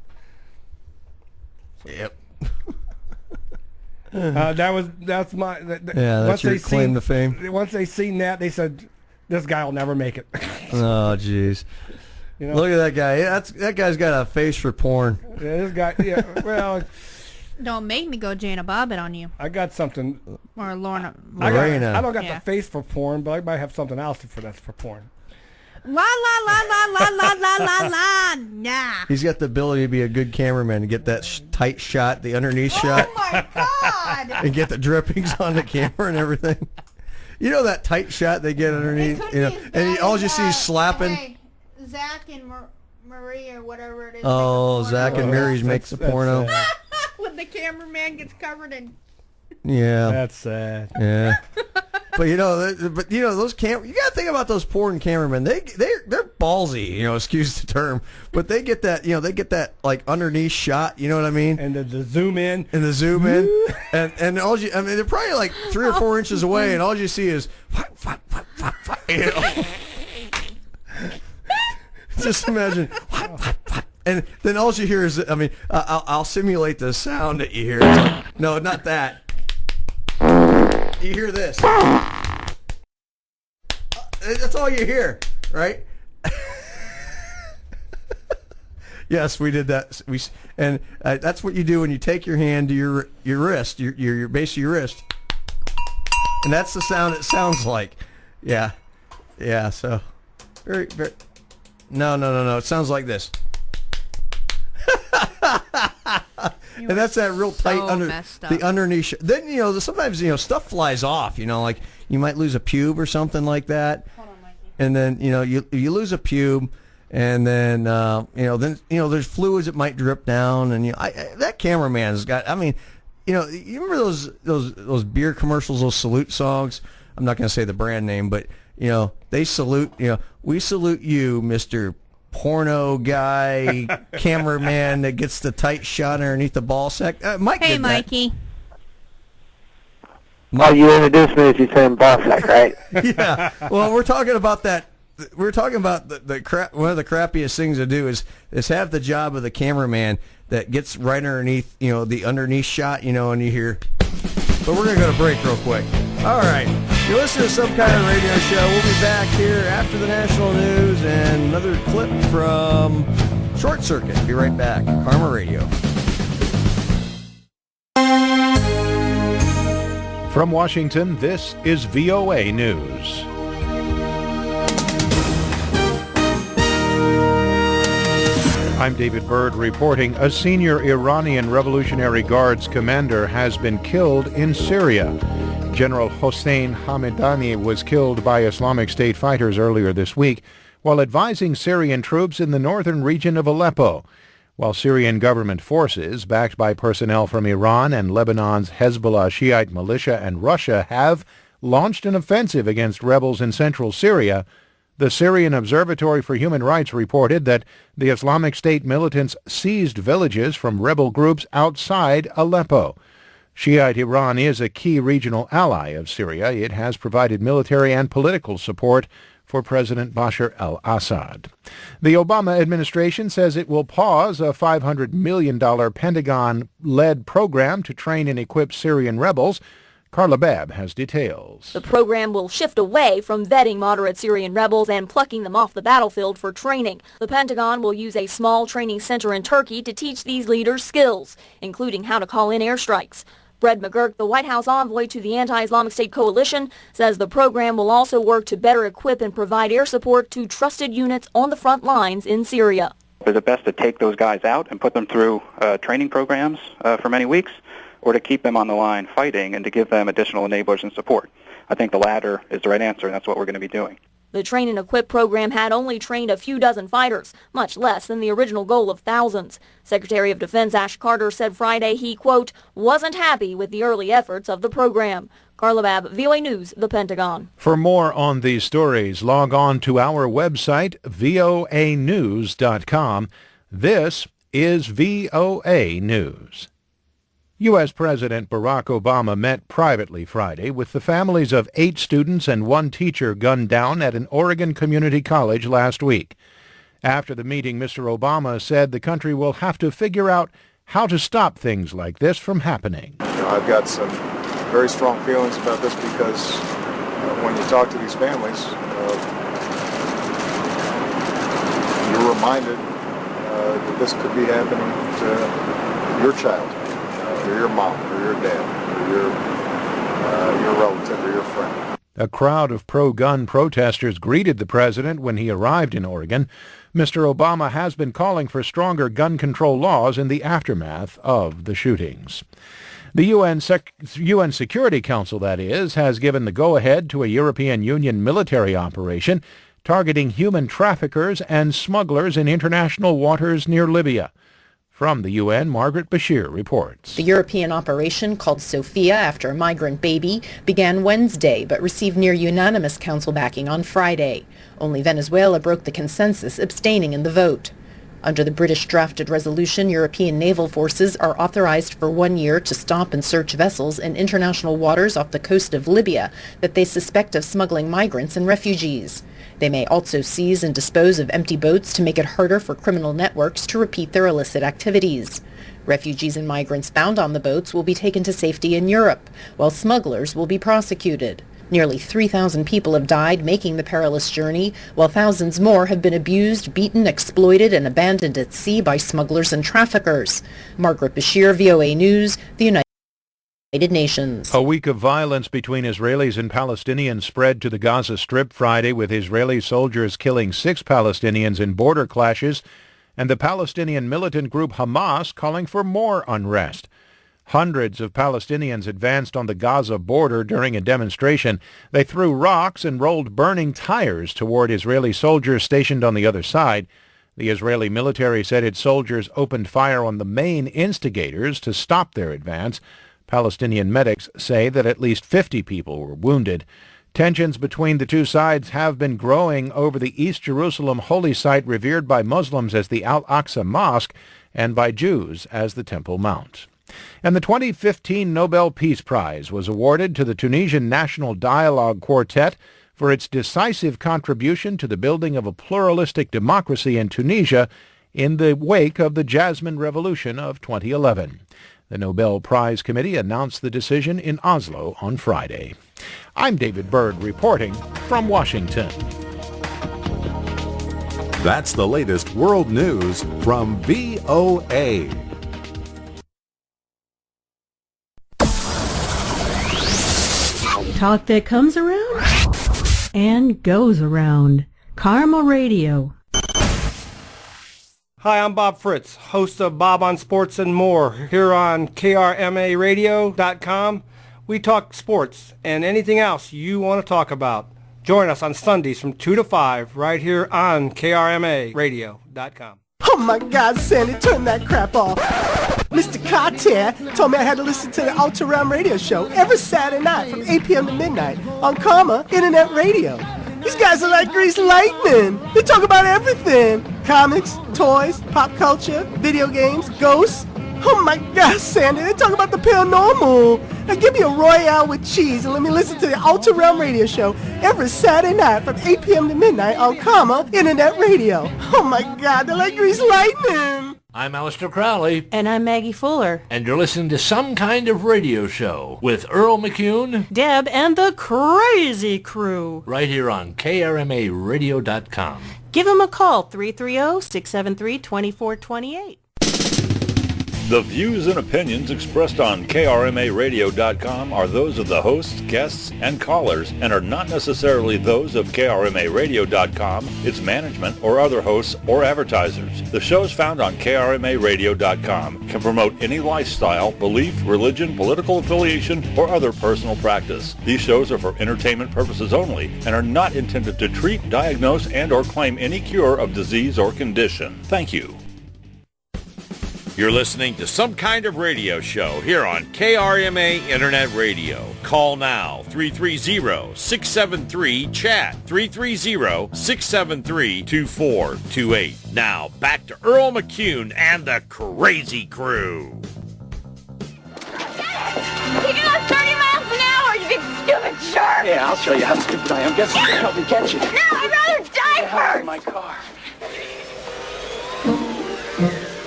Yep. That's my. That's your claim to fame. Once they seen that, they said, "This guy will never make it." Oh, jeez. Look at that guy. That guy's got a face for porn. Yeah, this guy. Yeah, well. Don't make me go Jana Bobbitt on you. I got something. Or Lorna. I don't got the face for porn, but I might have something else that's for porn. La la la la la la la la la. Nah. He's got the ability to be a good cameraman to get that tight shot, the underneath shot. Oh my God! And get the drippings on the camera and everything. You know that tight shot they get underneath, and all you see is slapping. Hey, Zach and Marie or whatever it is. Oh, Zach and Mary's makes a porno. When the cameraman gets covered in. Yeah. That's sad. Yeah. But those you gotta think about those porn cameramen. They're ballsy, excuse the term, but they get that like underneath shot. You know what I mean? And the zoom in. And the zoom in, and they're probably like 3 or 4 inches away, and all you see is, just imagine. And then all you hear is, I'll simulate the sound that you hear. It's like, no, not that. You hear this. That's all you hear, right? Yes, we did that. That's what you do when you take your hand to your wrist, your base of your wrist, and that's the sound it sounds like. Yeah. So, very, very. No. It sounds like this. And that's that real tight the underneath. Then sometimes somethth flies off. Like you might lose a pube or something like that. Hold on, Mikey. And then you lose a pube, and then there's fluids that might drip down, and that cameraman's got. you remember those beer commercials, those salute songs? I'm not going to say the brand name, but they salute. We salute you, Mr. Porno guy, cameraman that gets the tight shot underneath the ball sack. Mike. Hey, did Mikey. Oh, you introduced me as you saying ball sack, right? Yeah. Well, we're talking about that. We're talking about the crap. One of the crappiest things to do is have the job of the cameraman that gets right underneath, the underneath shot, and you hear. But we're gonna go to break real quick. All right. You listen to Some Kind of Radio Show. We'll be back here after the national news and another clip from Short Circuit. Be right back. Karma Radio. From Washington, this is VOA News. I'm David Byrd reporting a senior Iranian Revolutionary Guards commander has been killed in Syria. General Hossein Hamidani was killed by Islamic State fighters earlier this week while advising Syrian troops in the northern region of Aleppo. While Syrian government forces, backed by personnel from Iran and Lebanon's Hezbollah Shiite militia and Russia, have launched an offensive against rebels in central Syria, the Syrian Observatory for Human Rights reported that the Islamic State militants seized villages from rebel groups outside Aleppo. Shiite Iran is a key regional ally of Syria. It has provided military and political support for President Bashar al-Assad. The Obama administration says it will pause a $500 million Pentagon-led program to train and equip Syrian rebels. Carla Babb has details. The program will shift away from vetting moderate Syrian rebels and plucking them off the battlefield for training. The Pentagon will use a small training center in Turkey to teach these leaders skills, including how to call in airstrikes. Brett McGurk, the White House envoy to the anti-Islamic State coalition, says the program will also work to better equip and provide air support to trusted units on the front lines in Syria. Is it best to take those guys out and put them through training programs for many weeks, or to keep them on the line fighting and to give them additional enablers and support? I think the latter is the right answer, and that's what we're going to be doing. The Train and Equip program had only trained a few dozen fighters, much less than the original goal of thousands. Secretary of Defense Ash Carter said Friday he, quote, wasn't happy with the early efforts of the program. Carla Babb, VOA News, The Pentagon. For more on these stories, log on to our website, voanews.com. This is VOA News. U.S. President Barack Obama met privately Friday with the families of 8 students and 1 teacher gunned down at an Oregon community college last week. After the meeting, Mr. Obama said the country will have to figure out how to stop things like this from happening. I've got some very strong feelings about this because when you talk to these families, you're reminded that this could be happening to your child, or your mom, or your dad, or your relative, or your friend. A crowd of pro-gun protesters greeted the president when he arrived in Oregon. Mr. Obama has been calling for stronger gun control laws in the aftermath of the shootings. The UN Security Council, that is, has given the go-ahead to a European Union military operation targeting human traffickers and smugglers in international waters near Libya. From the UN, Margaret Bashir reports. The European operation, called Sophia after a migrant baby, began Wednesday but received near unanimous council backing on Friday. Only Venezuela broke the consensus, abstaining in the vote. Under the British-drafted resolution, European naval forces are authorized for 1 year to stop and search vessels in international waters off the coast of Libya that they suspect of smuggling migrants and refugees. They may also seize and dispose of empty boats to make it harder for criminal networks to repeat their illicit activities. Refugees and migrants found on the boats will be taken to safety in Europe, while smugglers will be prosecuted. Nearly 3,000 people have died making the perilous journey, while thousands more have been abused, beaten, exploited, and abandoned at sea by smugglers and traffickers. Margaret Bashir, VOA News, the United Nations. A week of violence between Israelis and Palestinians spread to the Gaza Strip Friday, with Israeli soldiers killing 6 Palestinians in border clashes, and the Palestinian militant group Hamas calling for more unrest. Hundreds of Palestinians advanced on the Gaza border during a demonstration. They threw rocks and rolled burning tires toward Israeli soldiers stationed on the other side. The Israeli military said its soldiers opened fire on the main instigators to stop their advance. Palestinian medics say that at least 50 people were wounded. Tensions between the two sides have been growing over the East Jerusalem holy site revered by Muslims as the Al-Aqsa Mosque and by Jews as the Temple Mount. And the 2015 Nobel Peace Prize was awarded to the Tunisian National Dialogue Quartet for its decisive contribution to the building of a pluralistic democracy in Tunisia in the wake of the Jasmine Revolution of 2011. The Nobel Prize Committee announced the decision in Oslo on Friday. I'm David Byrd reporting from Washington. That's the latest world news from VOA. Talk that comes around and goes around. Karma Radio. Hi, I'm Bob Fritz, host of Bob on Sports and More, here on KRMARadio.com. We talk sports and anything else you want to talk about. Join us on Sundays from 2 to 5 right here on KRMARadio.com. Oh my God, Sandy, turn that crap off. Mr. Cartier told me I had to listen to the Ultra Realm radio show every Saturday night from 8 p.m. to midnight on Karma Internet Radio. These guys are like greased lightning. They talk about everything. Comics, toys, pop culture, video games, ghosts. Oh my God, Sandy, they talk about the paranormal. Now give me a Royale with cheese and let me listen to the Ultra Realm radio show every Saturday night from 8 p.m. to midnight on Karma Internet Radio. Oh my God, they're like greased lightning. I'm Alistair Crowley. And I'm Maggie Fuller. And you're listening to Some Kind of Radio Show with Earl McCune, Deb, and the crazy crew. Right here on KRMARadio.com. Give them a call, 330-673-2428. The views and opinions expressed on KRMARadio.com are those of the hosts, guests, and callers and are not necessarily those of KRMARadio.com, its management, or other hosts or advertisers. The shows found on KRMARadio.com can promote any lifestyle, belief, religion, political affiliation, or other personal practice. These shows are for entertainment purposes only and are not intended to treat, diagnose, and or claim any cure of disease or condition. Thank you. You're listening to Some Kind of Radio Show here on KRMA Internet Radio. Call now, 330-673-CHAT, 330-673-2428. Now, back to Earl McCune and the Crazy Crew. You can go 30 miles an hour, you big stupid shark! Yeah, I'll show you how stupid I am. Guess you can help me catch you. No, I'd rather die first! My car.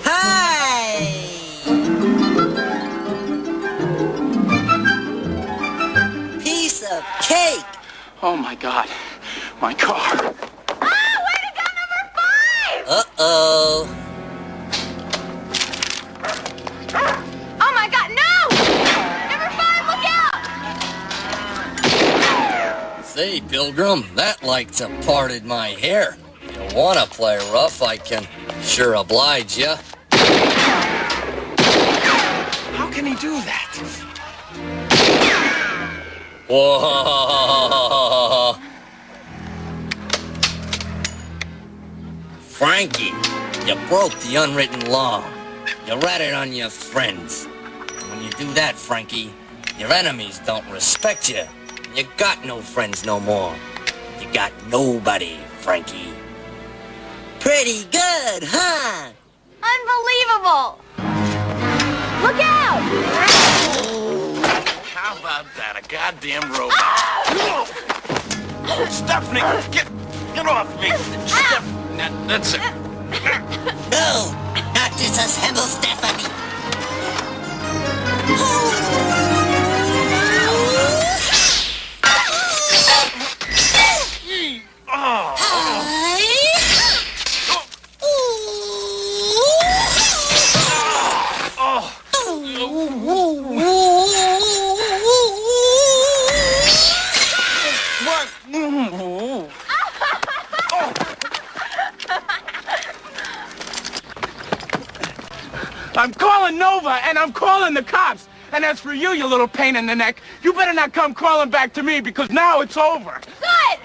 Hi! Piece of cake! Oh my God, my car. Ah, way to go, number 5! Uh-oh. Oh my God, no! Number 5, look out! Say, Pilgrim, that lights have parted my hair. You wanna play rough, I can sure oblige ya. How can he do that? Whoa! Frankie, you broke the unwritten law. You ratted on your friends. When you do that, Frankie, your enemies don't respect you. You got no friends no more. You got nobody, Frankie. Pretty good, huh? Unbelievable! Look out! How about that? A goddamn robot. Stephanie, get off me. Stephanie, that's it. No, not disassemble Stephanie. I'm calling Nova, and I'm calling the cops. And as for you, you little pain in the neck, you better not come crawling back to me, because now it's over. Good!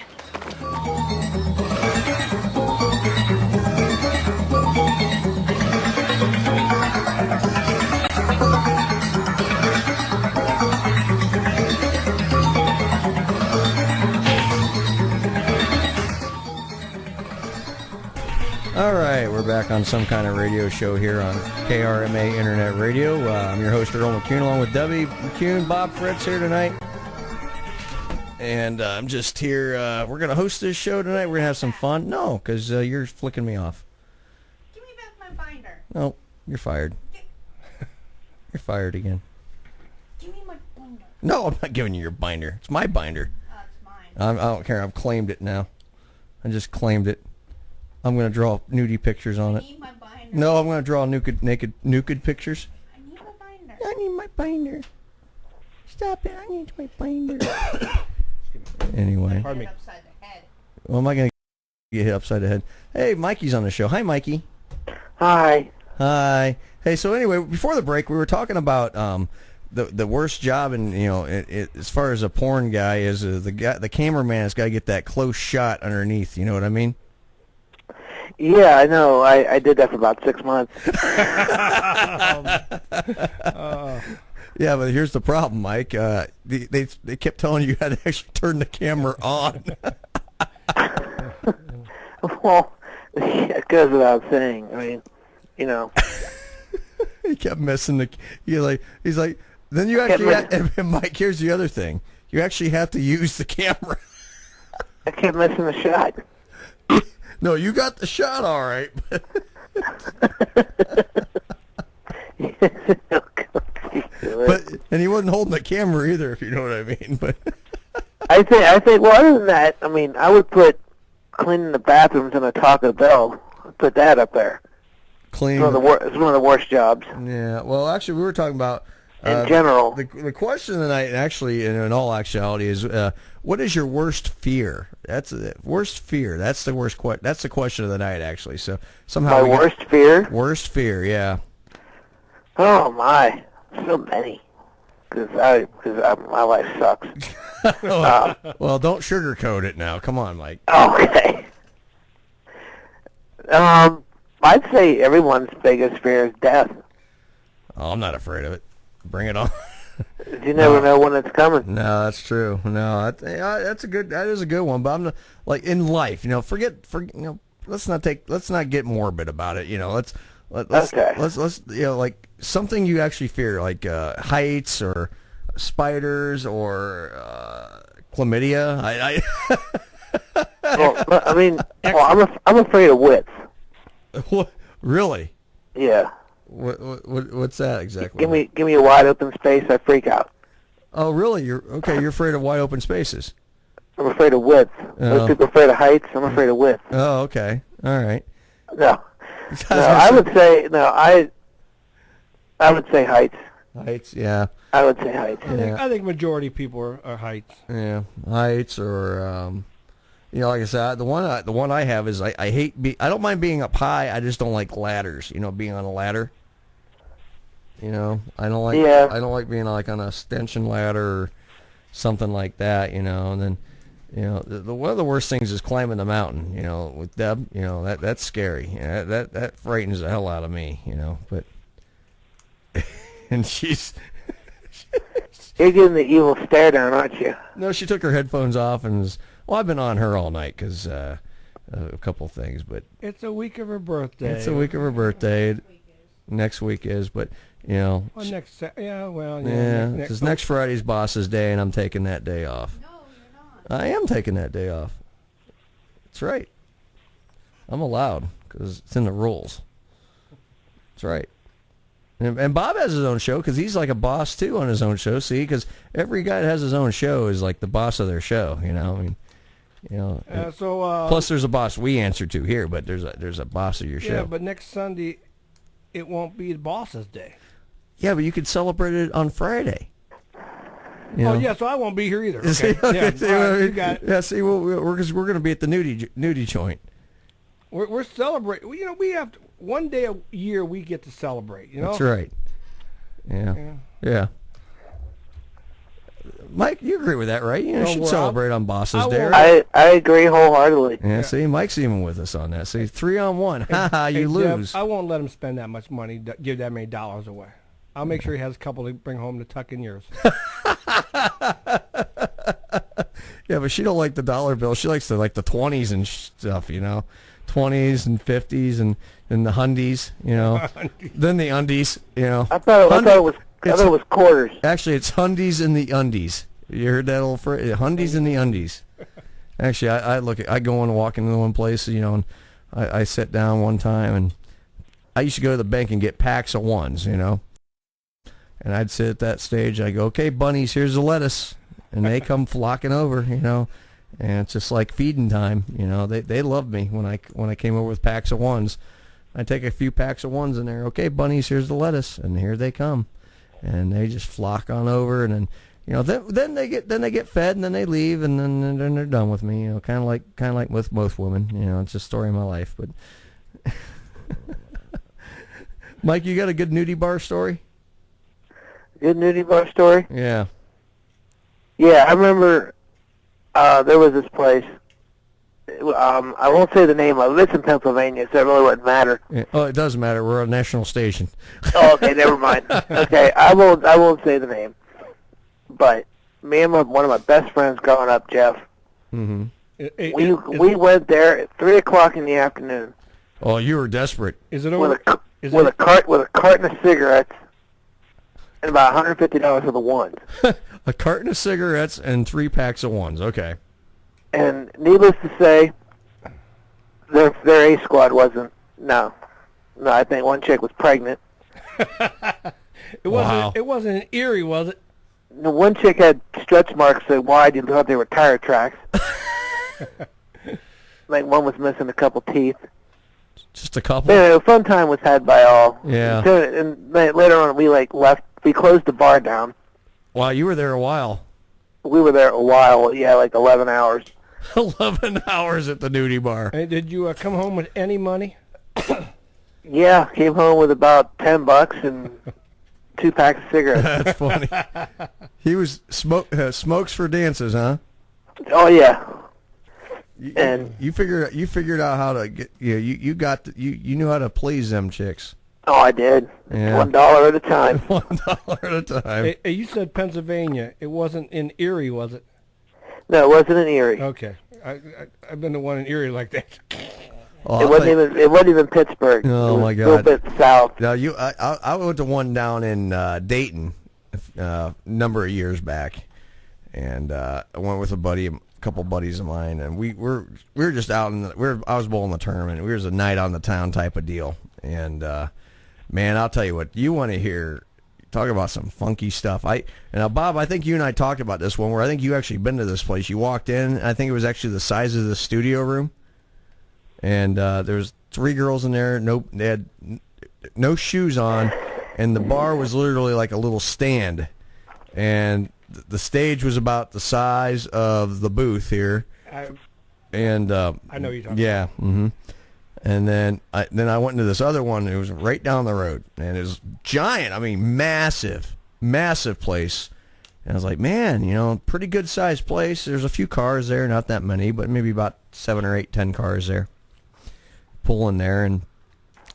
All right, we're back on some kind of radio show here on KRMA Internet Radio. I'm your host, Earl McCune, along with Debbie McCune, Bob Fritz here tonight. And I'm just here. We're going to host this show tonight. We're going to have some fun. No, because you're flicking me off. Give me back my binder. No, you're fired. You're fired again. Give me my binder. No, I'm not giving you your binder. It's my binder. It's mine. I don't care. I've claimed it now. I just claimed it. I'm going to draw nudie pictures on it. I need my binder. No, I'm going to draw naked pictures. I need my binder. I need my binder. Stop it. I need my binder. Anyway. Pardon me. Upside the head. Well, am I going to get hit upside the head? Hey, Mikey's on the show. Hi, Mikey. Hi. Hi. Hey, so anyway, before the break, we were talking about the worst job, and as far as a porn guy is the cameraman has got to get that close shot underneath. You know what I mean? Yeah, I know. I did that for about 6 months. Yeah, but here's the problem, Mike. They kept telling you how to actually turn the camera on. Well, it goes without saying. I mean, He kept missing the. He's like. Then you actually. And Mike, here's the other thing. You actually have to use the camera. I kept missing the shot. No, you got the shot all right. And he wasn't holding the camera either, if you know what I mean. But I think. Well, other than that, I mean, I would put cleaning the bathrooms in a Taco Bell. I'd put that up there. Clean. It's one of the worst jobs. Yeah. Well, actually, we were talking about in general. The question of the night, actually, in all actuality, is what is your worst fear? That's the worst fear. That's the worst. That's the question of the night, actually. So somehow my worst fear. Worst fear, yeah. Oh my, so many. Because my life sucks. Well, don't sugarcoat it now. Come on, Mike. Okay. I'd say everyone's biggest fear is death. Oh, I'm not afraid of it. Bring it on. You never know when it's coming. No, that's true. No, that's a good. That is a good one. But I'm not, like in life, let's not get morbid about it. Let's like something you actually fear, like heights or spiders or chlamydia. I'm afraid of width. What? Really? Yeah. What's that exactly? Give me a wide open space, I freak out. Oh, really? You're afraid of wide open spaces. I'm afraid of width. Most people are afraid of heights. I'm afraid of width. Oh, okay. All right. No, I would say heights. Heights, yeah. I would say heights. I think majority of people are heights. Yeah, heights or like I said, the one I have is I hate I don't mind being up high. I just don't like ladders. Being on a ladder. I don't like. Yeah. I don't like being like on a extension ladder or something like that. And then, one of the worst things is climbing the mountain. With Deb, that's scary. That frightens the hell out of me. But and she's. You're getting the evil stare down, aren't you? No, she took her headphones off and was. Well, I've been on her all night because a couple of things, but it's a week of her birthday. It's a week of her birthday. Next week is, but Well, because next Friday's boss's day, and I'm taking that day off. No, you're not. I am taking that day off. That's right. I'm allowed because it's in the rules. That's right. And Bob has his own show because he's like a boss too on his own show. See, because every guy that has his own show is like the boss of their show. Plus, there's a boss we answer to here, but there's a boss of your show. Yeah, but next Sunday, it won't be the boss's day. Yeah, but you could celebrate it on Friday. Yeah, so I won't be here either. Okay. See, you got it. Yeah, see, we're going to be at the nudie joint. We're celebrating. We have one day a year we get to celebrate. That's right. Yeah. Mike, you agree with that, right? You should celebrate on Boss's Day. Right? I agree wholeheartedly. Yeah, see, Mike's even with us on that. See, 3-on-1. Ha, you lose. Jeff, I won't let him spend that much money, give that many dollars away. I'll make sure he has a couple to bring home to tuck in yours. Yeah, but she don't like the dollar bill. She likes the 20s and stuff, 20s and 50s and the hundies, Then the undies, I thought it was quarters. Actually, it's hundies and the undies. You heard that old phrase? Hundies and the undies. Actually, I go and walk into one place, and I sit down one time, and I used to go to the bank and get packs of ones, And I'd sit at that stage. I go, okay, bunnies, here's the lettuce. And they come flocking over, and it's just like feeding time. They loved me when I came over with packs of ones. I take a few packs of ones in there. Okay, bunnies, here's the lettuce, and here they come, and they just flock on over, and then then they get fed, and then they leave, and then they're done with me. Kind of like with most women. It's a story of my life. But Mike, you got a good nudie bar story? Good nudie bar story? Yeah. Yeah, I remember there was this place. I won't say the name of it. It's in Pennsylvania, so it really wouldn't matter. Yeah. Oh, it does matter. We're a national station. Oh, okay, never mind. Okay, I won't say the name. But me and one of my best friends growing up, Jeff, mm-hmm. we went there at 3:00 in the afternoon. Oh, you were desperate. Is it with a carton of cigarettes and about $150 for the ones. A carton of cigarettes and 3 packs of ones. Okay. And needless to say, their A squad wasn't. No, I think one chick was pregnant. It wasn't an Erie, was it? The one chick had stretch marks so wide you thought they were tire tracks. Like one was missing a couple teeth. Just a couple. But anyway, a fun time was had by all. Yeah. And later on, we left. We closed the bar down. Wow, you were there a while. We were there a while. Yeah, like 11 hours. 11 hours at the nudie bar. Hey, did you come home with any money? Yeah, came home with about $10 and 2 packs of cigarettes. That's funny. He was smokes for dances, huh? Oh yeah. You figured out how to get you knew how to please them chicks. Oh, I did. Yeah. $1 at a time. $1 at a time. Hey, you said Pennsylvania. It wasn't in Erie, was it? No, it wasn't in Erie. Okay, I've been to one in Erie like that. Oh, it wasn't even Pittsburgh. Oh my God! A little bit south. Now I went to one down in Dayton a number of years back, and I went with a couple buddies of mine, and we were just out I was bowling the tournament. We was a night on the town type of deal, and man, I'll tell you what, you want to hear. Talk about some funky stuff. Now, Bob, I think you and I talked about this one where I think you actually been to this place. You walked in, I think it was actually the size of the studio room, and there was 3 girls in there. They had no shoes on, and the bar was literally like a little stand, and the stage was about the size of the booth here. I know you're talking. Yeah. Mm-hmm. And then I went into this other one. It was right down the road, and it was giant. I mean, massive place. And I was like, man, pretty good sized place. There's a few cars there, not that many, but maybe about 7 or 8, 10 cars there. Pull in there, and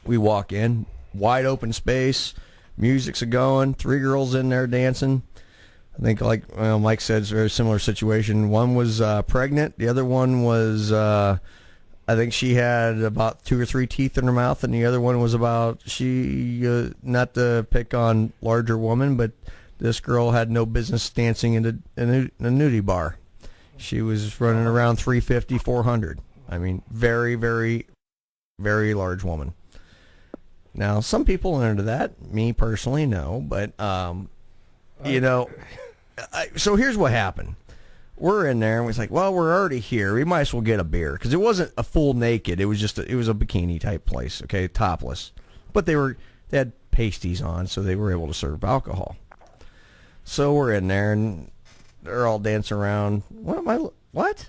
we walk in, wide open space, music's a-going, 3 girls in there dancing. I think, like Mike said, it's a very similar situation. One was pregnant. The other one was... I think she had about 2 or 3 teeth in her mouth, and the other one was about not to pick on larger woman, but this girl had no business dancing in a nudie bar. She was running around 350, 400. I mean, very, very, very large woman. Now, some people are into that. Me personally, no, but so here's what happened. We're in there, and we're like, well, we're already here. We might as well get a beer. Because it wasn't a full naked. It was just it was a bikini-type place, okay, topless. But they had pasties on, so they were able to serve alcohol. So we're in there, and they're all dancing around. What? What?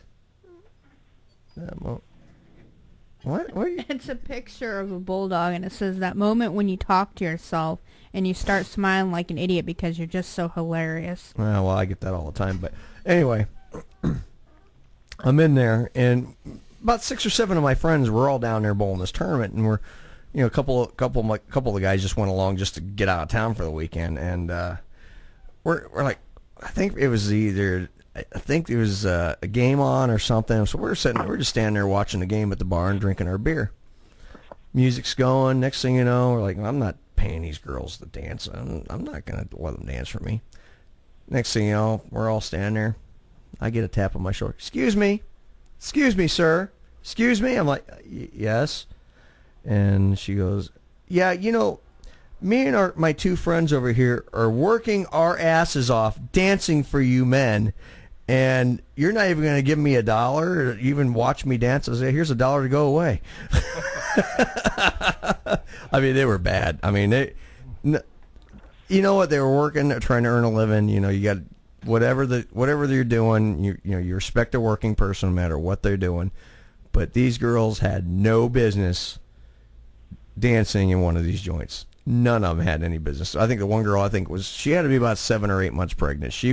It's a picture of a bulldog, and it says, that moment when you talk to yourself, and you start smiling like an idiot because you're just so hilarious. Well, I get that all the time, but anyway... I'm in there, and about 6 or 7 of my friends were all down there bowling this tournament, and we're, a couple of the guys just went along just to get out of town for the weekend, and we're like, I think it was either I think there was a game on or something. So we're just standing there watching the game at the bar and drinking our beer. Music's going. Next thing you know, we're like, I'm not paying these girls to dance. I'm not going to let them dance for me. Next thing you know, we're all standing there. I get a tap on my shoulder. Excuse me, sir. Excuse me. I'm like, yes. And she goes, yeah, me and my two friends over here are working our asses off dancing for you men, and you're not even going to give me $1 or even watch me dance. I say, here's $1 to go away. I mean, they were bad. I mean, you know what? They were working, trying to earn a living. You got whatever they're doing. You respect a working person no matter what they're doing. But these girls had no business dancing in one of these joints. None of them had any business. I think the one girl, she had to be about 7 or 8 months pregnant. She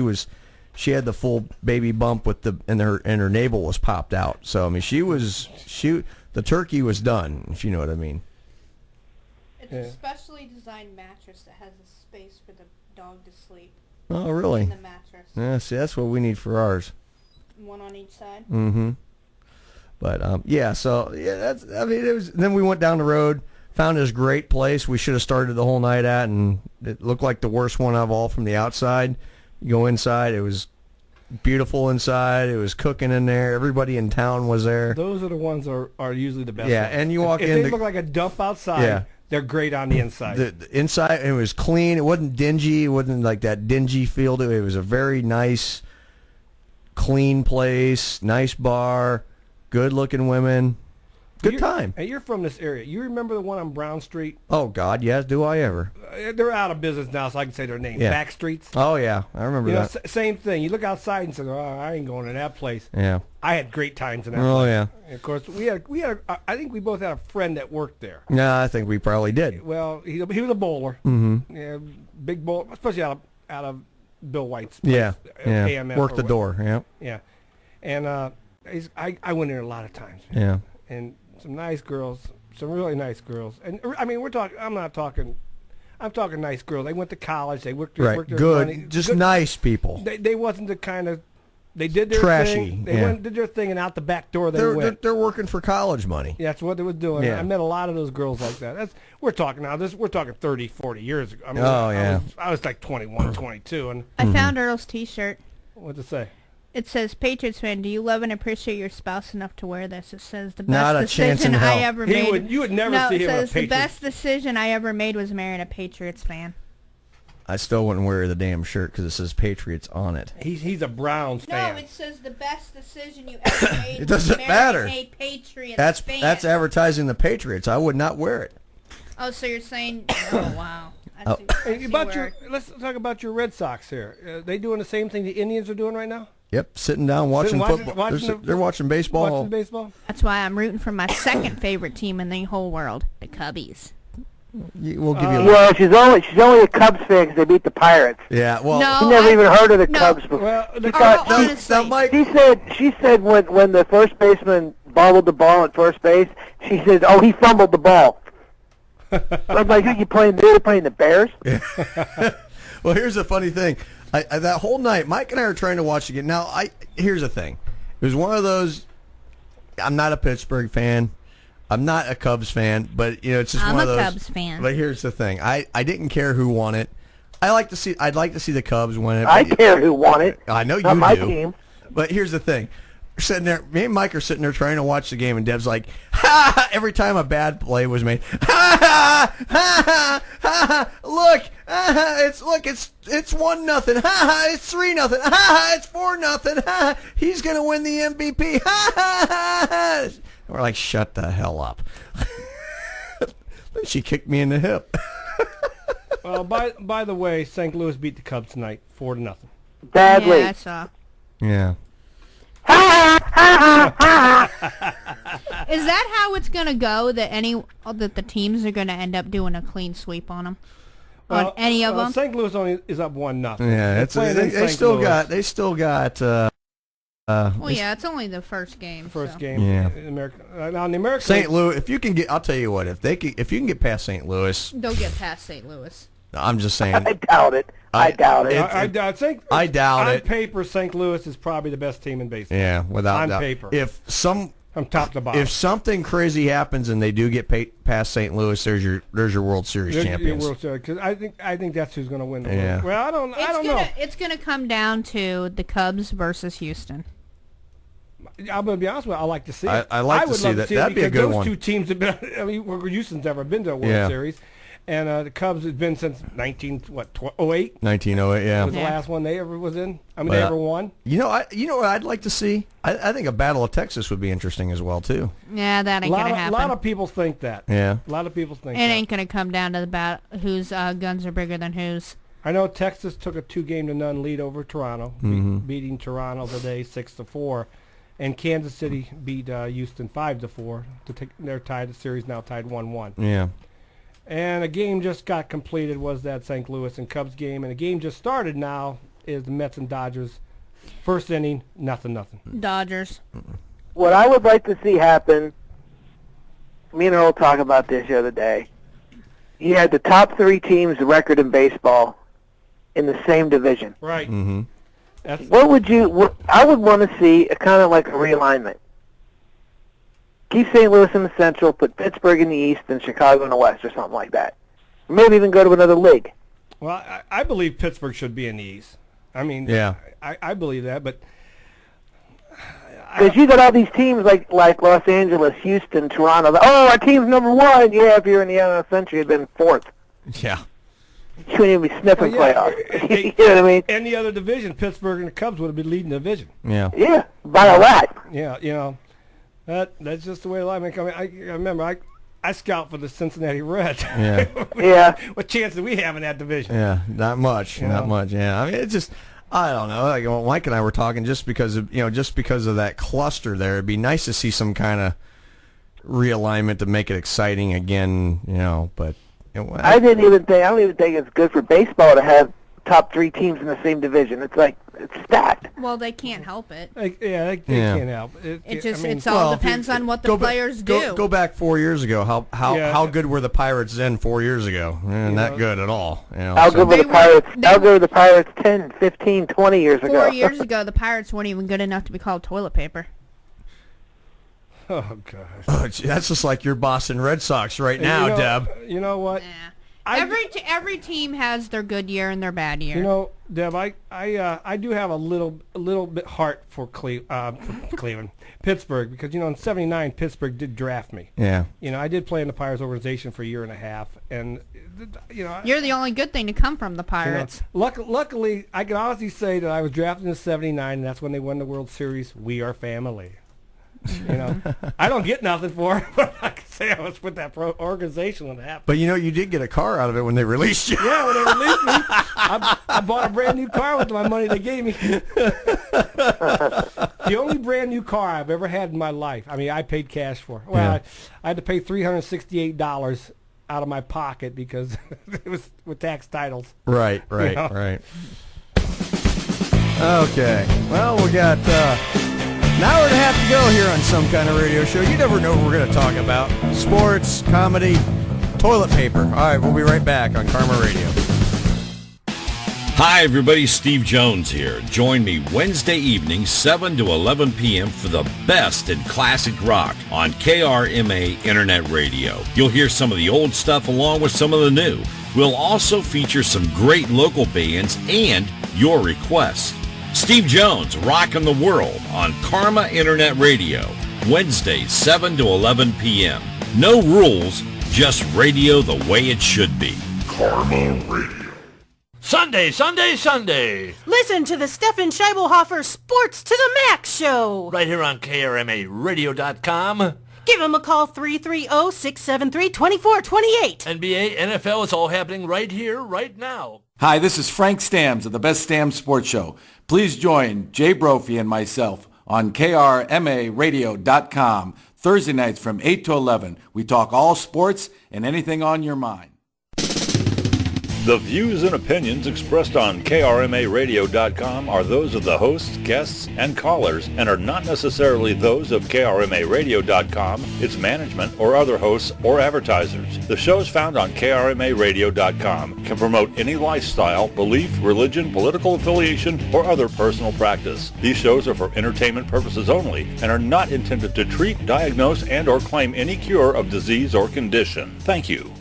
had the full baby bump and her navel was popped out. So I mean, the turkey was done, if you know what I mean. It's a specially designed mattress that has a space for the dog to sleep. Oh, really? In the mattress. Yeah, see, that's what we need for ours. One on each side. Mm-hmm. But yeah, so yeah, it was. Then we went down the road, found this great place we should have started the whole night at, and it looked like the worst one of all from the outside. You go inside, it was beautiful inside. It was cooking in there. Everybody in town was there. Those are the ones are usually the best. Yeah, ones. and you walk if in. They look like a dump outside. Yeah. They're great on the inside. The inside, it was clean. It wasn't dingy. It wasn't like that dingy feel to it. It was a very nice, clean place. Nice bar. Good-looking women. Good time. And you're from this area. You remember the one on Brown Street? Oh, God, yes. Do I ever? They're out of business now, so I can say their name. Yeah. Back Streets. Oh, yeah. I remember that. Same thing. You look outside and say, oh, I ain't going to that place. Yeah. I had great times in that Oh, place. yeah. And of course, I think we both had a friend that worked there. Yeah, I think we probably did. Well, he was a bowler. Mm-hmm. Yeah, big bowler, especially out of Bill White's place. Yeah. Yeah. AMF Worked the door. Yeah. Yeah. And I went in there a lot of times. Man. Yeah. And some nice girls, some really nice girls. And I mean, I'm talking nice girls. They went to college. They worked their Good. money. Just Good. nice people. They wasn't the kind of, they did their Trashy. thing. They went and did their thing, and out the back door went. They're working for college money. Yeah, that's what they was doing. Yeah. I met a lot of those girls like that. We're talking 30, 40 years ago. I mean, I was like 21, 22. And I found Earl's T-shirt. What'd it say? It says, Patriots fan, do you love and appreciate your spouse enough to wear this? It says, the Not a best chance in decision I hell. ever made. You would never see him in a it says, the Patriots. best decision I ever made was marrying a Patriots fan. I still wouldn't wear the damn shirt because it says Patriots on it. He's a Browns fan. No, it says the best decision you ever made It doesn't was matter. marrying a Patriots fan. That's advertising the Patriots. I would not wear it. Oh, so you're saying, oh, wow. Let's talk about your Red Sox here. They doing the same thing the Indians are doing right now? Yep, sitting down watching football. They're watching baseball. Watching baseball? That's why I'm rooting for my second favorite team in the whole world, the Cubbies. We'll give you. Well, she's only a Cubs fan because they beat the Pirates. Yeah, well, she never even heard of the Cubs before. Well, she said when the first baseman bobbled the ball at first base, she said, "Oh, he fumbled the ball." I'm like, "Are you playing? They're playing the Bears." Well, here's the funny thing. That whole night, Mike and I were trying to watch the game. Now, here's the thing. It was one of those. I'm not a Pittsburgh fan. I'm not a Cubs fan, but it's just one of those. I'm a Cubs fan. But here's the thing: I didn't care who won it. I'd like to see the Cubs win it. I care who won it. I know Not you my do. team. But here's the thing: we're sitting there, me and Mike are sitting there trying to watch the game, and Deb's like, "Ha!" ha, every time a bad play was made. Ha ha ha ha ha! Look, it's 1-0. Ha ha! It's 3-0. Ha ha! It's 4-0. Ha ha! He's gonna win the MVP. Ha ha ha ha! We're like, shut the hell up. Then she kicked me in the hip. Well, by the way, St. Louis beat the Cubs tonight, 4-0. Badly. Yeah, I saw. Yeah. Is that how it's going to go, that the teams are going to end up doing a clean sweep on them? On any of them? St. Louis only is up 1-0. Yeah, they still got. Well, yeah, it's only the first game. Game. Yeah. Now in the American St. Louis, if you can get, I'll tell you what, if you can get past St. Louis, they'll get past St. Louis. I'm just saying. I doubt it. I doubt it. I think I doubt on it. paper, St. Louis is probably the best team in baseball. Yeah, without on doubt. paper. From top to bottom. If something crazy happens and they do get past St. Louis, there's your World Series champions. Because I think that's who's going to win the Yeah. World. Well, I don't know. It's going to come down to the Cubs versus Houston. I'm going to be honest with you. I like to see it. I like to see that. That'd be a good one. Those two teams have been. I mean, Houston's never been to a World Series, and the Cubs has been since 1908. 1908, yeah. Was the last one they ever was in. I mean, they ever won. You know what I'd like to see? I think a Battle of Texas would be interesting as well too. Yeah, that ain't going to happen. A lot of people think that. Yeah. A lot of people think it ain't going to come down to the whose guns are bigger than whose. I know Texas took a 2-0 lead over Toronto, beating Toronto today 6-4, and Kansas City beat Houston 5-4 to take. They're tied. The series now tied 1-1. Yeah. And a game just got completed, was that St. Louis and Cubs game, and the game just started now is the Mets and Dodgers. First inning, nothing. Dodgers. What I would like to see happen, me and Earl talked about this the other day. You had the top 3 teams record in baseball in the same division. Right. Mm-hmm. I would want to see a kind of like a realignment. Keep St. Louis in the Central, put Pittsburgh in the East, and Chicago in the West, or something like that. Maybe even go to another league. Well, I believe Pittsburgh should be in the East. I mean, yeah. I believe that, but because you got all these teams like Los Angeles, Houston, Toronto. Oh, our team's number 1. Yeah, if you're in the NL Century, you'd been 4th. Yeah. You wouldn't even be sniffing playoffs. You know what I mean? Any other division, Pittsburgh and the Cubs would have been leading the division. Yeah. Yeah, by a lot. Yeah, you know, that's just the way life. I remember I scout for the Cincinnati Reds. Yeah. Yeah. What chance do we have in that division? Yeah, not much. Not much. Yeah. I mean, it's just. I don't know. Like, Mike and I were talking just because of that cluster there. It'd be nice to see some kind of realignment to make it exciting again. But I don't even think it's good for baseball to have top 3 teams in the same division. It's like it's stacked. Well, they can't help it. They can't help it. It all depends on what the players do. Go back 4 years ago. How good were the Pirates then 4 years ago? Not good at all. How good were the Pirates? How good were the Pirates 10, 15, 20 years ago? 4 years ago, the Pirates weren't even good enough to be called toilet paper. Oh gosh. Oh, that's just like your Boston Red Sox right now, Deb. You know what? Every team has their good year and their bad year. You know, Deb, I do have a little bit heart for Cleveland, Pittsburgh, because in '79 Pittsburgh did draft me. Yeah. I did play in the Pirates organization for a year and a half, and you're the only good thing to come from the Pirates. Luckily, I can honestly say that I was drafted in '79, and that's when they won the World Series. We are family. I don't get nothing for it, but I can say I was with that organization when it happened. But you did get a car out of it when they released you. Yeah, when they released me, I bought a brand new car with my money they gave me. The only brand new car I've ever had in my life. I mean, I paid cash for. Well, I had to pay $368 out of my pocket because it was with tax titles. Right. Right. Okay. Well, we got. An hour and a half to go here on Some Kind of Radio Show. You never know what we're going to talk about. Sports, comedy, toilet paper. All right, we'll be right back on Karma Radio. Hi, everybody. Steve Jones here. Join me Wednesday evening, 7 to 11 p.m. for the best in classic rock on KRMA Internet Radio. You'll hear some of the old stuff along with some of the new. We'll also feature some great local bands and your requests. Steve Jones, rocking the world on Karma Internet Radio, Wednesdays, 7 to 11 p.m. No rules, just radio the way it should be. Karma Radio. Sunday. Listen to the Stefan Scheibelhofer Sports to the Max show. Right here on KRMARadio.com. Give him a call, 330-673-2428. NBA, NFL, it's all happening right here, right now. Hi, this is Frank Stams of the Best Stams Sports Show. Please join Jay Brophy and myself on KRMARadio.com Thursday nights from 8 to 11. We talk all sports and anything on your mind. The views and opinions expressed on KRMARadio.com are those of the hosts, guests, and callers and are not necessarily those of KRMARadio.com, its management, or other hosts or advertisers. The shows found on KRMARadio.com can promote any lifestyle, belief, religion, political affiliation, or other personal practice. These shows are for entertainment purposes only and are not intended to treat, diagnose, and or claim any cure of disease or condition. Thank you.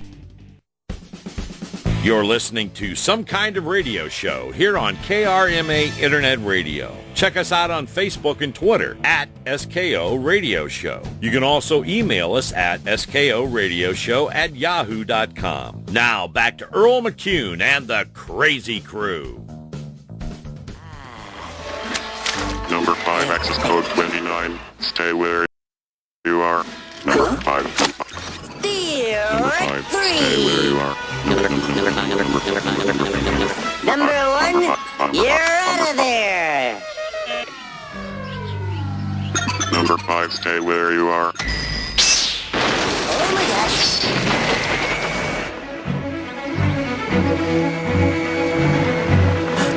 You're listening to Some Kind of Radio Show here on KRMA Internet Radio. Check us out on Facebook and Twitter at SKO Radio Show. You can also email us at skoradioshow@yahoo.com. Now back to Earl McCune and the Crazy Crew. Number 5, access code 29. Stay where you are. Number 5. Number 5. Stay where you are. Number 1, you're out of there. Number 5, stay where you are. Oh my gosh.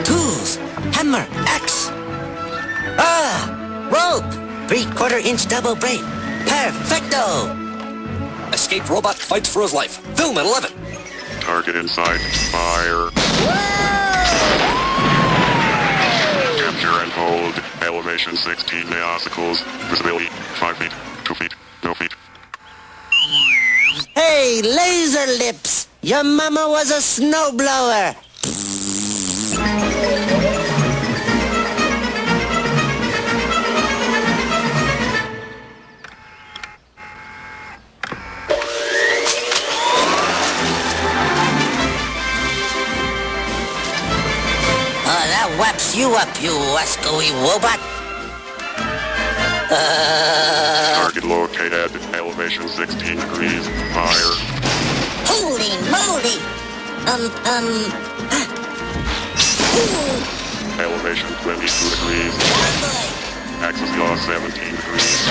Tools, hammer, axe. Rope. 3/4-inch double braid. Perfecto. Escaped robot fights for his life. Film at 11. Target inside. Fire. Capture and hold. Elevation 16 obstacles. Visibility 5 feet. 2 feet. No feet. Hey, laser lips. Your mama was a snowblower. Whaps you up, you wascoey robot. Target located. Elevation 16 degrees. Fire. Holy moly! Elevation 22 degrees. Axis yaw 17 degrees.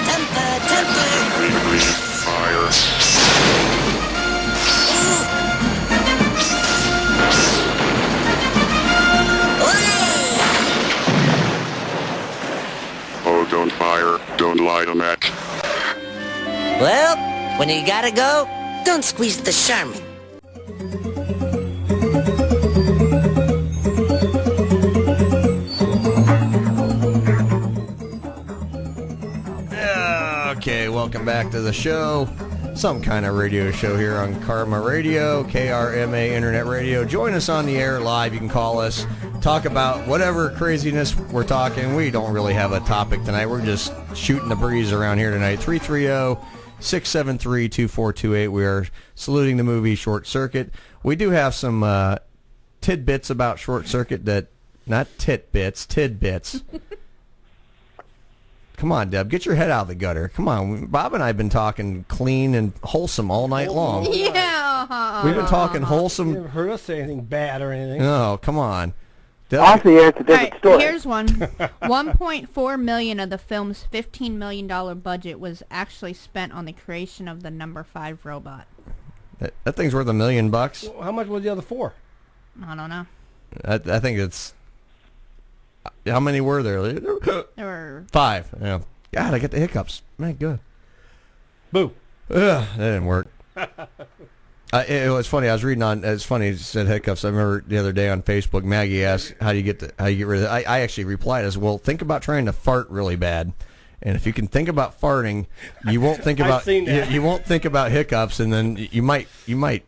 Temper. 3 degrees. Fire. Oh, don't fire. Don't light a match. Well, when you gotta go, don't squeeze the Charmin. Okay, welcome back to the show. Some kind of radio show here on Karma Radio, KRMA Internet Radio. Join us on the air live. You can call us, talk about whatever craziness we're talking. We don't really have a topic tonight. We're just shooting the breeze around here tonight. 330-673-2428. We are saluting the movie Short Circuit. We do have some tidbits about Short Circuit that, not titbits, tidbits. Come on, Deb, get your head out of the gutter. Come on, Bob and I have been talking clean and wholesome all night long. Yeah. We've been talking wholesome. You never heard us say anything bad or anything. No, come on. Deb, Off the air, it's a different story. Here's one. $1.4 million of the film's $15 million budget was actually spent on the creation of the number 5 robot. that thing's worth $1 million. Well, how much was the other 4? I don't know. I think it's... How many were there? There were 5. Yeah. God, I get the hiccups. Man, good. Boo. That didn't work. It was funny. I was reading on. It's funny you said hiccups. I remember the other day on Facebook, Maggie asked, "How do you get rid of it?" I actually replied as well. Think about trying to fart really bad, and if you can think about farting, you won't think about you won't think about hiccups, and then you might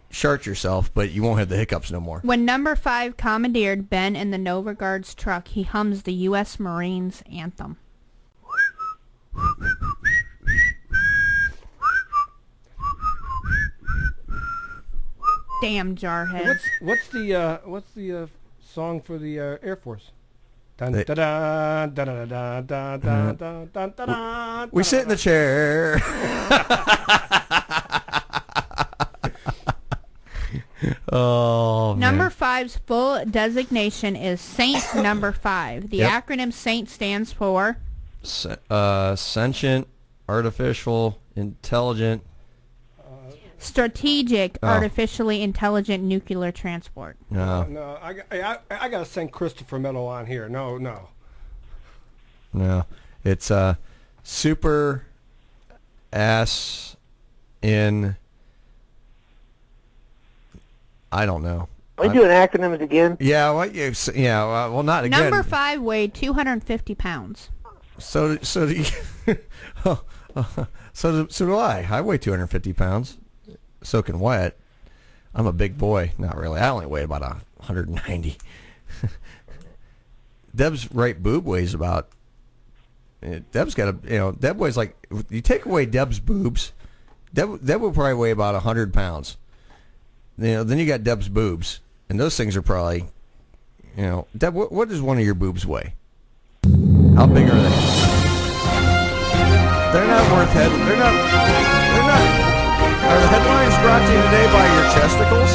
shart yourself, but you won't have the hiccups no more. When number 5 commandeered Ben in the No Regards truck, he hums the U.S. Marines anthem. Damn jarheads. What's the song for the Air Force? Dun, da, da, da, da, da, da, da, da, da, da, We sit in the chair. Oh, Number 5's full designation is Saint Number 5. The acronym Saint stands for Sentient artificial intelligent. Strategic artificially intelligent nuclear transport. No, I got to send Christopher Meadow on here. No. It's super ass in. I don't know. Are we doing acronyms again? Yeah. Well, not again. Number 5 weighed 250 pounds. So do you, so do I. I weigh 250 pounds. Soaking wet. I'm a big boy. Not really. I only weigh about 190. Deb's right boob weighs about. Deb's got Deb weighs like. You take away Deb's boobs, Deb will probably weigh about 100 pounds. Then you got Deb's boobs, and those things are probably. Deb, what does one of your boobs weigh? How big are they? They're not worth head. They're not. Are the headlines brought to you today by your chesticles?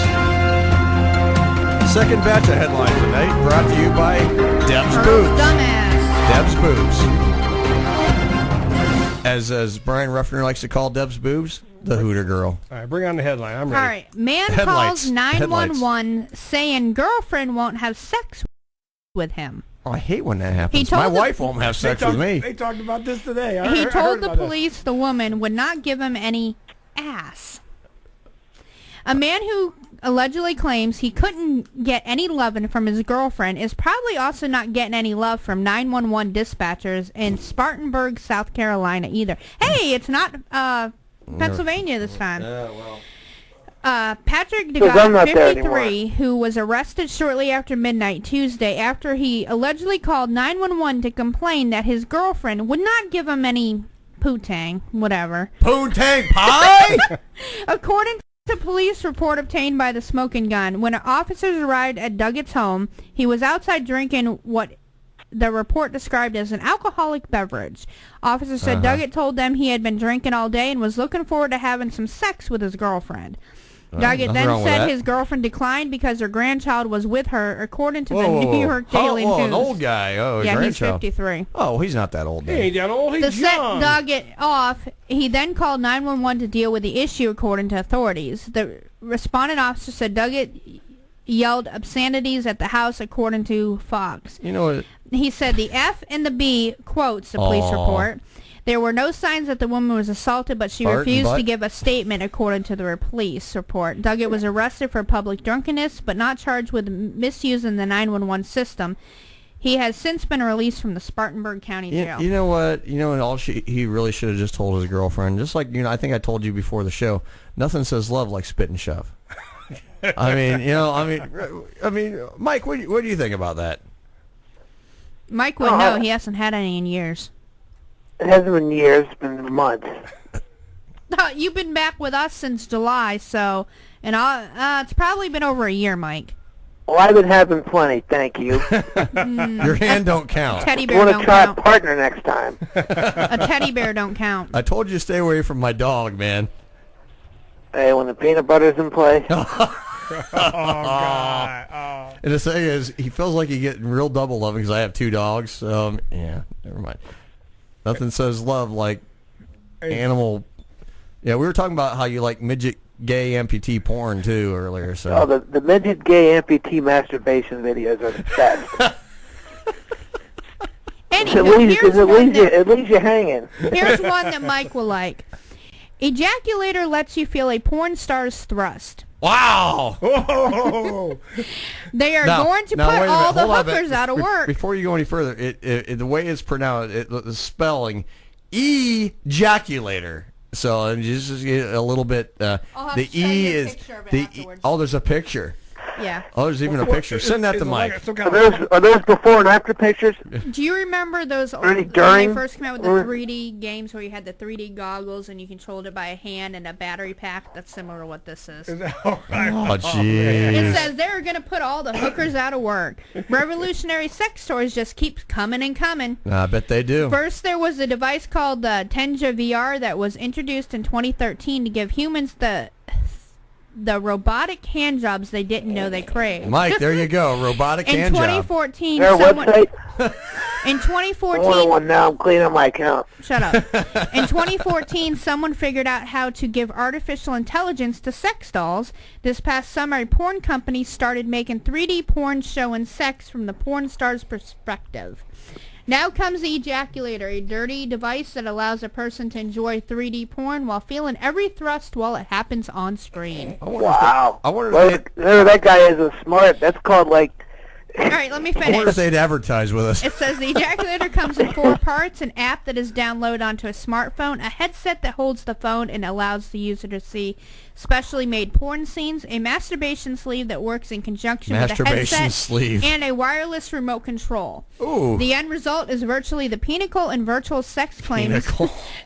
Second batch of headlines tonight brought to you by Deb's boobs. Dumbass. Deb's boobs. As Brian Ruffner likes to call Deb's boobs, the Hooter girl. All right, bring on the headline. I'm ready. All right, man calls 911 saying girlfriend won't have sex with him. Oh, I hate when that happens. My wife won't have sex with me. They talked about this today. He told the police the woman would not give him any ass. A man who allegedly claims he couldn't get any loving from his girlfriend is probably also not getting any love from 911 dispatchers in Spartanburg, South Carolina either. Hey, it's not Pennsylvania this time. Patrick DeGott, 53, who was arrested shortly after midnight Tuesday after he allegedly called 911 to complain that his girlfriend would not give him any poontang, whatever. Poontang pie? According to a police report obtained by the Smoking Gun, when officers arrived at Duggett's home, he was outside drinking what the report described as an alcoholic beverage. Officers said Duggett told them he had been drinking all day and was looking forward to having some sex with his girlfriend. Duggett then said his girlfriend declined because her grandchild was with her, according to the New York Daily News. An old guy. Yeah, grandchild. He's 53. Oh, he's not that old. He ain't that old. He's to set Duggett off, he then called 911 to deal with the issue, according to authorities. The responding officer said Duggett yelled obscenities at the house, according to Fox. You know what? He said the F and the B, quotes the police report. There were no signs that the woman was assaulted, but she refused to give a statement, according to the police report. Duggett was arrested for public drunkenness, but not charged with misusing the 911 system. He has since been released from the Spartanburg County Jail. You know what? He really should have just told his girlfriend. Just like I think I told you before the show. Nothing says love like spit and shove. I mean, Mike, what do you think about that? Mike would know. He hasn't had any in years. It hasn't been years, it's been months. You've been back with us since July, so, and it's probably been over a year, Mike. Well, I've been having plenty, thank you. Your hand don't count. Teddy bear don't count. I want to try a partner next time. A teddy bear don't count. I told you to stay away from my dog, man. Hey, when the peanut butter's in play. Oh, God. And the thing is, he feels like he's getting real double loving because I have 2 dogs. Yeah, never mind. Nothing says love like animal. Yeah, we were talking about how you like midget gay amputee porn too earlier. So. Oh, the midget gay amputee masturbation videos are the best. At least you're hanging. Here's one that Mike will like. Ejaculator lets you feel a porn star's thrust. Wow! They are going to put all the hookers out of work. Before you go any further, the way it's pronounced, the spelling, ejaculator. So just get a little bit. The E is the. Oh, there's a picture. Yeah. Oh, there's even a picture. Send that to Mike. Are those before and after pictures? Do you remember those when they first came out with the 3D games where you had the 3D goggles and you controlled it by a hand and a battery pack? That's similar to what this is. Is that all right? Oh, jeez. It says they're going to put all the hookers out of work. Revolutionary sex toys just keep coming and coming. I bet they do. First, there was a device called the Tenja VR that was introduced in 2013 to give humans the the robotic hand jobs they didn't know they craved. Mike, there you go. Robotic in hand job. 2014, Their website? In 2014, I want one now. I'm cleaning my account. Shut up. In 2014, someone figured out how to give artificial intelligence to sex dolls. This past summer, a porn company started making 3D porn showing sex from the porn star's perspective. Now comes the ejaculator, a dirty device that allows a person to enjoy 3D porn while feeling every thrust while it happens on screen. Wow. I wonder if that guy is a smart. That's called like. All right, let me I wonder if finish. they'd advertise with us. It says the ejaculator comes in 4 parts: an app that is downloaded onto a smartphone, a headset that holds the phone and allows the user to see specially made porn scenes, a masturbation sleeve that works in conjunction with a headset, sleeve. and a wireless remote control. Ooh. The end result is virtually the pinnacle in virtual sex claims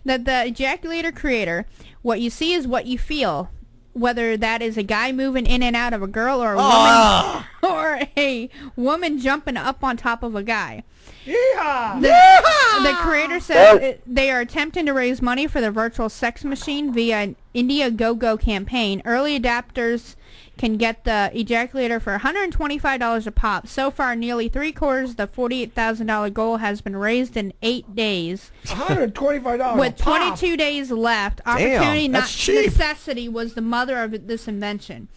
that the ejaculator creator, what you see is what you feel. Whether that is a guy moving in and out of a girl or a woman or a woman jumping up on top of a guy. The creator says they are attempting to raise money for the virtual sex machine via an Indiegogo campaign. Early adapters can get the ejaculator for $125 a pop. So far, nearly 3/4 of the $48,000 goal has been raised in 8 days. $125 With a pop. 22 days left. Opportunity, not that's cheap. necessity, was the mother of this invention.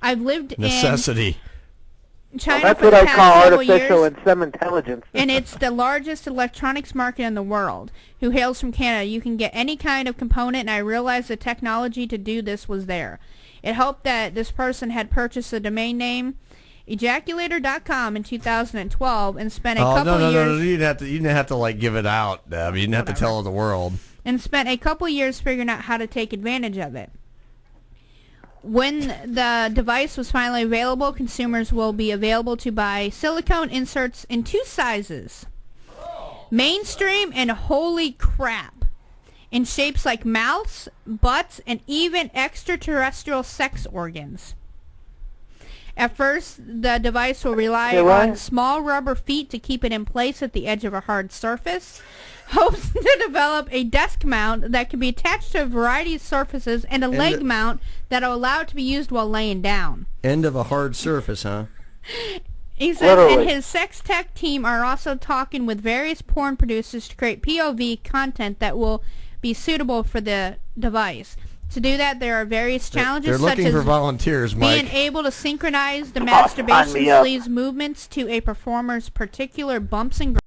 I've lived Necessity. in China That's for what the I past call several artificial years, and some intelligence. and it's the largest electronics market in the world. Who hails from Canada? You can get any kind of component, and I realized the technology to do this was there. It helped that this person had purchased the domain name ejaculator.com in 2012 and spent a couple years. No. You didn't have to like give it out, Deb. You didn't have to tell the world. And spent a couple years figuring out how to take advantage of it. When the device was finally available, consumers will be available to buy silicone inserts in 2 sizes. Mainstream and holy crap. In shapes like mouths, butts, and even extraterrestrial sex organs. At first, the device will rely on small rubber feet to keep it in place at the edge of a hard surface. Hopes to develop a desk mount that can be attached to a variety of surfaces and a leg mount that will allow it to be used while laying down. End of a hard surface, huh? He says, and his sex tech team are also talking with various porn producers to create POV content that will be suitable for the device. To do that, there are various challenges They're such looking as for volunteers, Mike. being able to synchronize the masturbation sleeve's movements to a performer's particular bumps and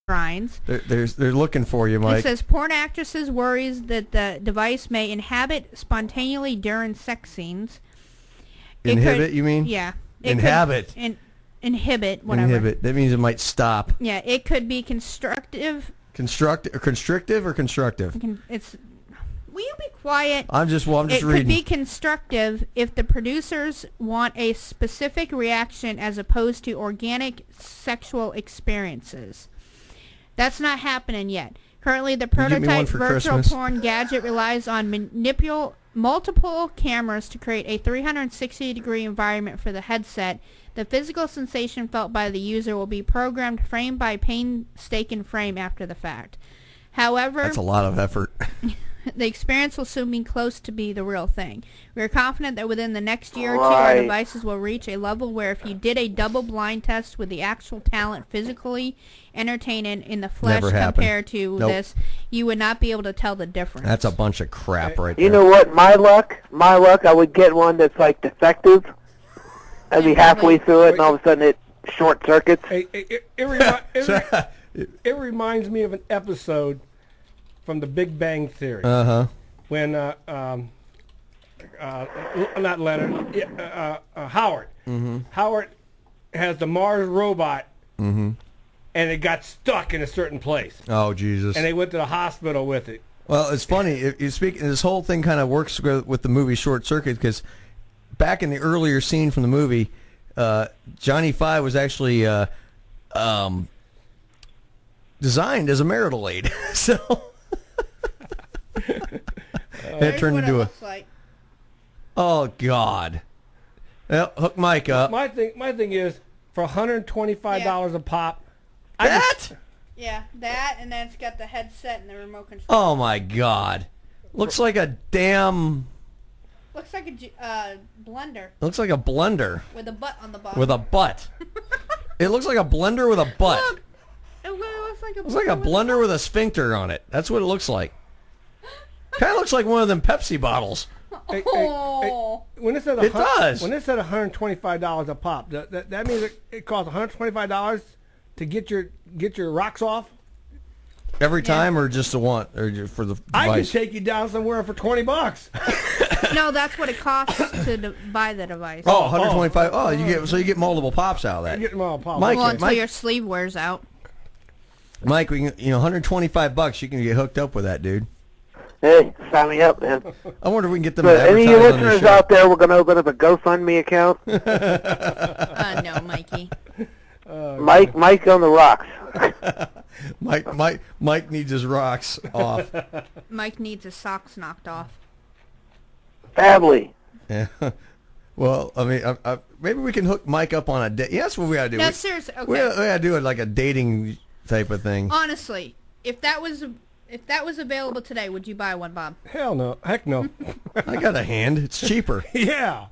grinds. They're looking for you, Mike. It says porn actresses worries that the device may inhabit spontaneously during sex scenes. Inhibit, you mean? Yeah. Inhabit. Inhibit, whatever. Inhibit. That means it might stop. Yeah, it could be constrictive. Constrictive or constructive? Will you be quiet? I'm just reading. It could be constructive if the producers want a specific reaction as opposed to organic sexual experiences. That's not happening yet. Currently, the prototype virtual porn gadget relies on multiple cameras to create a 360-degree environment for the headset. The physical sensation felt by the user will be programmed frame by painstaking frame after the fact. However, that's a lot of effort. The experience will soon be close to be the real thing. We are confident that within the next year or two, our devices will reach a level where if you did a double-blind test with the actual talent physically entertaining in the flesh compared to this, you would not be able to tell the difference. That's a bunch of crap right there. You know what? My luck, I would get one that's like defective. I'd be halfway through it, and all of a sudden it short circuits. It reminds me of an episode from The Big Bang Theory. When not Leonard, Howard. Howard has the Mars robot, and it got stuck in a certain place. Oh, Jesus! And they went to the hospital with it. Well, it's funny. This whole thing kind of works with the movie Short Circuit, because back in the earlier scene from the movie, Johnny Five was actually designed as a marital aid. So it turned into a. Like. Oh God! Well, hook Mike up. My thing is for $125 a pop. Yeah, that, and then it's got the headset and the remote control. Oh my God! Looks like a damn. Looks like a blender. It looks like a blender. With a butt on the bottom. With a butt. It looks like a blender with a butt. Look. It looks like a It's like a blender with a sphincter on it. That's what it looks like. Kind of looks like one of them Pepsi bottles. Hey, when it said It does. When it said $125 a pop, that means it costs $125 to get your rocks off. Every time, or just the one, or for the device? I can take you down somewhere for $20. No, that's what it costs to buy the device. Oh, 125. Oh, you get multiple pops out of that. You get multiple pops. Mike, Well, until your sleeve wears out. Mike, we can, $125. You can get hooked up with that, dude. Hey, sign me up, man. I wonder if we can get them. So to any of you advertise on the listeners show. out there, we're going to open up a GoFundMe account. No, Mikey. Mike on the rocks. Mike needs his rocks off. Mike needs his socks knocked off. Badly. Yeah. Well, I mean, maybe we can hook Mike up on a date. Yeah, that's what we gotta do. No, seriously. Okay. We gotta do it like a dating type of thing. Honestly, if that was available today, would you buy one, Bob? Hell no. Heck no. I got a hand. It's cheaper. Yeah.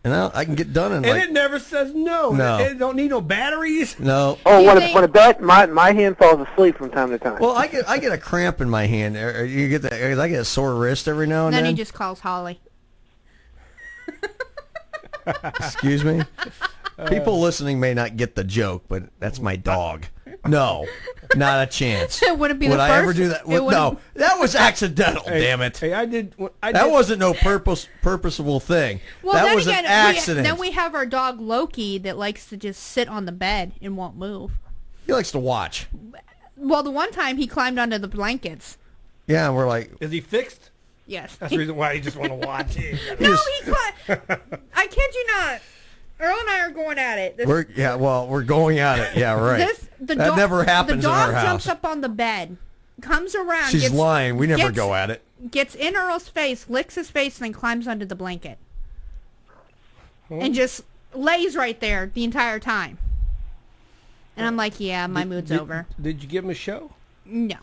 And I can get done in And like. it never says no. No. It don't need no batteries. No. Oh, when a bet, my hand falls asleep from time to time. Well, I get a cramp in my hand. You get that? I get a sore wrist every now and Then then. he just calls Holly. Excuse me. People listening may not get the joke, but that's my dog. No, not a chance. It wouldn't be Would the I first. ever do that? It wouldn't- No, that was accidental. Damn it. Hey, I did. That wasn't no purposeful thing. Well, that then was again, an accident. then we have our dog Loki that likes to just sit on the bed and won't move. He likes to watch. Well, the one time he climbed under the blankets. Yeah, and we're like, Is he fixed? Yes. That's the reason why you just want to watch it. No, he climbed. I kid you not. Earl and I are going at it. we're going at it. Yeah, right. That never happens the in our dog jumps house. up on the bed, comes around. She's lying. We never gets- go at it. Gets in Earl's face, licks his face, and then climbs under the blanket. And just lays right there the entire time. And I'm like, yeah, my mood's over. Did you give him a show? No.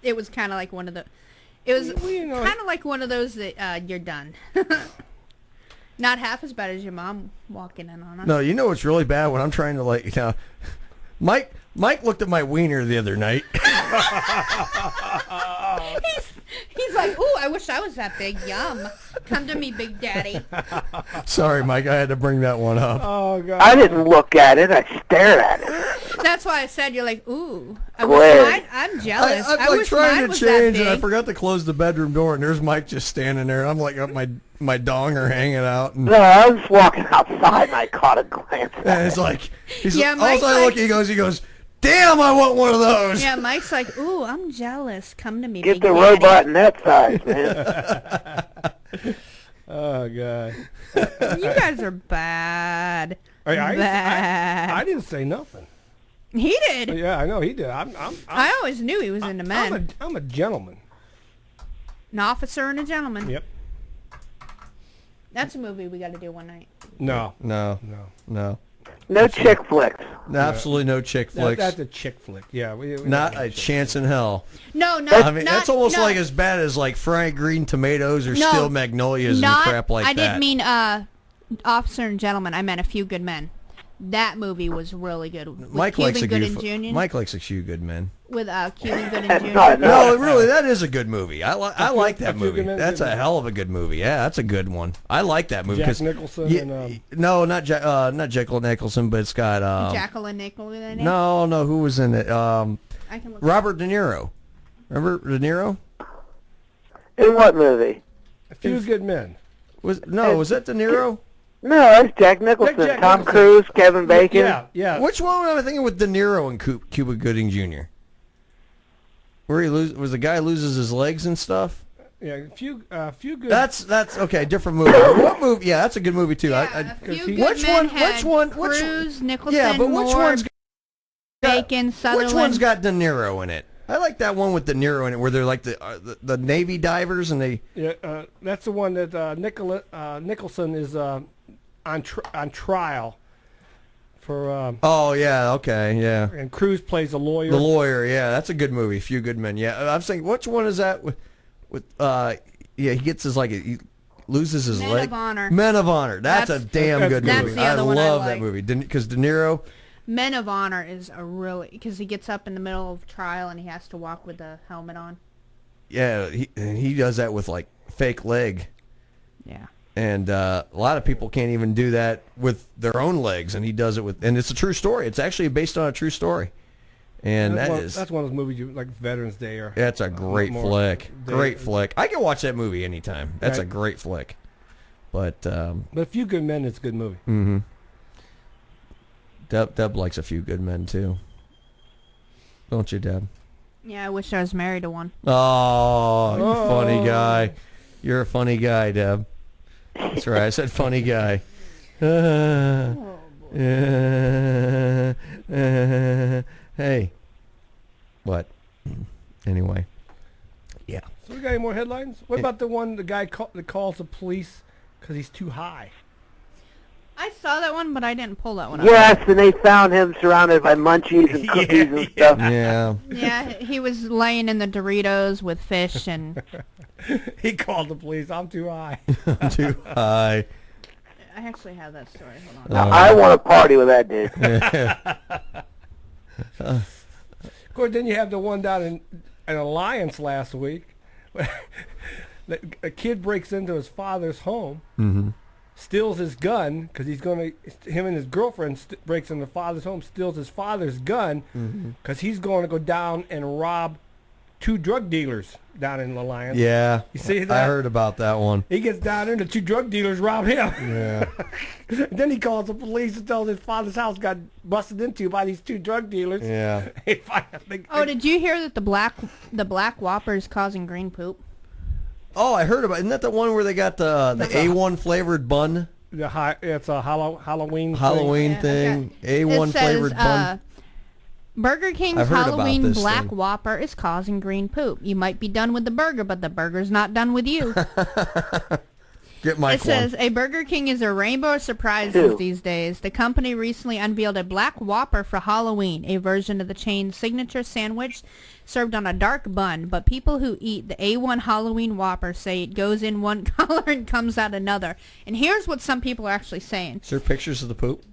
It was kind of like one of the... It was kind of like one of those that you're done. Not half as bad as your mom walking in on us. No, you know what's really bad when I'm trying to Mike looked at my wiener the other night. He's like, ooh, I wish I was that big. Yum. Come to me, Big Daddy. Sorry, Mike, I had to bring that one up. Oh, God. I didn't look at it. I stared at it. That's why I said you're like, ooh. Glad. I'm jealous. I'm I like wish trying mine to was that change, and I big. forgot to close the bedroom door, and there's Mike just standing there. I'm like up my donger hanging out. And, No, I was walking outside and I caught a glance at and it's it. like, Yeah, all Mike's I look, he goes, damn, I want one of those. Yeah, Mike's like, ooh, I'm jealous. Come to me, Get Big the Daddy. robot in that size, man. Oh, God. You guys are bad. I didn't say nothing. He did. Yeah, I know he did. I always knew he was into men. I'm a gentleman. An officer and a gentleman. Yep. That's a movie we got to do one night. No. No chick flicks. Absolutely no chick flicks. That's a chick flick. Yeah. We Not a chance in hell. No, I mean, that's almost like as bad as like frying green tomatoes or No, steel magnolias not, and crap like that. I didn't mean Officer and Gentleman. I meant A Few Good Men. That movie was really good. With Mike Cuba likes a Gooding good. Jr. Mike likes a few good men. With Cuba Gooding Jr. No, really, that is a good movie. I like that A Few movie. Good Men, That's good a hell of a good movie. Yeah, that's a good one. I like that movie. Jack 'cause- Nicholson and, no, not Jekyll Nicholson, but it's got Jacqueline Nicholson in it. No, who was in it? I can look Robert De Niro. Remember De Niro? In what movie? A Few Good Men. Was that De Niro? No, that's Jack Nicholson. Jack Tom Nicholson. Cruise, Kevin Bacon. Yeah. Which one am I thinking with De Niro and Cuba Gooding Jr.? Where was the guy loses his legs and stuff? Yeah, a few good. That's okay. Different movie. What movie? Yeah, that's a good movie too. A Few Good which Men one? had Which one? Cruise, Nicholson, Yeah, but which Moore, one's Bacon, Sutherland. which one's got De Niro in it? I like that one with De Niro in it, where they're like the Navy divers and they. Yeah, that's the one that Nicholson is on trial for. Oh yeah, okay, yeah. And Cruise plays a lawyer. The lawyer, yeah, that's a good movie. Few Good Men, yeah. I'm saying, which one is that with yeah, he gets his like loses his Men leg. of Honor. Men of Honor. That's a damn good that's movie. the other I one I love like. that movie. Because De Niro. Men of Honor is a really because he gets up in the middle of trial and he has to walk with the helmet on. Yeah, he does that with like fake leg. Yeah. And a lot of people can't even do that with their own legs, and he does it with. And it's a true story. It's actually based on a true story. And that's one of those movies you like Veterans Day or. That's a great flick. Great flick. I can watch that movie anytime. That's a great flick. But A Few Good Men is a good movie. Mm-hmm. Deb likes A Few Good Men too. Don't you, Deb? Yeah, I wish I was married to one. Oh, you funny guy. You're a funny guy, Deb. That's right. I said funny guy. Hey. What? Anyway. Yeah. So we got any more headlines? What about the guy that calls the police because he's too high? I saw that one, but I didn't pull that one up. Yes, and they found him surrounded by munchies and cookies and stuff. Yeah. Yeah, he was laying in the Doritos with fish and... He called the police. I'm too high. I'm too high. I actually have that story. Hold on. Now, I want to party with that dude. Of course, then you have the one down in Alliance last week. A kid breaks into his father's home, steals his gun because he's going to. Him and his girlfriend breaks into the father's home, steals his father's gun because he's going to go down and rob 2 drug dealers down in Alliance. Yeah. You see that? I heard about that one. He gets down there and the 2 drug dealers rob him. Yeah. Then he calls the police and tells his father's house got busted into by these 2 drug dealers. Yeah. Oh, did you hear that the black Whopper is causing green poop? Oh, I heard about. Isn't that the one where they got the A1 flavored bun? It's a Halloween thing. A1 flavored bun. Burger King's Halloween Black Whopper is causing green poop. You might be done with the burger, but the burger's not done with you. Get Mike It says, a Burger King is a rainbow of surprises these days. The company recently unveiled a Black Whopper for Halloween, a version of the chain's signature sandwich served on a dark bun. But people who eat the A1 Halloween Whopper say it goes in one color and comes out another. And here's what some people are actually saying. Is there pictures of the poop?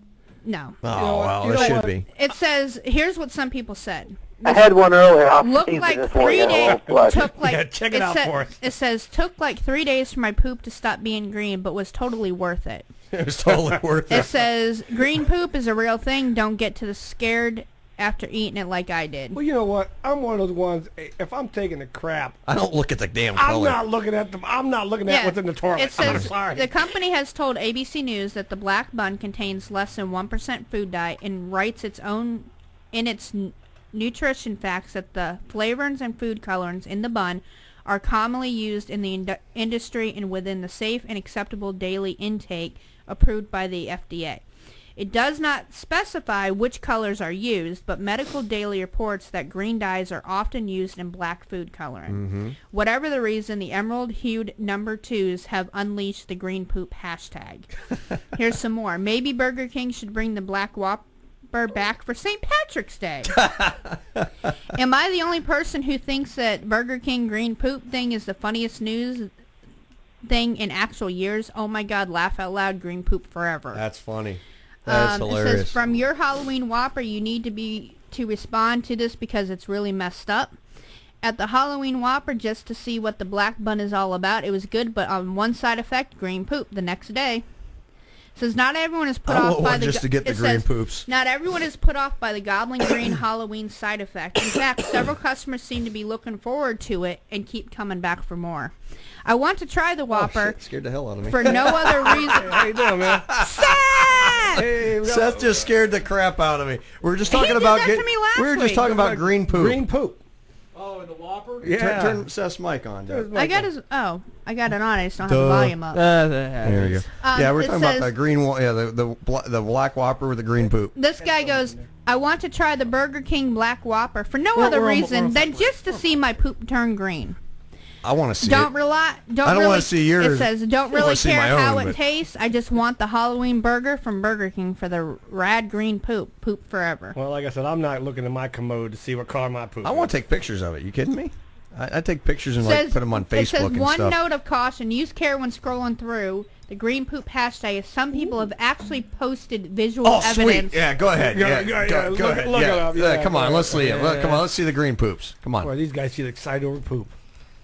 No. Oh, well, it should be. It says, here's what some people said. I had one earlier. Looked like 3 days. Took like check it out for us. It says took like 3 days for my poop to stop being green, but was totally worth it. It was totally worth it. It says green poop is a real thing. Don't get to the scared after eating it like I did. Well, you know what? I'm one of those ones. If I'm taking a crap, I don't look at the damn I'm color. not looking at I'm not looking at what's in the toilet. It says I'm sorry. the company has told ABC News that the black bun contains less than 1% food dye and writes its nutrition facts that the flavorants and food colorants in the bun are commonly used in the industry and within the safe and acceptable daily intake approved by the FDA. It does not specify which colors are used, but Medical Daily reports that green dyes are often used in black food coloring. Whatever the reason, the emerald-hued number 2s have unleashed the green poop hashtag. Here's some more. Maybe Burger King should bring the Black Whopper back for St. Patrick's Day. Am I the only person who thinks that Burger King green poop thing is the funniest news thing in actual years? Oh my God, laugh out loud, green poop forever. That's funny. That's hilarious. It says, from your Halloween Whopper, you need to respond to this because it's really messed up. At the Halloween Whopper, just to see what the black bun is all about, it was good, but on one side effect, green poop the next day. It says not everyone is put off by the just to get the green poops. Not everyone is put off by the goblin green Halloween side effect. In fact, several customers seem to be looking forward to it and keep coming back for more. I want to try the Whopper. Oh, shit. Scared the hell out of me. For no other reason. Hey, how you doing, man? Seth! Hey, Seth just scared the crap out of me. We were just talking did about that to me last we were just week. talking about green poop. Green poop. Oh, in the Whopper? Yeah. Turn Seth's mic on. I got it on. I just don't have the volume up. There you go. Yeah, we're it talking about says- the green one. Yeah, the black Whopper with the green poop. This guy goes, I want to try the Burger King Black Whopper for no other reason than just to see my poop turn green. I want to see Don't it. rely. I don't really, want to see yours. It says, don't I really wanna see care my how own, it but- tastes. I just want the Halloween burger from Burger King for the rad green poop. Poop forever. Well, like I said, I'm not looking in my commode to see what car my poop. I want to take pictures of it. You kidding me? I take pictures and like put them on Facebook it says, and one stuff. note of caution, use care when scrolling through the green poop hashtag. Some people have actually posted visual evidence. Sweet. Yeah, go ahead. Go ahead. Look it up. Yeah, come on, let's see it. Come on, let's see the green poops. Come on. Boy, these guys get excited over poop.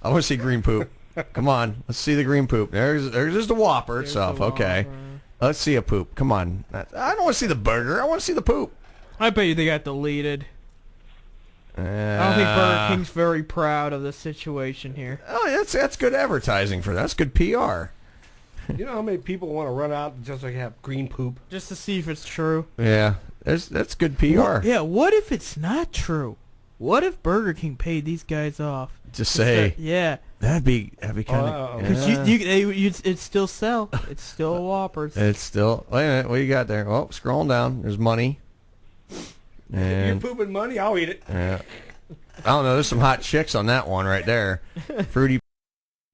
I want to see green poop. Come on, let's see the green poop. There's just the Whopper itself. Okay. Let's see a poop. Come on. I don't want to see the burger. I want to see the poop. I bet you they got deleted. I don't think Burger King's very proud of the situation here. Oh, that's good advertising for that. That's good PR. You know how many people want to run out just like have green poop? Just to see if it's true. Yeah, that's good PR. What if it's not true? What if Burger King paid these guys off? Just say, that'd be kind of. Because it'd still sell. It's still a Whopper. It's still. Wait a minute, what you got there? Oh, scrolling down. There's money. And you're pooping money, I'll eat it. Yeah. I don't know. There's some hot chicks on that one right there. Fruity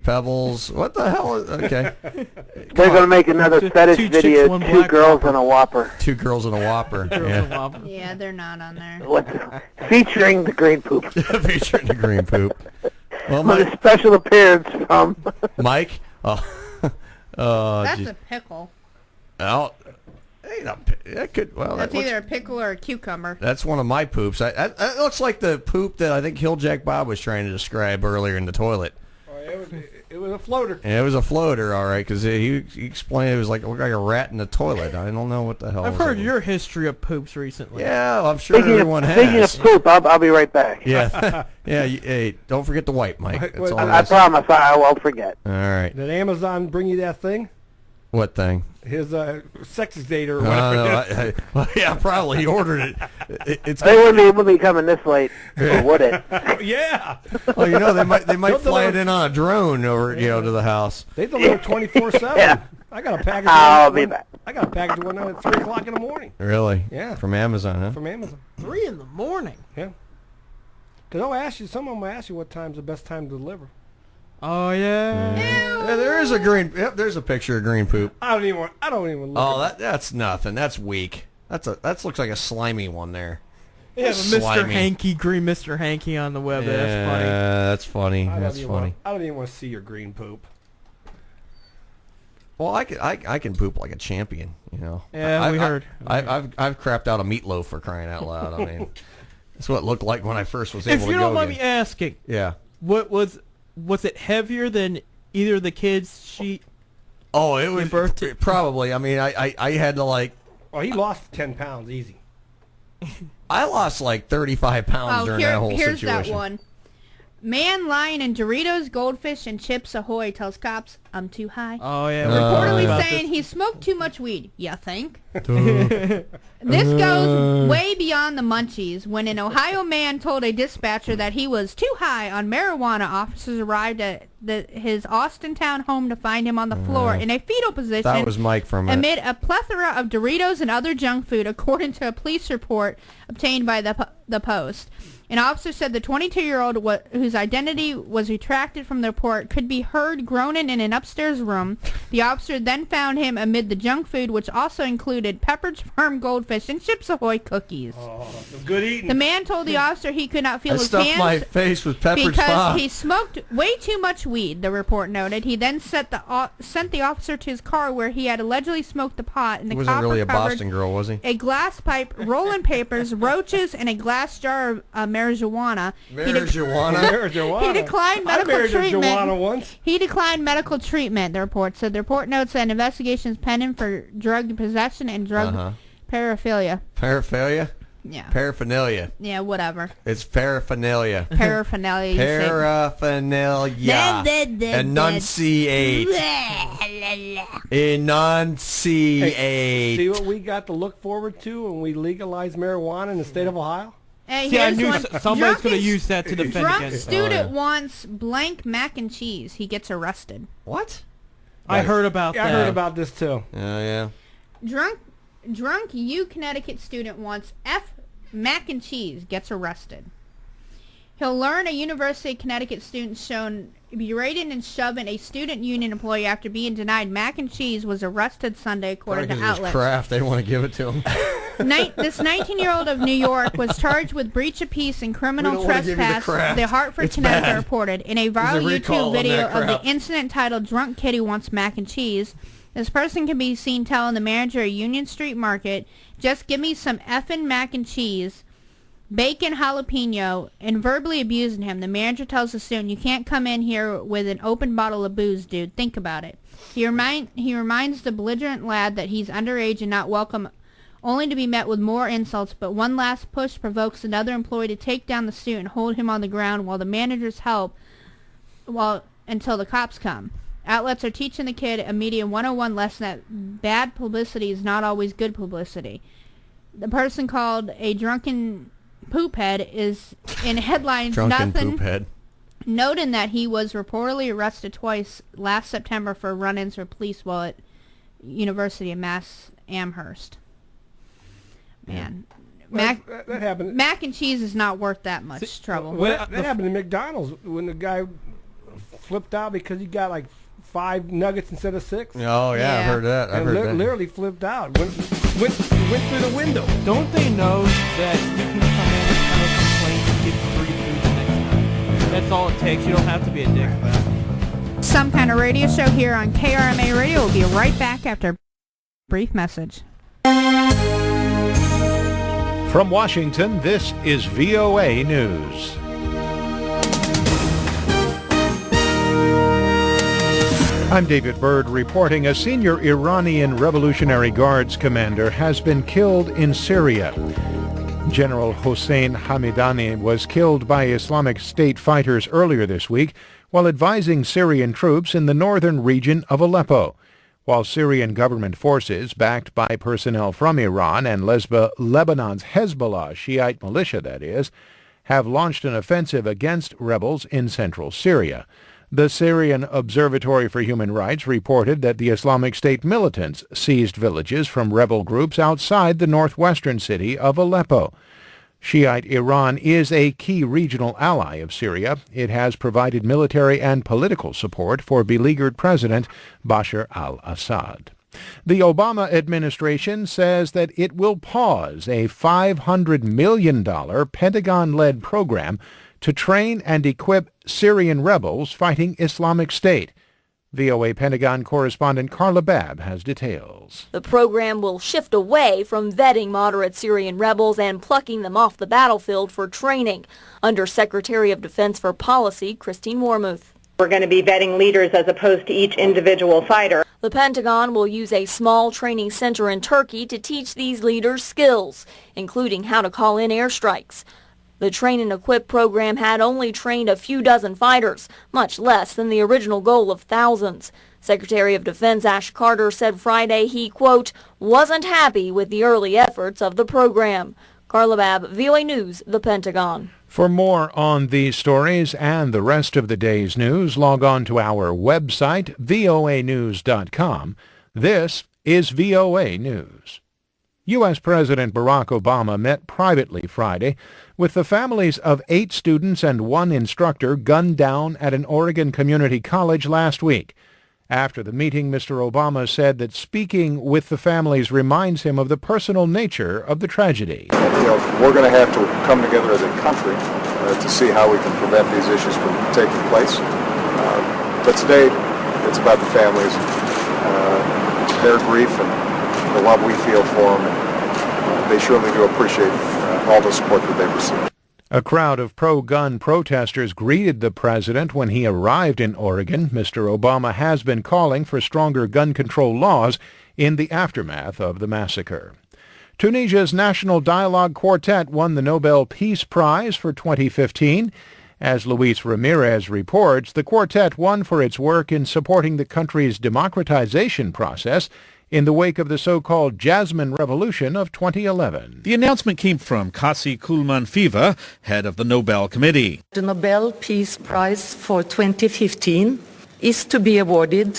Pebbles. What the hell? Okay. They're going to make another fetish video. Two girls and a Whopper. Two girls and a Whopper. Yeah, they're not on there. Featuring the green poop. Featuring the green poop. Well, with a special appearance from Mike. That's a pickle. Oh, that could. Well, that's either a pickle or a cucumber. That's one of my poops. That looks like the poop that I think Hilljack Bob was trying to describe earlier in the toilet. It was a floater. Yeah, it was a floater, all right, because he explained it looked like a rat in the toilet. I don't know what the hell. I've heard your history of poops recently. Yeah, I'm sure everyone has. Speaking of poop, I'll be right back. Yeah, yeah. Hey, don't forget the wipe, Mike. That's all I promise I won't forget. All right. Did Amazon bring you that thing? What thing? His sex data or whatever. Yeah, probably. He ordered it. They wouldn't be able to be coming this late, or would it? Yeah. Oh, they might fly it in on a drone over to the house. They deliver 24/7. Yeah. I got a package. I'll be back. I got a package one at 3 o'clock in the morning. Really? Yeah. From Amazon, huh? From Amazon. 3 in the morning. Yeah. Because they'll ask you. Some of them will ask you what time's the best time to deliver. Oh yeah. Yeah, there is a green. Yep, there's a picture of green poop. I don't even look. Oh, that's nothing. That's weak. That looks like a slimy one there. They have a Mr. Hanky, green Mr. Hanky on the web. That's funny. That's funny. That's funny. I don't even want to see your green poop. Well, I can poop like a champion, Yeah, we heard. I've crapped out a meatloaf for crying out loud. I mean, that's what it looked like when I first was able to go. If you don't mind me asking, yeah, what was it heavier than either of the kids she? Oh, it was probably. I mean, I had to like. Oh, he lost 10 pounds easy. I lost like 35 pounds during that whole here's situation. That one. Man lying in Doritos, Goldfish, and Chips Ahoy tells cops, I'm too high. Oh, yeah. Reportedly saying he smoked too much weed. You think? This goes way beyond the munchies. When an Ohio man told a dispatcher that he was too high on marijuana, officers arrived at his Austintown home to find him on the floor in a fetal position. That was Mike from amid a plethora of Doritos and other junk food, according to a police report obtained by the Post. An officer said the 22-year-old, whose identity was retracted from the report, could be heard groaning in an upstairs room. The officer then found him amid the junk food, which also included Pepperidge Farm Goldfish and Chips Ahoy cookies. Oh, good eating. The man told the officer he could not feel his hands. I stuffed my face with Pepperidge because Farm. he smoked way too much weed, the report noted. He then sent the officer to his car where he had allegedly smoked the pot. And the he wasn't really a Boston girl, was he? A glass pipe, rolling papers, roaches, and a glass jar of marijuana. Marijuana? He declined medical treatment. Once. He declined medical treatment, the report said. The report notes that investigations pending for drug possession and drug paraphilia. Paraphilia? Yeah. Paraphernalia. Yeah, whatever. It's paraphernalia. Paraphernalia. Paraphernalia. Enunciate. Enunciate. Hey, see what we got to look forward to when we legalize marijuana in the state of Ohio? Hey, I knew somebody's going to use that to defend drunk against. Student wants blank mac and cheese. He gets arrested. What? I heard about that. I heard about this too. Yeah. Drunk U Connecticut student wants F mac and cheese, gets arrested. He'll learn a University of Connecticut student shown berating and shoving a student union employee after being denied mac and cheese was arrested Sunday, according to outlets. Kraft, they want to give it to him. This 19-year-old of New York was charged with breach of peace and criminal trespass, the Hartford, Connecticut reported. In a viral YouTube video of the incident titled Drunk Kid Who Wants Mac and Cheese, this person can be seen telling the manager of Union Street Market, "Just give me some effing mac and cheese, bacon jalapeno," and verbally abusing him. The manager tells the student, "You can't come in here with an open bottle of booze, dude. Think about it." He reminds the belligerent lad that he's underage and not welcome, only to be met with more insults, but one last push provokes another employee to take down the student and hold him on the ground while the managers help until the cops come. Outlets are teaching the kid a Media 101 lesson that bad publicity is not always good publicity. The person called a drunken poophead is in headlines noting that he was reportedly arrested twice last September for run-ins with police while at University of Mass Amherst. Man, that happened. Mac and cheese is not worth that much trouble. That happened to McDonald's when the guy flipped out because he got like 5 nuggets instead of 6. Oh yeah, I've heard that. I've heard that. Literally flipped out. Went through the window. Don't they know that you can come in and have a complaint and get free food the next time? That's all it takes. You don't have to be a dick about it. Some Kind of Radio Show here on KRMA Radio. We'll be right back after a brief message. From Washington, this is VOA News. I'm David Byrd reporting a senior Iranian Revolutionary Guards commander has been killed in Syria. General Hossein Hamidani was killed by Islamic State fighters earlier this week while advising Syrian troops in the northern region of Aleppo. While Syrian government forces, backed by personnel from Iran and Lebanon's Hezbollah Shiite militia, that is, have launched an offensive against rebels in central Syria. The Syrian Observatory for Human Rights reported that the Islamic State militants seized villages from rebel groups outside the northwestern city of Aleppo. Shiite Iran is a key regional ally of Syria. It has provided military and political support for beleaguered President Bashar al-Assad. The Obama administration says that it will pause a $500 million Pentagon-led program to train and equip Syrian rebels fighting Islamic State. VOA Pentagon correspondent Carla Babb has details. The program will shift away from vetting moderate Syrian rebels and plucking them off the battlefield for training. Under Secretary of Defense for Policy, Christine Wormuth. We're going to be vetting leaders as opposed to each individual fighter. The Pentagon will use a small training center in Turkey to teach these leaders skills, including how to call in airstrikes. The Train and Equip program had only trained a few dozen fighters, much less than the original goal of thousands. Secretary of Defense Ash Carter said Friday he, quote, wasn't happy with the early efforts of the program. Carla Babb, VOA News, The Pentagon. For more on these stories and the rest of the day's news, log on to our website, voanews.com. This is VOA News. U.S. President Barack Obama met privately Friday with the families of 8 students and 1 instructor gunned down at an Oregon community college last week. After the meeting, Mr. Obama said that speaking with the families reminds him of the personal nature of the tragedy. We're going to have to come together as a country to see how we can prevent these issues from taking place. But today, it's about the families, their grief, and the love we feel for them. And they surely do appreciate all the support that they've received. A crowd of pro-gun protesters greeted the president when he arrived in Oregon. Mr. Obama has been calling for stronger gun control laws in the aftermath of the massacre. Tunisia's National Dialogue Quartet won the Nobel Peace Prize for 2015. As Luis Ramirez reports, the quartet won for its work in supporting the country's democratization process in the wake of the so-called Jasmine Revolution of 2011. The announcement came from Kasi Kulman-Fiva, head of the Nobel Committee. The Nobel Peace Prize for 2015 is to be awarded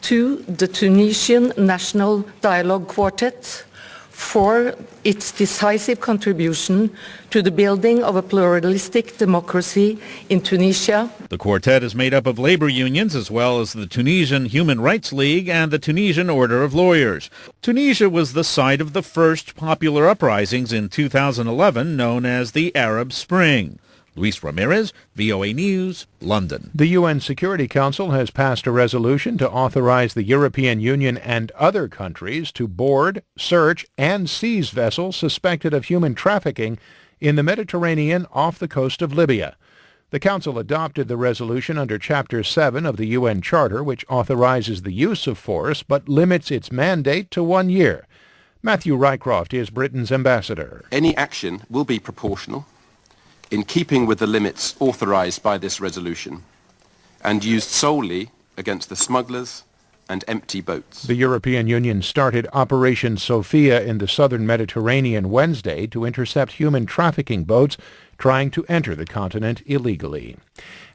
to the Tunisian National Dialogue Quartet for its decisive contribution to the building of a pluralistic democracy in Tunisia. The quartet is made up of labor unions as well as the Tunisian Human Rights League and the Tunisian Order of Lawyers. Tunisia was the site of the first popular uprisings in 2011 known as the Arab Spring. Luis Ramirez, VOA News, London. The UN Security Council has passed a resolution to authorize the European Union and other countries to board, search, and seize vessels suspected of human trafficking in the Mediterranean off the coast of Libya. The Council adopted the resolution under Chapter 7 of the UN Charter, which authorizes the use of force but limits its mandate to 1 year. Matthew Rycroft is Britain's ambassador. Any action will be proportional, in keeping with the limits authorized by this resolution, and used solely against the smugglers and empty boats. The European Union started Operation Sophia in the southern Mediterranean Wednesday to intercept human trafficking boats trying to enter the continent illegally.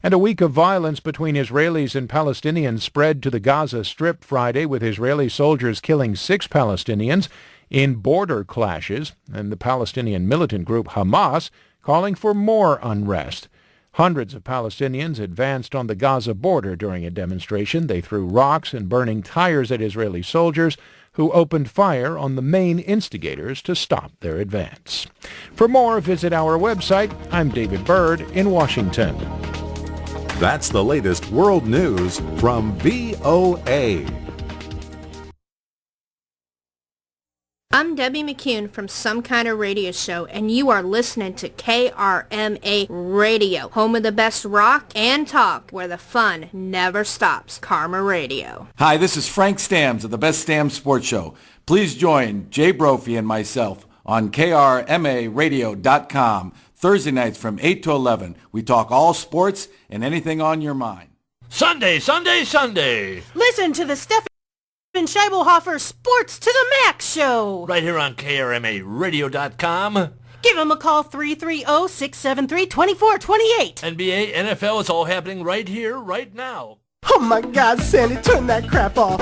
And a week of violence between Israelis and Palestinians spread to the Gaza Strip Friday, with Israeli soldiers killing 6 Palestinians in border clashes, and the Palestinian militant group Hamas calling for more unrest. Hundreds of Palestinians advanced on the Gaza border during a demonstration. They threw rocks and burning tires at Israeli soldiers, who opened fire on the main instigators to stop their advance. For more, visit our website. I'm David Byrd in Washington. That's the latest world news from VOA. I'm Debbie McCune from Some Kind of Radio Show, and you are listening to KRMA Radio, home of the best rock and talk, where the fun never stops. Karma Radio. Hi, this is Frank Stams of the Best Stams Sports Show. Please join Jay Brophy and myself on KRMARadio.com Thursday nights from 8 to 11. We talk all sports and anything on your mind. Sunday, Sunday, Sunday. Listen to the Stefan Scheibelhofer Sports to the Max Show. Right here on KRMARadio.com. Give them a call, 330-673-2428. NBA, NFL, it's all happening right here, right now. Oh my God, Sandy, turn that crap off.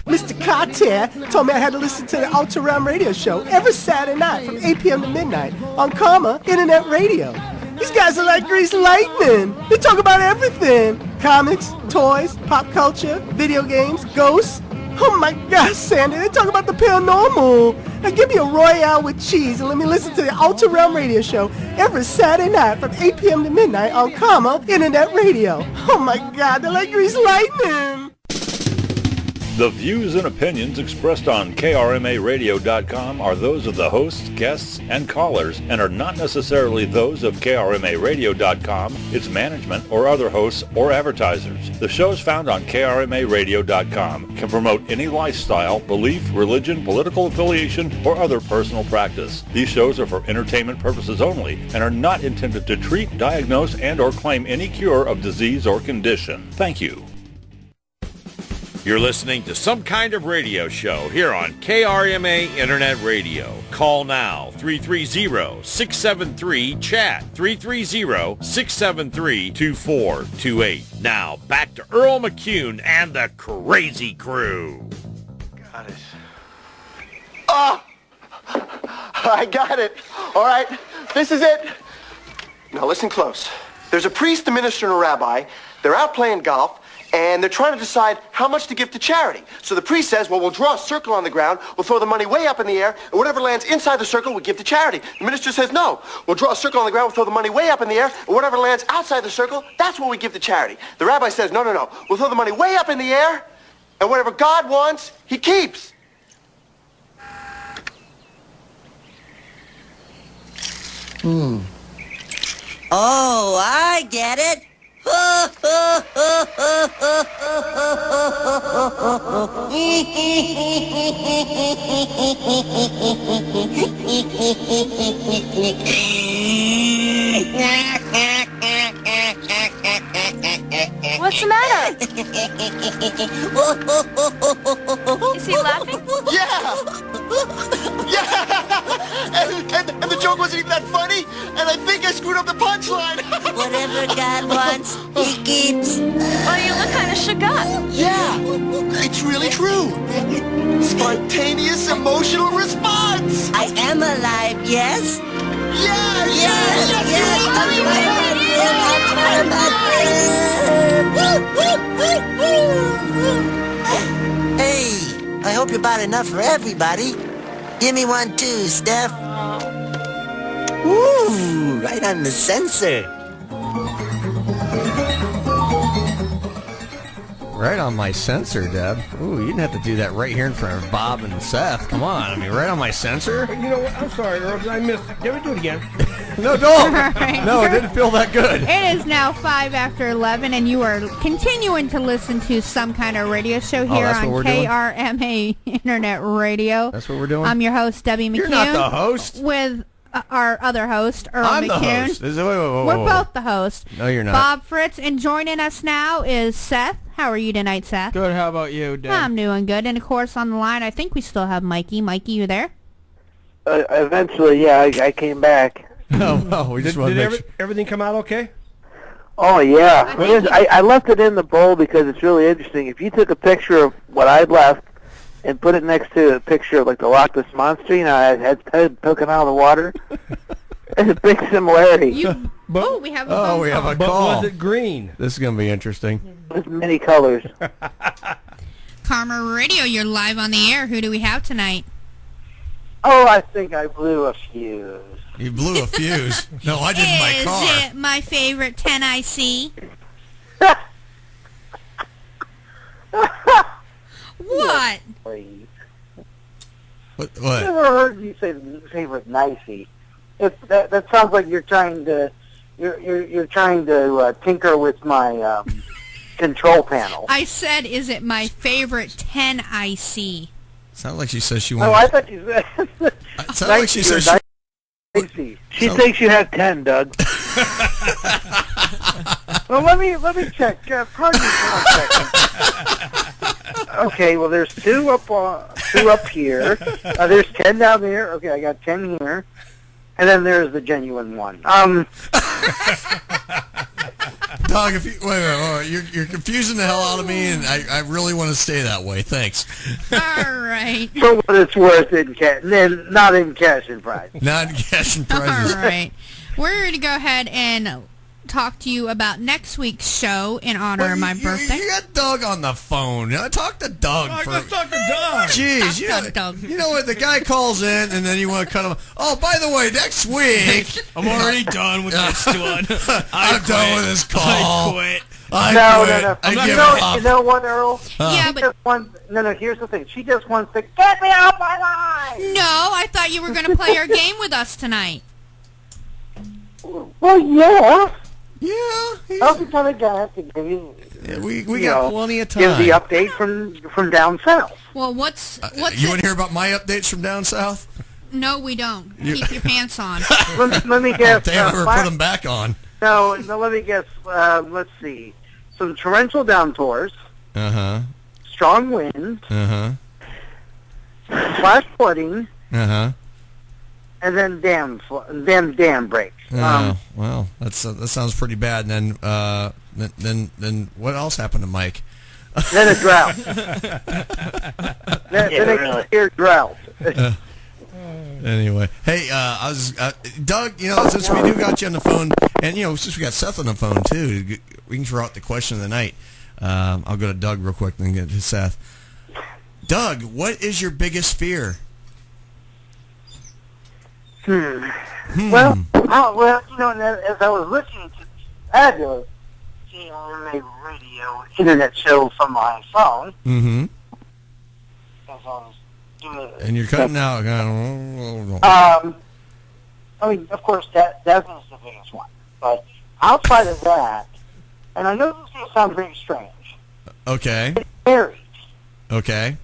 Mr. Cartier told me I had to listen to the Ultra Realm Radio Show every Saturday night from 8 p.m. to midnight on Karma Internet Radio. These guys are like greased lightning. They talk about everything. Comics, toys, pop culture, video games, ghosts. Oh my gosh, Sandy, they talk about the paranormal. Now give me a Royale with cheese and let me listen to the Ultra Realm Radio Show every Saturday night from 8 p.m. to midnight on Karma Internet Radio. Oh my God, they're like greased lightning. The views and opinions expressed on KRMARadio.com are those of the hosts, guests, and callers, and are not necessarily those of KRMARadio.com, its management, or other hosts or advertisers. The shows found on KRMARadio.com can promote any lifestyle, belief, religion, political affiliation, or other personal practice. These shows are for entertainment purposes only and are not intended to treat, diagnose, and or claim any cure of disease or condition. Thank you. You're listening to Some Kind of Radio Show here on KRMA Internet Radio. Call now, 330-673-CHAT, 330-673-2428. Now, back to Earl McCune and the Crazy Crew. Got it. Oh! I got it. All right, this is it. Now listen close. There's a priest, a minister, and a rabbi. They're out playing golf. And they're trying to decide how much to give to charity. So the priest says, well, we'll draw a circle on the ground, we'll throw the money way up in the air, and whatever lands inside the circle, we'll give to charity. The minister says, no, we'll draw a circle on the ground, we'll throw the money way up in the air, and whatever lands outside the circle, that's what we give to charity. The rabbi says, no, we'll throw the money way up in the air, and whatever God wants, he keeps. Oh, I get it. What's the matter? Is he laughing? Yeah! And the joke wasn't even that funny, and I think I screwed up the punchline. Whatever God wants, he keeps. Oh, you look kind of shook up. Yeah, it's really true. Spontaneous emotional response! I am alive, yes? Yes! Hey, I hope you bought enough for everybody. Give me one too, Steph. Ooh, right on the sensor. Right on my sensor, Deb. Ooh, you didn't have to do that right here in front of Bob and Seth. Come on, I mean, right on my sensor? You know what? I'm sorry, Earl, because I missed it. Can we do it again? No, don't. Right. No, it didn't feel that good. It is now 5 after 11, and you are continuing to listen to Some Kind of Radio Show here on KRMA Internet Radio. That's what we're doing? I'm your host, Debbie McCune. You're not the host. With our other host, Earl I'm McCune. the host. We're both the hosts. No, you're not. Bob Fritz, and joining us now is Seth. How are you tonight, Seth? Good. How about you, Deb? I'm doing good. And, of course, on the line, I think we still have Mikey. Mikey, you there? Eventually, yeah, I came back. Oh, well, we just want to make sure. Everything come out okay? Oh, yeah. I left it in the bowl because it's really interesting. If you took a picture of what I'd left and put it next to a picture of, like, the Loch Ness Monster, you know, I had head poking out of the water, there's a big similarity. We have a we have a But call. was it green? This is going to be interesting. There's many colors. Karma Radio, you're live on the air. Who do we have tonight? Oh, I think I blew a fuse. You blew a fuse. No, I did in my car. Is it my favorite 10IC? What? Please. What? I've never heard you say the favorite nicey. That sounds like you're trying to tinker with my control panel. I said, is it my favorite 10IC? Sounds like she says she wanted. Oh, I thought you said. Sounds like she says she. She thinks you have 10, Doug. Well, let me check. Pardon me for 1 second. Okay, well, there's two up here. There's 10 down there. Okay, I got 10 here, and then there's the genuine one. Dog, if you wait, you're confusing the hell out of me, and I really want to stay that way. Thanks. All right. For what it's worth in cash, not in cash and prizes. Not in cash and prizes. All right. We're going to go ahead and talk to you about next week's show in honor of my birthday. You got Doug on the phone. Talk to Doug. Let's talk to Doug. Jeez, you know what? The guy calls in, and then you want to cut him. Oh, by the way, next week I'm already done with this one. I'm done with this call. I quit. No. I give up. You know what, Earl? Yeah, but no. Here's the thing. She just wants to get me off my line. no, I thought you were going to play our game with us tonight. Well, yeah. Yeah. I'll be kind of guy to give you. Yeah, we got plenty of time. Give the update from down south. Well, what's you want to hear about my updates from down south? No, we don't. Keep your pants on. let me guess. They ever put them back on? No, let me guess. Let's see. Some torrential downpours. Strong winds. Flash flooding. And then dam breaks. Well, that sounds pretty bad. And then what else happened to Mike? Then a drought. then a severe drought. Anyway, hey, Doug. Since we do got you on the phone, and since we got Seth on the phone too, we can throw out the question of the night. I'll go to Doug real quick, and then get to Seth. Doug, what is your biggest fear? Well, as I was listening to this fabulous KRMA radio internet show from my phone, and you're cutting out. I mean, of course, that's the biggest one. But outside of that, and I know this is going to sound very strange. Okay. Getting married. Okay.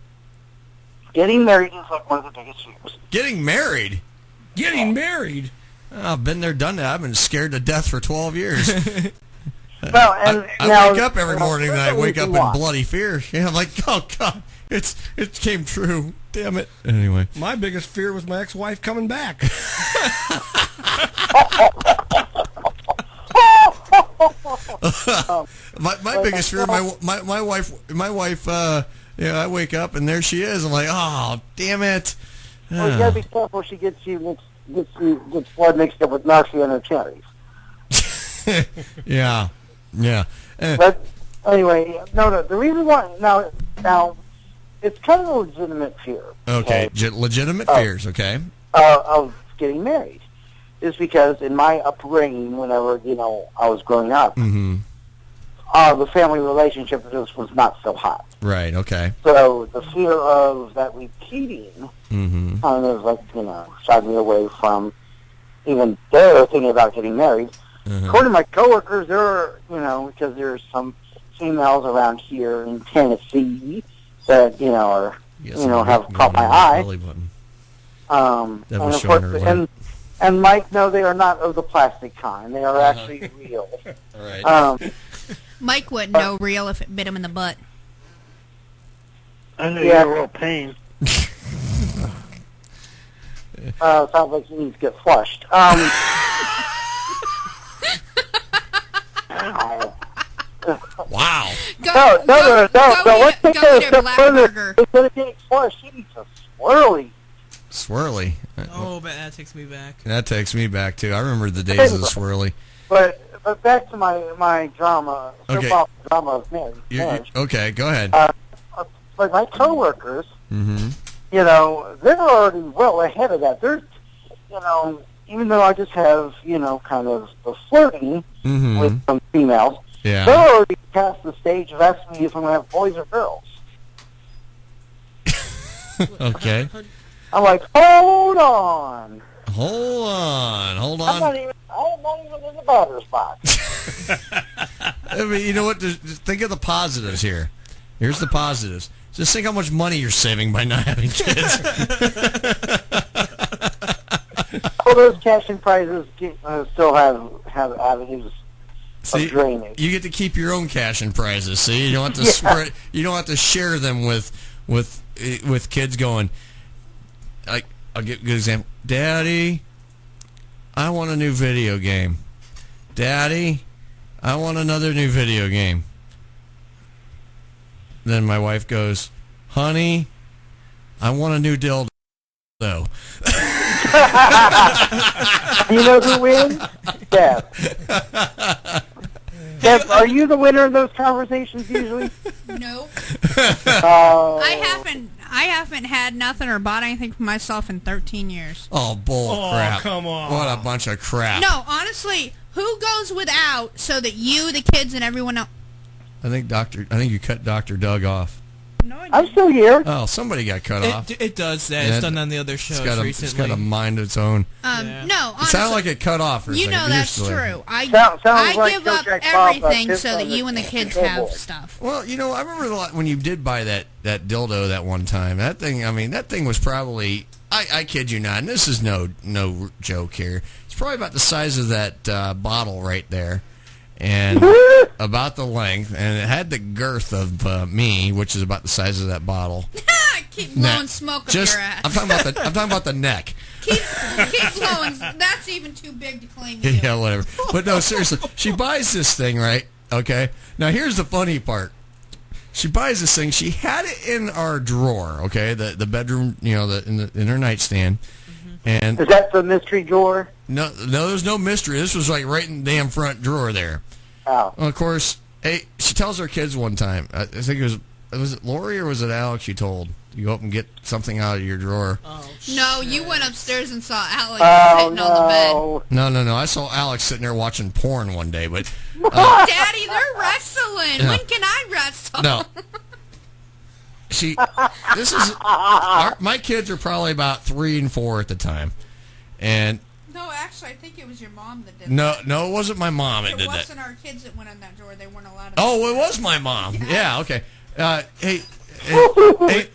Getting married is like one of the biggest fears. Getting married? Getting married? Oh, I've been there, done that. I've been scared to death for 12 years. Well, and I wake up every morning and I wake up in bloody fear. Yeah, I'm like, oh God, it came true. Damn it. Anyway, my biggest fear was my ex-wife coming back. my biggest fear, my wife I wake up and there she is. I'm like, oh, damn it. Well, you gotta be careful. She gets blood mixed up with Narcy and her cherries. Yeah. But anyway, no. The reason why now, it's kind of a legitimate fear. Okay, legitimate fears. Okay. Of getting married, is because in my upbringing, whenever I was growing up, the family relationship just was not so hot. Right. Okay. So the fear of that repeating kind of shied me away from even there thinking about getting married. According to my coworkers, there are, because there's some females around here in Tennessee that have caught my eye. And of course, and Mike, no, they are not of the plastic kind. They are actually real. All right. Mike wouldn't know real if it bit him in the butt. I know you're a real pain. Sounds like he needs to get flushed. Wow. No. Let's take it a step further. Instead of getting flushed, he needs a swirly. Swirly. Oh, but that takes me back. That takes me back too. I remember the days of the swirly. But back to my drama, soap drama of marriage. Okay, go ahead. Like my coworkers, they're already well ahead of that. They're, even though I just have, kind of the flirting with some females, they're already past the stage of asking me if I'm going to have boys or girls. Okay. I'm like, hold on. Hold on. I'm not even in the batter's box. I mean, you know what? Just think of the positives here. Here's the positives. Just think how much money you're saving by not having kids. All those cash-in prizes still have avenues of drainage. You get to keep your own cash-in prizes. See, you don't have to spread. You don't have to share them with kids going. Like, I'll give a good example. Daddy, I want a new video game. Daddy, I want another new video game. Then my wife goes, honey, I want a new dildo. You know who wins? Deb. Deb, are you the winner of those conversations usually? Nope. Oh. I haven't had nothing or bought anything for myself in 13 years. Oh, bull crap. Come on. What a bunch of crap. No, honestly, who goes without so that you, the kids, and everyone else... I think you cut Dr. Doug off. No, I'm still here. Oh, somebody got cut off. It does that. It's done on the other shows recently. It's got a mind of its own. No, honestly, it sounded like it cut off for a second. That's true. I give up everything so that you and the kids have stuff. Well, I remember when you did buy that dildo that one time. That thing was probably, I kid you not, and this is no joke here. It's probably about the size of that bottle right there. And about the length, and it had the girth of me, which is about the size of that bottle. Keep blowing smoke up your ass. I'm talking about the neck. Keep blowing. That's even too big to claim. Yeah, whatever. But no, seriously, she buys this thing, right? Okay. Now here's the funny part. She buys this thing. She had it in our drawer. Okay, the bedroom, in her nightstand. And is that the mystery drawer? No, there's no mystery. This was like right in the damn front drawer there. Oh. Well, of course, she tells her kids one time. I think it was it Lori or was it Alex? She told you go up and get something out of your drawer. Oh, no, you went upstairs and saw Alex sitting on the bed. No. I saw Alex sitting there watching porn one day, but Daddy, they're wrestling. Yeah. When can I wrestle? No. My kids are probably about 3 and 4 at the time, and no, actually, I think it was your mom that did that. No, it wasn't my mom that did that. It wasn't our kids that went in that drawer. They weren't allowed to. Oh, it was my mom. Yeah, okay. Hey,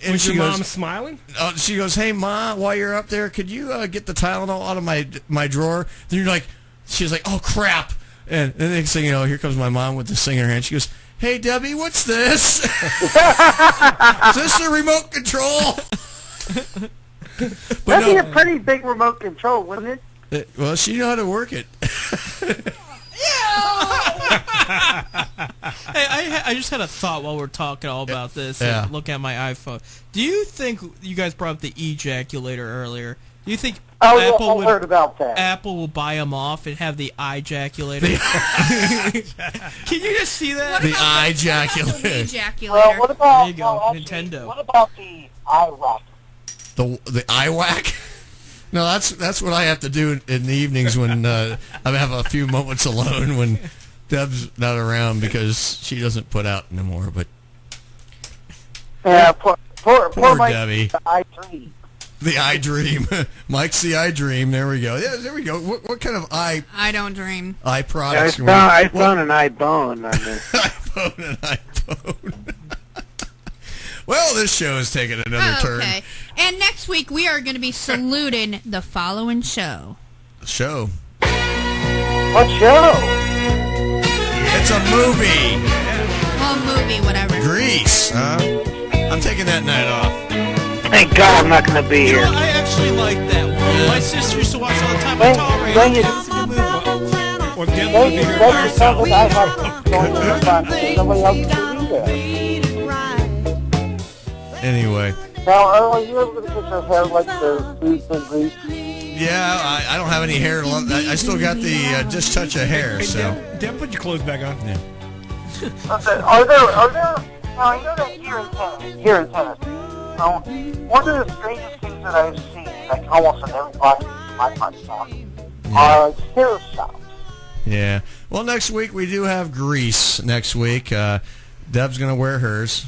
and was your mom smiling? She goes, "Hey, Ma, while you're up there, could you get the Tylenol out of my drawer?" Then you're like, she's like, "Oh crap!" And the next thing you know, here comes my mom with this thing in her hand. She goes, "Hey, Debbie, what's this? Is this the remote control?" That'd be a pretty big remote control, wouldn't it? Well, she knew how to work it. Hey, I just had a thought while we're talking all about this. Yeah. Look at my iPhone. Do you think you guys brought up the ejaculator earlier? Do you think I heard about that. Apple will buy them off and have the ejaculator? Can you just see that? The ejaculator. Ejaculator. Well, what about There you go, Nintendo. What about the iWhack? The iWhack? No, that's what I have to do in the evenings when I have a few moments alone when Deb's not around because she doesn't put out anymore. But Yeah, poor Mike, Debbie. the iDream. The iDream. Mike's the iDream. There we go. Yeah, there we go. What kind of I don't dream. eye products? I found an iBone on this. iPhone and iPhone. Well, this show is taking another turn. Okay. And next week we are going to be saluting the following show. Show. What show? It's a movie. Well, movie, whatever. Grease. I'm taking that night off. Thank God I'm not going to be You here. know, I actually like that one. My sister used to watch all the time. I tolerate When it. you- It's a good movie. Well, Deb will Well, be you here said by yourself herself. that I have to go to the front. Nobody else can do that. Anyway. Now, are you ever going to get your hair like the Grease and Grease? Yeah, I don't have any hair. I still got the just touch of hair. Hey, So. Deb, put your clothes back on. Yeah. Are there, now I know that here in Tennessee, one of the strangest things that I've seen, like almost in every podcast in my part of town, are hair shops. Yeah. Well, next week we do have Grease. Next week, Deb's gonna wear hers.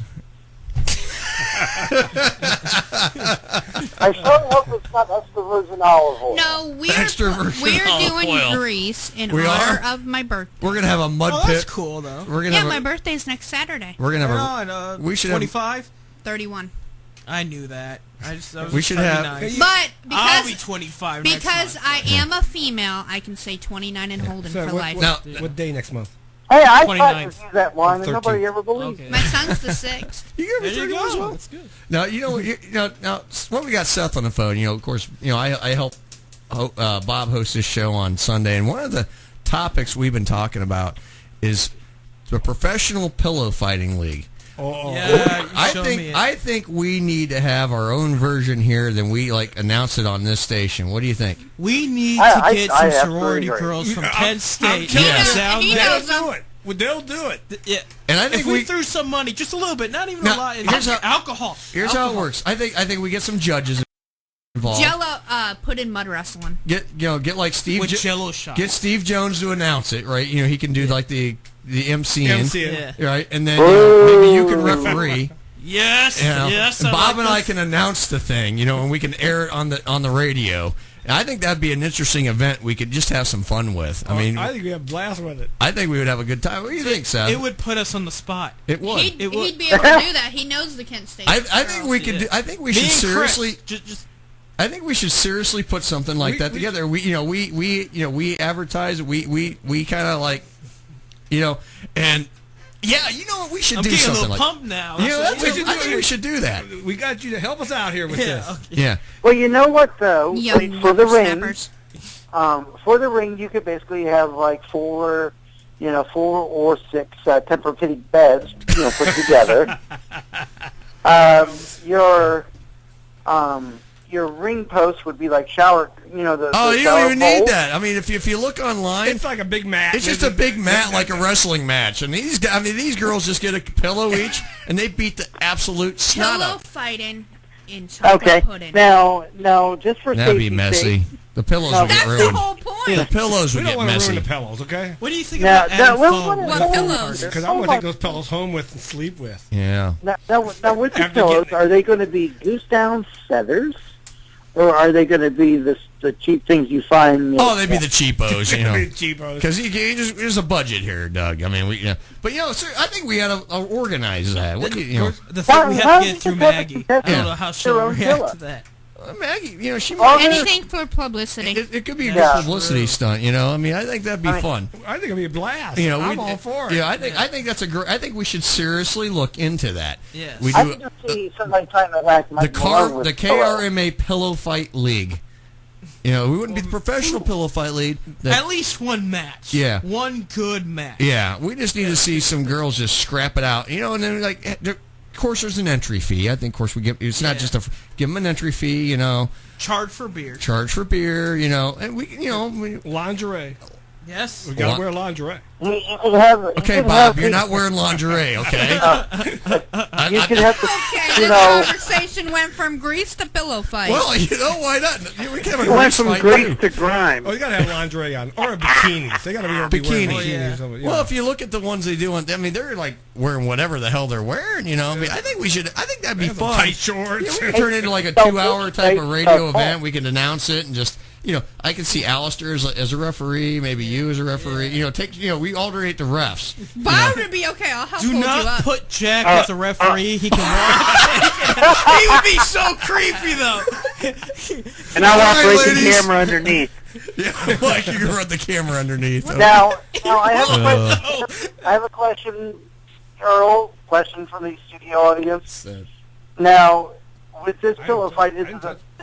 I sure hope it's not extra virgin olive oil. No, Extra virgin we're olive doing oil. Grease in We honor are? of my birthday. We're gonna have a mud Oh, pit. that's cool, though. We're gonna Yeah, have my a, birthday's next Saturday. we're gonna have Right a. on, we should have. 25? 31. I knew that. I was We should trying to have- be nice. But I'll be because 25 next because month. I am a female, I can say 29 and Holden So for life. what day next month? Hey, I tried 29th. to use that line and 13th. nobody ever believed Okay. me. My son's the 6th. You There you go. That's good. Now you know now when we got Seth on the phone, of course, I help Bob host this show on Sunday, and one of the topics we've been talking about is the Professional Pillow Fighting League. Yeah, you showed me it. I think we need to have our own version here. Then we announce it on this station. What do you think? We need I- to get I some absolutely sorority agree. girls from I'm Penn State. telling you, down he there. knows They'll do it. Well, they'll do it. Yeah. And I think if we threw some money, just a little bit, not even Now, a lot, and here's how- alcohol. Here's how it works. I think we get some judges involved. Jello put in mud wrestling. Get like Steve. With Jello shots. Get Steve Jones to announce it, right? He can do like the MCing, MCing. Yeah. right? And then maybe you can referee. Yes, yes. And Bob and I this. can announce the thing, and we can air it on the radio. And I think that'd be an interesting event we could just have some fun with. I mean, I think we have a blast with it. I think we would have a good time. What do you think, Seth? It would put us on the spot. It would. He'd It would. be able to do that. He knows the Kent State. I think we could. Yeah. I think we Me should and Chris, seriously. just I think we should seriously put something like that together. We advertise. We kind of and yeah, what we should I'm do getting a something little like. pumped now. I think we should do that. We got you to help us out here with Yeah, this. okay. Yeah. Well, you know what though? Young For the ring, whippersnappers. for the ring, you could basically have like four or six Tempur-Pedic beds, put together. Your ring post would be like shower, Oh, the you don't shower even bowl. need that. I mean, if you look online, It's like a big mat. it's just a big mat like a wrestling match. And these girls just get a pillow each, and they beat the absolute snot Pillow up. fighting in chocolate Okay. pudding. Now, just for That'd be safety's messy. sake, The pillows No, would get That's the ruined. whole point. The pillows We would don't get want to messy. ruin the pillows, okay? What do you think Now, about now, adding what- foam? What pillows? Because I'm going to take those pillows home with and sleep with. Yeah. now with the After pillows, getting- are they going to be goose down feathers, or are they going to be the cheap things you find? Oh, they'd be the cheapos, Cheapos. Because there's a budget here, Doug. I mean, but sir, I think we got to organize that. What do you, The thing we have to get through Why- Maggie. why- I don't know how she'll Their own react pillow. to that. Maggie, she Oh, Anything for publicity. it could be a Yeah. good publicity stunt. I mean, I think that'd be fun. I think it'd be a blast. we'd- I'm all for it. Yeah, I think that's a great. I think we should seriously look into that. Yes. We I do can just see somebody trying to act the Mike Malone with the pillows. KRMA Pillow Fight League. You know, we wouldn't be the professional pillow fight league. At least one match. Yeah. One good match. Yeah, we just need to see some girls just scrap it out. You know, and then of course there's an entry fee. I think, of course, we give. It's not just give them an entry fee. You know, charge for beer. You know, and we lingerie. Yes, we gotta wear lingerie. Okay, Bob, you're not wearing lingerie, okay? You should have to, Okay, you this know. conversation went from grease to pillow fight. Well, you know, why not? We can have a It went grease from fight, grease too. to grime. Oh, you gotta have lingerie on or bikinis. They gotta be wearing bikinis. Or something, you Well, know. if you look at the ones they do, I mean, they're like wearing whatever the hell they're wearing. You know, I mean, I think that'd be fun. tight shorts. Yeah, we could turn it into like a 2-hour type of radio event. We can announce it and just. You know, I can see Alistair as a referee, maybe you as a referee. You know, we alternate the refs. Bob would be okay. I'll help Do hold you not up. put Jack as a referee. He can walk. He would be so creepy, though. And I'll All right, operate the ladies. camera underneath. Yeah, like you can run the camera underneath. Now I have a question. I have a question, Earl. Question from the studio audience. Now, with this pillow fight, is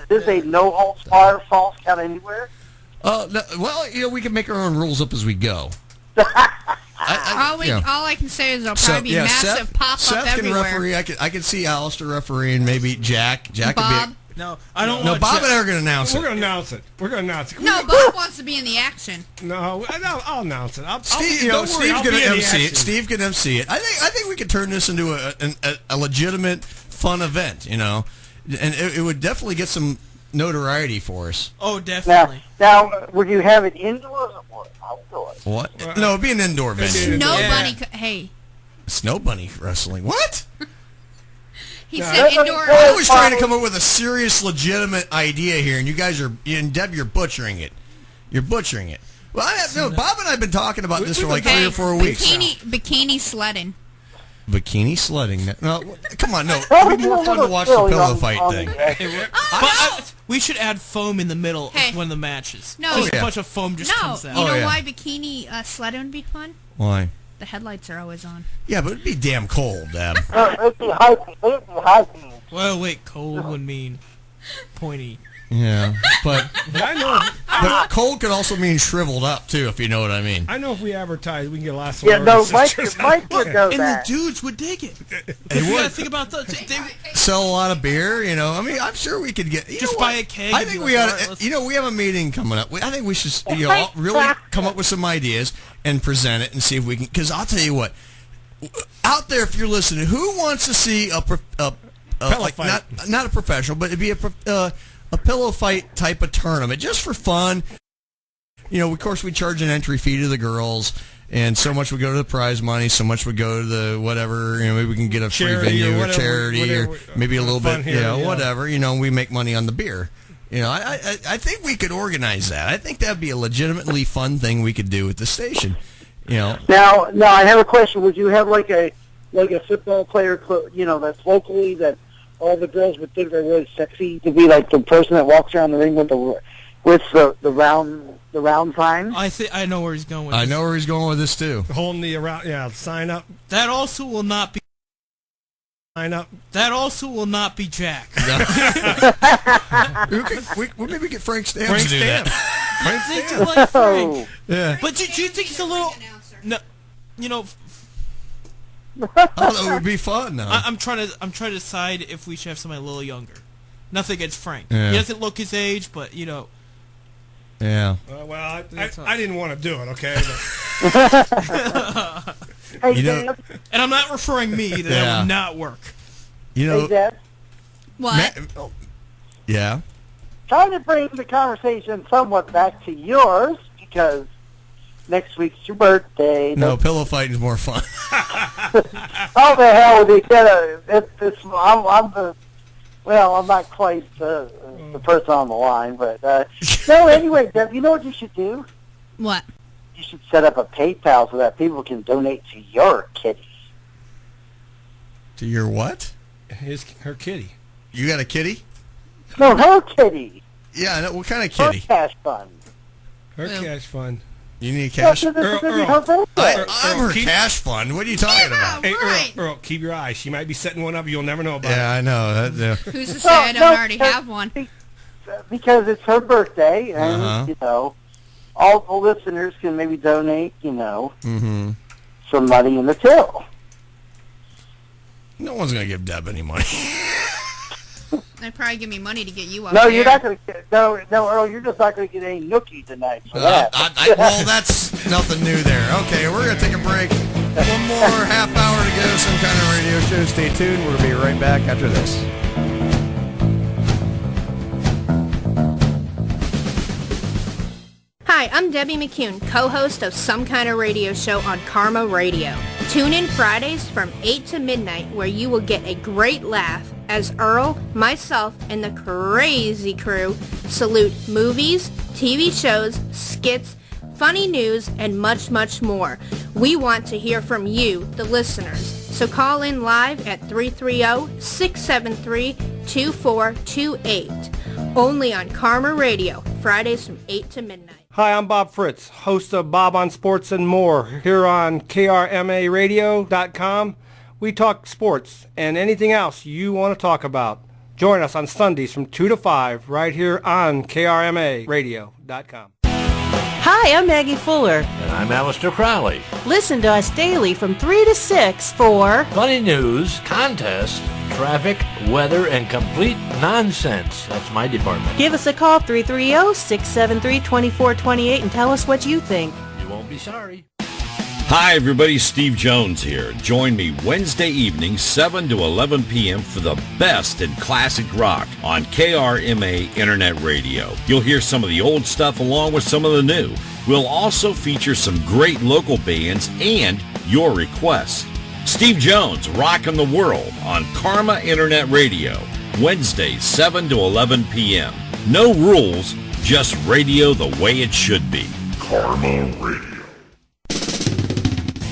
this a no holds barred false count anywhere? No, well, you know, we can make our own rules up as we go. All I can say is there'll probably be massive pop-up Seth everywhere. can referee. I could see Alistair refereeing, maybe Jack. Jack Bob? could be. No, I don't. No, want Bob Jack. and I are going to announce it. We're gonna announce it. We're gonna announce it. No, Bob wants to be in the action. No, I'll announce it. Steve, Steve's going to MC it. Steve can MC it. I think we could turn this into a legitimate, fun event. You know, and it would definitely get some notoriety for us. Oh, definitely. Now, would you have it indoors or outdoors? What? No, it'd be an indoor venue. Snow bunny. Hey, Snow bunny wrestling. What? he said indoor. I was trying to come up with a serious, legitimate idea here, and you guys are, and Deb, you're butchering it. You're butchering it. Well, Bob and I have been talking about this for like 3 or 4 weeks. Bikini sledding. Bikini sledding. No, come on, no. It'd be more fun to watch the pillow fight thing. We should add foam in the middle of one of the matches. No. Just a bunch of foam just comes out. You know why bikini sledding would be fun? Why? The headlights are always on. Yeah, but it'd be damn cold, Deb. It'd be high speed. Well, wait, cold would mean pointy. Yeah, but I know. But cold could also mean shriveled up too, if you know what I mean. I know if we advertise, we can get lots of. Yeah, no, Mike sisters would out know there. that. The dudes would dig it. They You gotta would think about that. sell a lot of beer. You know, I mean, I'm sure we could get. You Just know buy what? a keg I and think be we like, ought. "All right, To, let's-" you know, we have a meeting coming up. I think we should, really come up with some ideas and present it and see if we can. Because I'll tell you what, out there, if you're listening, who wants to see a like fight. not a professional, but it'd be a pillow fight type of tournament just for fun. You know, of course, we charge an entry fee to the girls, and so much would go to the prize money, so much would go to the whatever. You know, maybe we can get a free Charity or venue or whatever, charity or maybe a little fun bit, here, yeah, yeah. whatever. You know, we make money on the beer. You know, I think we could organize that. I think that'd be a legitimately fun thing we could do at the station. You know. Now, I have a question. Would you have like a football player, you know, that's locally that all the girls would think are really sexy to be like the person that walks around the ring with the round sign? I know where he's going with I this. know where he's going with this too. Holding the around, sign up. That also will not be. Sign up. That also will not be Jack. we maybe get Frank Stamps Frank to do that. Stamps. I think you like Frank. Yeah. But do you think he's a little? No, you know. I don't know, it would be fun. Though. I'm trying to decide if we should have somebody a little younger. Nothing against Frank. Yeah. He doesn't look his age, but you know. Yeah. Well, I didn't want to do it, okay? Hey, You know- Dad. And I'm not referring me. That Yeah. would not work. You know. Hey, Dad. What? Yeah. Trying to bring the conversation somewhat back to yours because next week's your birthday. No, pillow fighting is more fun. How the hell would you get I'm not quite the person on the line, but no. Anyway, Deb, you know what you should do? What? You should set up a PayPal so that people can donate to your kitty. To your what? Her kitty. You got a kitty? No, her kitty. Yeah. No, what kind of Her kitty? cash fund. Her cash fund. You need cash? Well, this is Earl. her birthday. I'm her cash fund. What are you talking about? Hey, Right. Earl, keep your eyes. She might be setting one up. You'll never know about Yeah, I know. Who's to say I don't already have one? because it's her birthday, and, you know, all the listeners can maybe donate, you know, some money in the till. No one's going to give Deb any money. They'd probably give me money to get you up No, there. you're not going to get, no, Earl, you're just not going to get any nookie tonight for that. Well, that's nothing new there. Okay, we're going to take a break. One more half hour to go, Some Kind of Radio Show. Stay tuned. We'll be right back after this. Hi, I'm Debbie McCune, co-host of Some Kind of Radio Show on Karma Radio. Tune in Fridays from 8 to midnight where you will get a great laugh as Earl, myself, and the crazy crew salute movies, TV shows, skits, funny news, and much, much more. We want to hear from you, the listeners. So call in live at 330-673-2428. Only on Karma Radio, Fridays from 8 to midnight. Hi, I'm Bob Fritz, host of Bob on Sports and More, here on KRMARadio.com. We talk sports and anything else you want to talk about. Join us on Sundays from 2 to 5 right here on KRMARadio.com. Hi, I'm Maggie Fuller. And I'm Alistair Crowley. Listen to us daily from 3 to 6 for funny news, contests, traffic, weather, and complete nonsense. That's my department. Give us a call, 330-673-2428, and tell us what you think. You won't be sorry. Hi, everybody. Steve Jones here. Join me Wednesday evening, 7 to 11 p.m. for the best in classic rock on KRMA Internet Radio. You'll hear some of the old stuff along with some of the new. We'll also feature some great local bands and your requests. Steve Jones, Rockin' the World on Karma Internet Radio, Wednesdays, 7 to 11 p.m. No rules, just radio the way it should be. Karma Radio.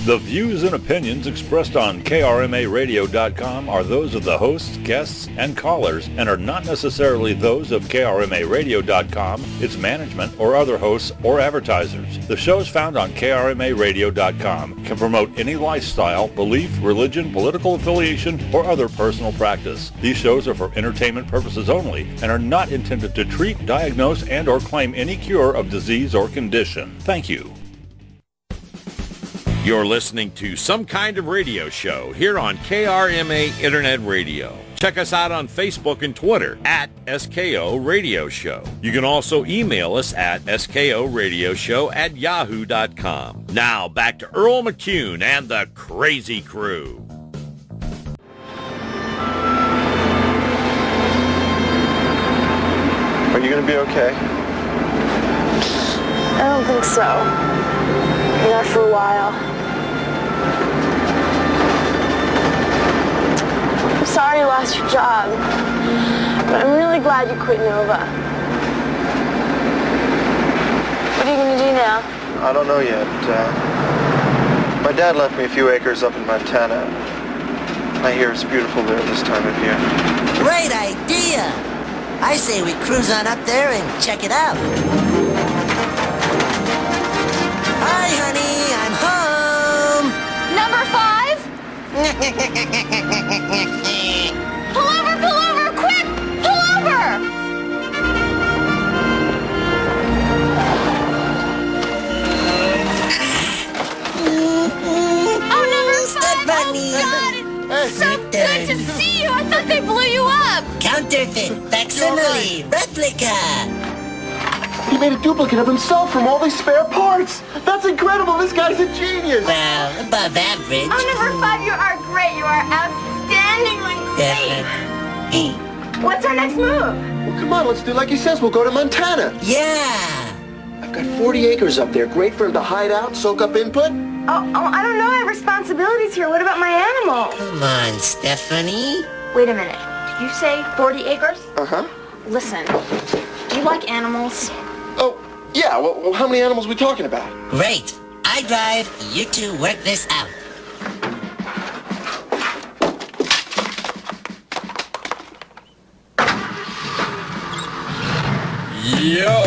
The views and opinions expressed on KRMARadio.com are those of the hosts, guests, and callers and are not necessarily those of KRMARadio.com, its management, or other hosts or advertisers. The shows found on KRMARadio.com can promote any lifestyle, belief, religion, political affiliation, or other personal practice. These shows are for entertainment purposes only and are not intended to treat, diagnose, and or claim any cure of disease or condition. Thank you. You're listening to Some Kind of Radio Show here on KRMA Internet Radio. Check us out on Facebook and Twitter at SKO Radio Show. You can also email us at skoradioshow@yahoo.com. Now back to Earl McCune and the Crazy Crew. Are you going to be okay? I don't think so. Not for a while. I'm sorry you lost your job, but I'm really glad you quit Nova. What are you going to do now? I don't know yet. My dad left me a few acres up in Montana. I hear it's beautiful there this time of year. Great idea! I say we cruise on up there and check it out. Hi, honey, I'm home. Number 5? Pull over, quick! Pull over! Oh, number 5! Stephanie! Oh, God, it's so good to see you! I thought they blew you up! Counterfeit, facsimile, replica. He made a duplicate of himself from all these spare parts. That's incredible. This guy's a genius. Well, above average. Oh, number 5, you are great. You are outstandingly great. What's our next move? Well, come on, let's do like he says. We'll go to Montana. Yeah. I've got 40 acres up there. Great for him to hide out, soak up input. Oh, I don't know. I have responsibilities here. What about my animals? Come on, Stephanie. Wait a minute. Did you say 40 acres? Uh-huh. Listen, do you like animals? Oh, yeah. Well, how many animals are we talking about? Great. I drive. You two work this out. Yo!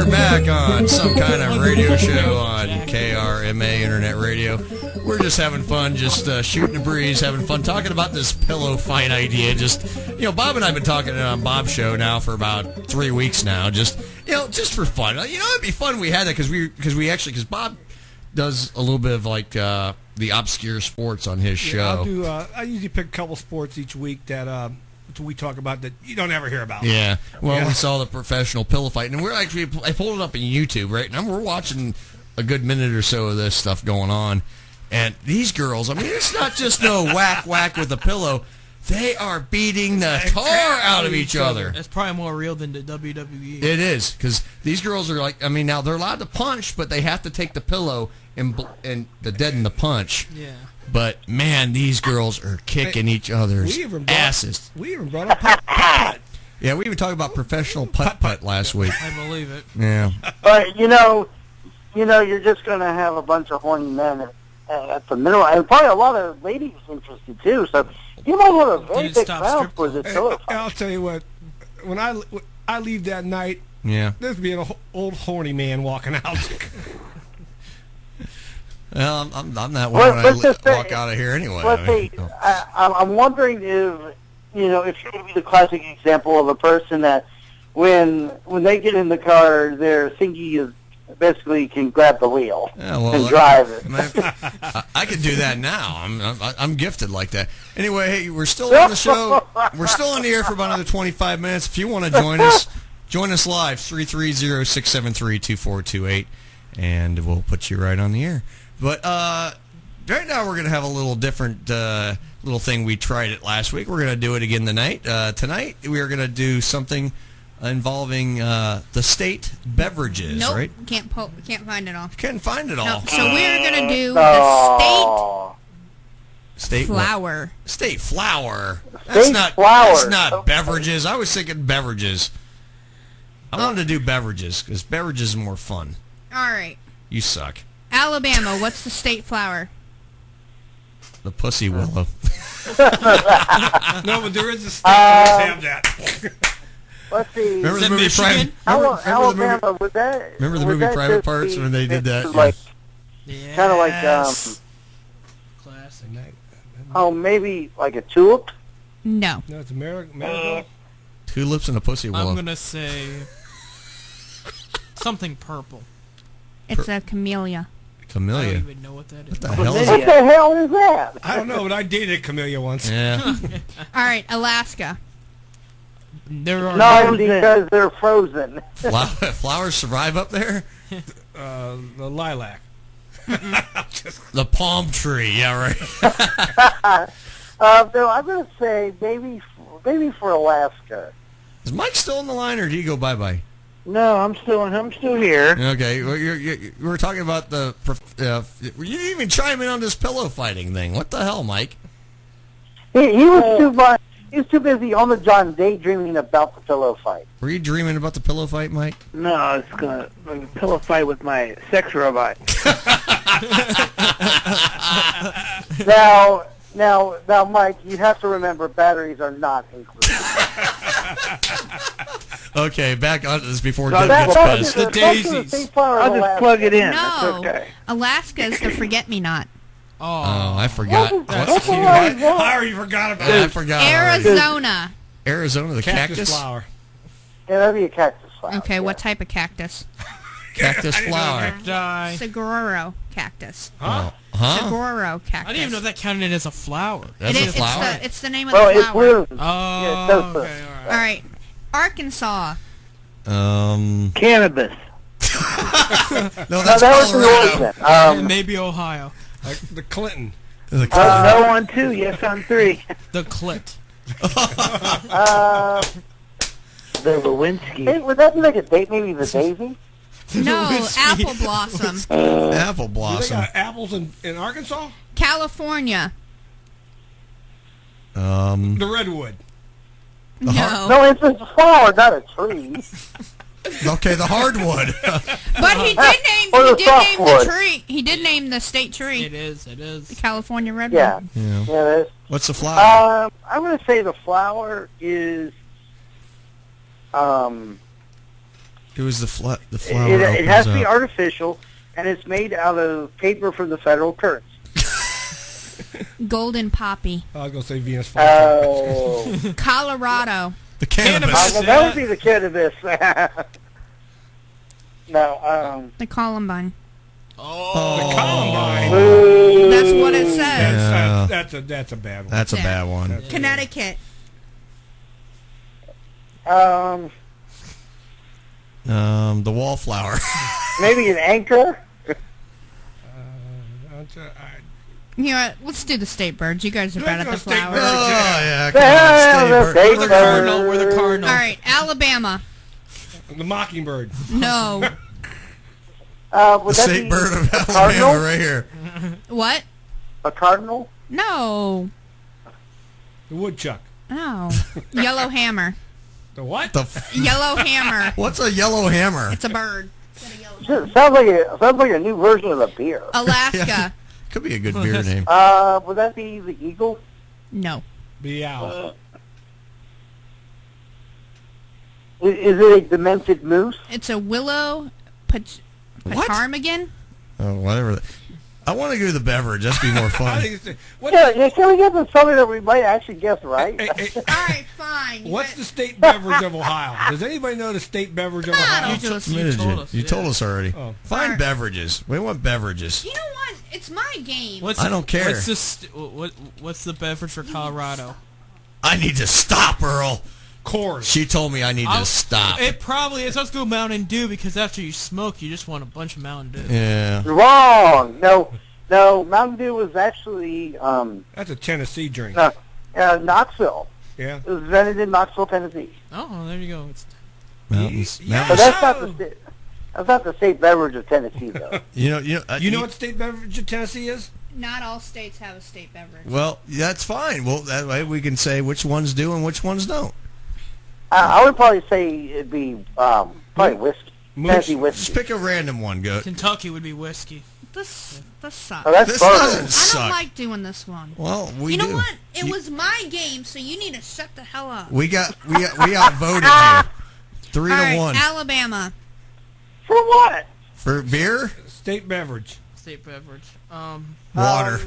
We're back on some kind of radio show on KRMA Internet Radio. We're just having fun, just shooting the breeze, having fun, talking about this pillow fight idea. Just, Bob and I have been talking on Bob's show now for about 3 weeks now. Just for fun. It'd be fun if we had that because Bob does a little bit of like the obscure sports on his show. I usually pick a couple sports each week that we talk about that you don't ever hear about. Yeah. Well, we saw the professional pillow fight, and I pulled it up on YouTube, right? And we're watching a good minute or so of this stuff going on. And these girls, it's not just no whack with a pillow. They are beating the tar out of each other. That's probably more real than the WWE. It is, because these girls are like, now they're allowed to punch, but they have to take the pillow and deaden the punch. Yeah. But, man, these girls are kicking each other's asses. We even brought up putt-putt. Yeah, we even talked about professional putt-putt last week. I believe it. Yeah. But, you're just going to have a bunch of horny men at the middle, and probably a lot of ladies interested, too. So you might have a very big crowd for this pillow fight. I'll tell you what, when I leave that night, there's be an old horny man walking out. Well, I'm not one when I walk out of here anyway. I'm wondering if you're going to be the classic example of a person that when they get in the car, their thingy is basically can grab the wheel and drive it. I could do that now. I'm gifted like that. Anyway, hey, we're still on the show. We're still on the air for about another 25 minutes. If you want to join us live, 330-673-2428, and we'll put you right on the air. But right now we're going to have a little different little thing. We tried it last week. We're going to do it again tonight. Tonight we are going to do something involving the state beverages, nope, right? Can't find it all. Can't find it all. Nope. So we're going to do the state flour. State flour. That's not beverages. I was thinking beverages. I wanted to do beverages because beverages are more fun. All right. You suck. Alabama, what's the state flower? The pussy willow. No, but there is a state that have that. Let's see. Remember the movie Private? Alabama, was that? Remember the movie Private Parts when they did that? Like, kind of like classic. Maybe like a tulip. No. No, it's American. Tulips and a pussy willow. I'm gonna say something purple. It's a camellia. Camellia. I don't even know what that is. What the hell is What the hell is that? I don't know, but I dated a camellia once. Yeah. All right, Alaska. There are no, because they're frozen. Flowers survive up there? The lilac. The palm tree, yeah, right. No, I'm going to say maybe for Alaska. Is Mike still on the line, or do you go bye-bye? No, I'm still here. Okay, well, we were talking about the... you didn't even chime in on this pillow fighting thing. What the hell, Mike? He was too much. He was too busy on the John daydreaming about the pillow fight. Were you dreaming about the pillow fight, Mike? No, I was going to pillow fight with my sex robot. Now, Mike, you have to remember batteries are not included. Okay, back on this before Deb gets pissed. The daisies. I'll just plug it in. No, That's okay. Alaska is the forget-me-not. Oh, I forgot. I already forgot about I it. forgot. Arizona. Arizona, the cactus flower. Yeah, that'd be a cactus flower. Okay, what type of cactus? Cactus flower. Saguaro cactus. Huh? Saguaro cactus. I didn't even know that counted as a flower. That's a flower? It's the name of the flower. Well, it blooms. Oh, yeah, it does bloom. okay, all right. All right. Arkansas. Cannabis. No, that's that was Colorado. Oregon. Maybe Ohio. Like the Clinton. The no on 2, yes on 3. The clit. The Lewinsky. Hey, would that be like a date? Maybe the Daisy? No, apple blossom. Apple Do they blossom. got apples in Arkansas? California. The redwood. No, it's a flower, not a tree. Okay, the hardwood. But he did name the tree. He did name the state tree. It is. The California redwood. Yeah. Yeah. Yeah, it is. What's the flower? I'm going to say the flower is It was the flower. It has to be artificial, and it's made out of paper from the federal currency. Golden poppy. I was going to say Venus flytrap. Oh. Colorado. The cannabis. Well, that would be the cannabis. No, The Columbine. The Columbine. That's what it says. That's a bad one. That's a bad one. Connecticut. The wallflower. Maybe an anchor. You know what? Let's do the state birds. You guys are bad at the flowers. Yeah, come on, state bird. We're the cardinal. We're the cardinal. All right, Alabama. The mockingbird. No. The state bird of Alabama right here. What? A cardinal? No. The woodchuck. No. Yellow hammer. The what? Yellow hammer. What's a yellow hammer? It's a bird. Sounds like a new version of a beer. Alaska. Could be a good beer name. Would that be the eagle? No. The owl. Is it a demented moose? It's a willow ptarmigan. Oh, whatever. I want to go to the beverage. That'd be more fun. Yeah, can we get to something that we might actually guess right? All right, fine. What's the state beverage of Ohio? Does anybody know the state beverage of Ohio? You told us already. Oh. Find beverages. We want beverages. You know what? It's my game. I don't care. What's the beverage for Colorado? I need to stop, Earl. Coors. She told me I need to stop. It probably is. Let's go Mountain Dew because after you smoke, you just want a bunch of Mountain Dew. Yeah. Wrong. No. Mountain Dew was actually that's a Tennessee drink. Knoxville. Yeah. It was invented in Knoxville, Tennessee. Oh, there you go. It's Mountains. But that's not the state beverage of Tennessee, though. You know what state beverage of Tennessee is? Not all states have a state beverage. Well, that's fine. Well, that way we can say which ones do and which ones don't. I would probably say it'd be probably whiskey. Tennessee whiskey. Just pick a random one. Go. Kentucky would be whiskey. This sucks. Oh, that's This bourbon. doesn't I suck. don't like doing this one. Well, we You know do. what? It was my game, so you need to shut the hell up. We outvoted you. 3 All to right, 1. Alabama. For what? For beer? State beverage. State beverage. Water.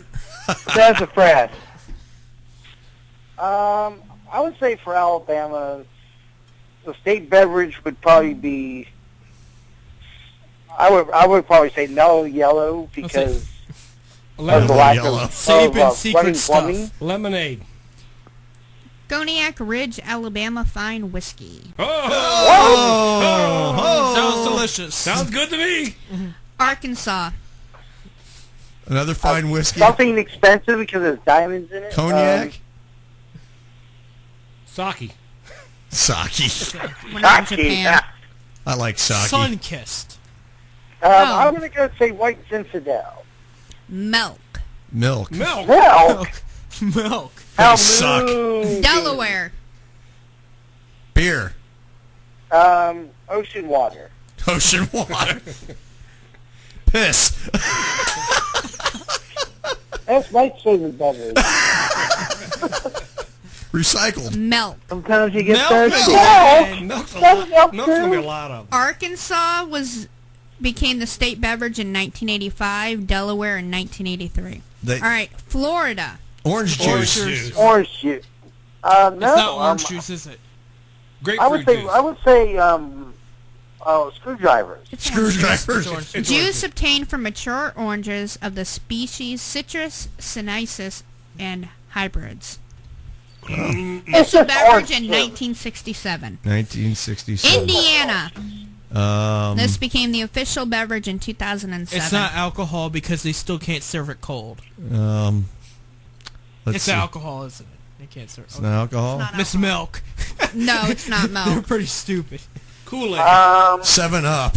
That's a Fred. I would say for Alabama, the state beverage would probably be. I would probably say no yellow because of the lack of running plumbing. Lemonade. Cognac Ridge, Alabama Fine Whiskey. Sounds delicious. Sounds good to me. Arkansas. Another fine whiskey. Something expensive because there's diamonds in it. Cognac. Sake. Sake. We're not in Japan. Yeah. I like sake. Sun-kissed. I'm going to go say White Zinfandel. Milk. Milk. Milk. Milk. They suck. Delaware. Beer. Ocean water. Ocean water. Piss. That's my favorite beverage. Recycled. Milk. Sometimes you get Milk. thirsty. Milk's gonna be a lot of. Arkansas became the state beverage in 1985. Delaware in 1983. All right, Florida. Orange juice. Orange juice. No, It's not orange juice, is it? Grapefruit juice. I would say screwdrivers. Screwdrivers. Juice obtained from mature oranges of the species Citrus sinensis and hybrids. It's a just beverage orange in juice. 1967. 1967. Indiana. This became the official beverage in 2007. It's not alcohol because they still can't serve it cold. Let's see. Alcohol, isn't it? They can't serve it. It's not alcohol? Miss Milk. No, it's not They're milk. pretty stupid. Kool-Aid. 7-Up.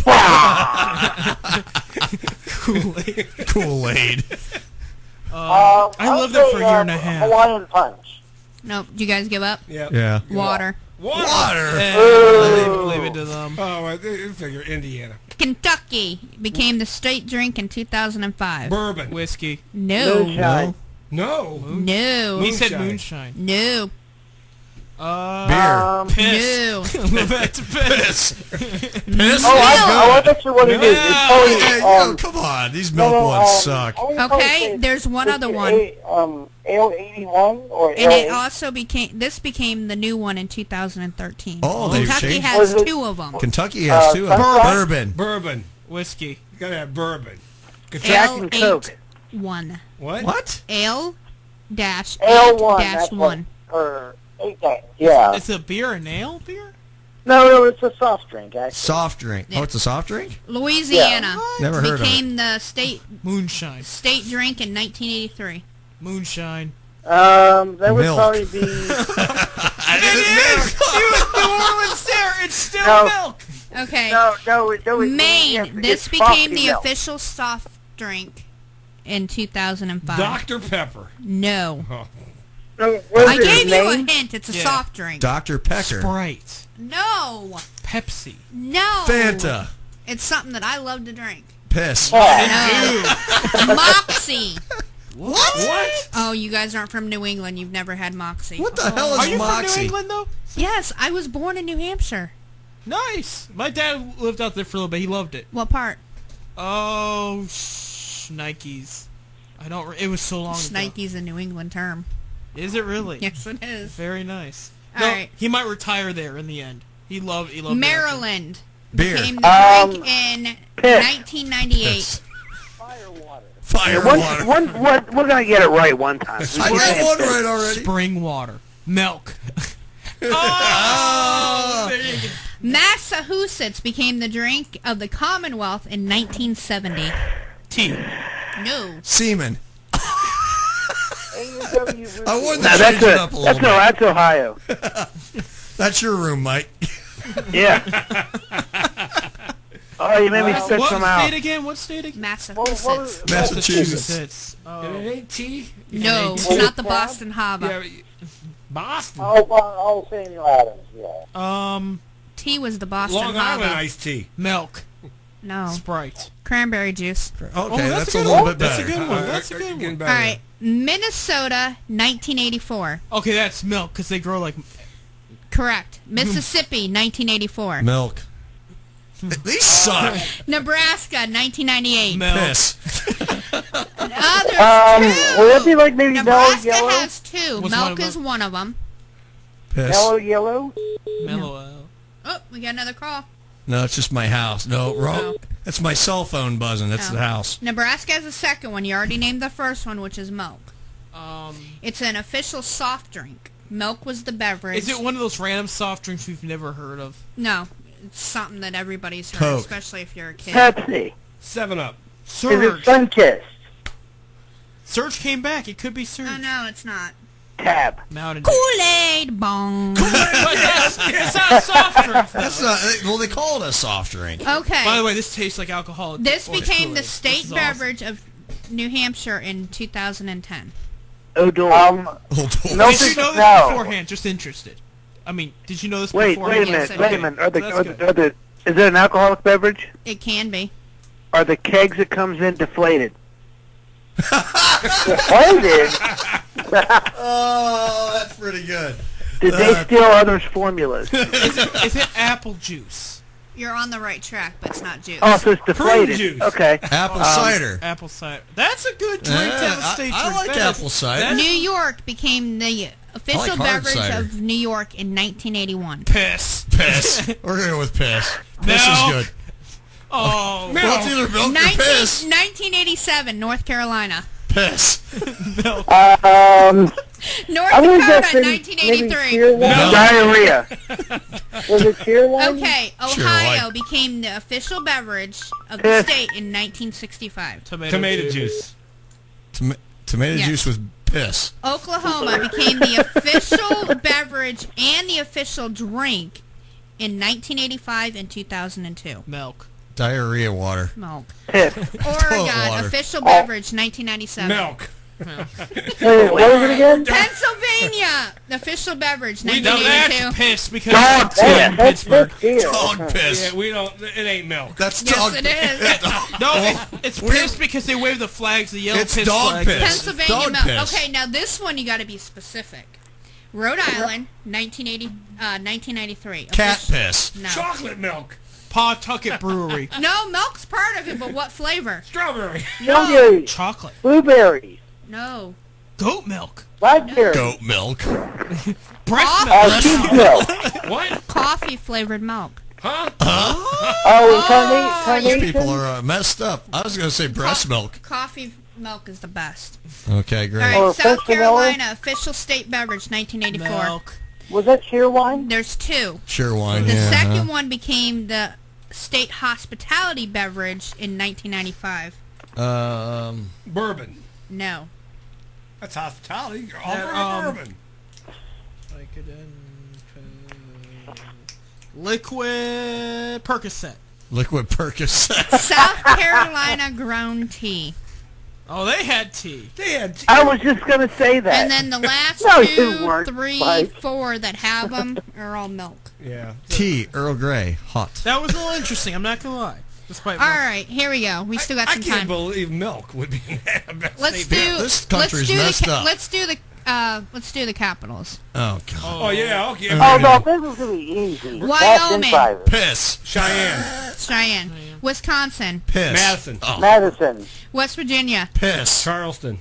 Kool-Aid. Kool-Aid. I lived there for a year and a half. Hawaiian Punch. Nope. Do you guys give up? Yeah. Water. Water. Leave it to them. Oh, I figure Indiana. Kentucky became the state drink in 2005. Bourbon. Whiskey. No. Moonshine. No. No. He said moonshine. No. Beer. Piss. Back to piss. Piss? I bet you what it is. It's probably, Hey, yo, come on. These milk ones suck. Okay, there's one other one. Ale 81 or And Ale it also became the new one in 2013. Oh, they've Kentucky changed. has two of them. Kentucky has two of them. Bourbon. Bourbon. Whiskey. You gotta have bourbon. Ale 8-1. What? Ale dash Ale1. 8-1. Or 8 yeah. It's a beer, an ale beer? No, it's a soft drink, actually. Soft drink. Oh, it's a soft drink? Louisiana Never heard of became the state moonshine drink in 1983. Moonshine. That would Milk. probably be. It is. You in New Orleans there? It's still milk. Okay. No. Maine. This became the official soft drink in 2005. Dr. Pepper. No. No, I gave you a hint. It's a soft drink. Dr. Pecker. Sprite. No. Pepsi. No. Fanta. It's something that I love to drink. Piss. No. Moxie. What? Oh, you guys aren't from New England. You've never had Moxie. What the hell is Are you Moxie? from New England, though? Yes, I was born in New Hampshire. Nice. My dad lived out there for a little bit. He loved it. What part? Oh, Nikes. I don't. It was so long ago. Nike's a New England term. Is it really? Yes, it is. Very nice. All No, right. He might retire there in the end. He loved Maryland Beer. became the drink in 1998. Fire water. We're gonna get it right one time. I got one right already. Spring water. Milk. Oh! There you go. Massachusetts became the drink of the Commonwealth in 1970. Tea. No. Semen. I wanted to No, change it up a little bit. That's Ohio. That's your room, Mike. Yeah. Oh, you made me spit What some out. state again? What state again? Massachusetts. Massachusetts. And it ain't tea? No, it's not the Boston Harbor. Boston. Oh, Samuel Adams, yeah. Tea was the Boston Long Harbor. Island iced tea. Milk. No. Sprite. Cranberry juice. Okay, that's a little bit better. That's a good one. That's a good one. All right. Minnesota, 1984. Okay, that's milk because they grow like. Correct. Mississippi, 1984. Milk. These suck. Nebraska, 1998. Milk. Piss. Others, Would it be like maybe mellow Nebraska yellow? has two. What's Milk one of is one of them. Piss. Mellow yellow? Mellow. Oh, we got another call. No, it's just my house. No, wrong. Oh. That's my cell phone buzzing. That's Oh. the house. Nebraska has a second one. You already named the first one, which is milk. It's an official soft drink. Milk was the beverage. Is it one of those random soft drinks we've never heard of? No. It's something that everybody's heard, Coke. especially if you're a kid. Pepsi. 7-Up. Is it Surge. Sunkist? Surge came back. It could be Surge. Oh, no, it's not. Tab. Mountain Dew. Kool-Aid bong. But it's not a soft drink. That's not. Well, they call it a soft drink. Okay. By the way, this tastes like alcohol. This Orange became Kool-Aid. the state This is awesome. beverage of New Hampshire in 2010. Odor. Did you know this beforehand? Just interested. I mean, did you know this Wait beforehand? a minute. Yes, Wait a okay. minute. Is it an alcoholic beverage? It can be. Are the kegs it comes in deflated? Deflated? Oh, that's pretty good. Did they steal others' formulas? Is it apple juice? You're on the right track, but it's not juice. Oh, so it's deflated. juice. Okay. Apple cider. Apple cider. That's a good drink to have a state I drink. like That is- apple cider. that is- New York became the official I like hard beverage cider. of New York in 1981. Piss. Piss. We're going to go with piss. Piss is Milk. good. Oh. Well, it's either milk or piss. 1987, North Carolina. Piss. North I'm gonna Dakota, guess maybe 1983. cheer line? Diarrhea. Was it cheer line? Okay, Sure, Ohio like- became the official beverage of the Piss. state in 1965. Tomato juice. Tomato Yes. juice with piss. Oklahoma became the official beverage and the official drink in 1985 and 2002. Milk. Diarrhea water. Milk. Piss. Oregon, water. official beverage, 1997. Milk. Wait, what was it again? Pennsylvania, official beverage, Now 1982. that's piss because Dog it's in piss. That's Pittsburgh. piss here. Dog piss. Yeah, we don't. It ain't milk. That's Yes, dog it is. No, it's piss because they wave the flags, the yellow It's piss dog flag. piss. Pennsylvania Dog milk. piss. Okay, now this one you got to be specific. Rhode Island, 1993. Cat piss. No. Chocolate milk. Pawtucket Brewery. No, milk's part of it, but what flavor? Strawberry. Strawberry. Chocolate. Blueberries. No. Goat milk. Blackberry. Goat milk. Breast Sheep milk. What? Coffee flavored milk. Huh? Oh, and These carnation. people are messed up. I was going to say breast milk. Coffee milk is the best. Okay, All great. right, Or South French vanilla? Carolina official state beverage, 1984. Milk. Was that Cheerwine? There's two. Sure wine, The yeah. second one became the state hospitality beverage in 1995. Bourbon. No. That's hospitality. You're all bourbon. Liquid Percocet. Liquid Percocet. South Carolina grown tea. Oh, they had tea. They had tea. I was just going to say that. And then the last No, you two, weren't, 3, Mike. 4 that have them are all milk. Yeah. Tea, Earl Grey, hot. That was a little interesting. I'm not gonna lie. Despite All right, here we go. We still got I some can't time. believe milk would be best Let's state do. This country's let's do messed up. Let's do the capitals. Oh, God. Oh, yeah, okay. Oh, no, this is going to be easy. Wyoming. Piss. Cheyenne. Cheyenne, Wisconsin, Piss. Madison. Oh. Madison. West Virginia, Piss. Charleston.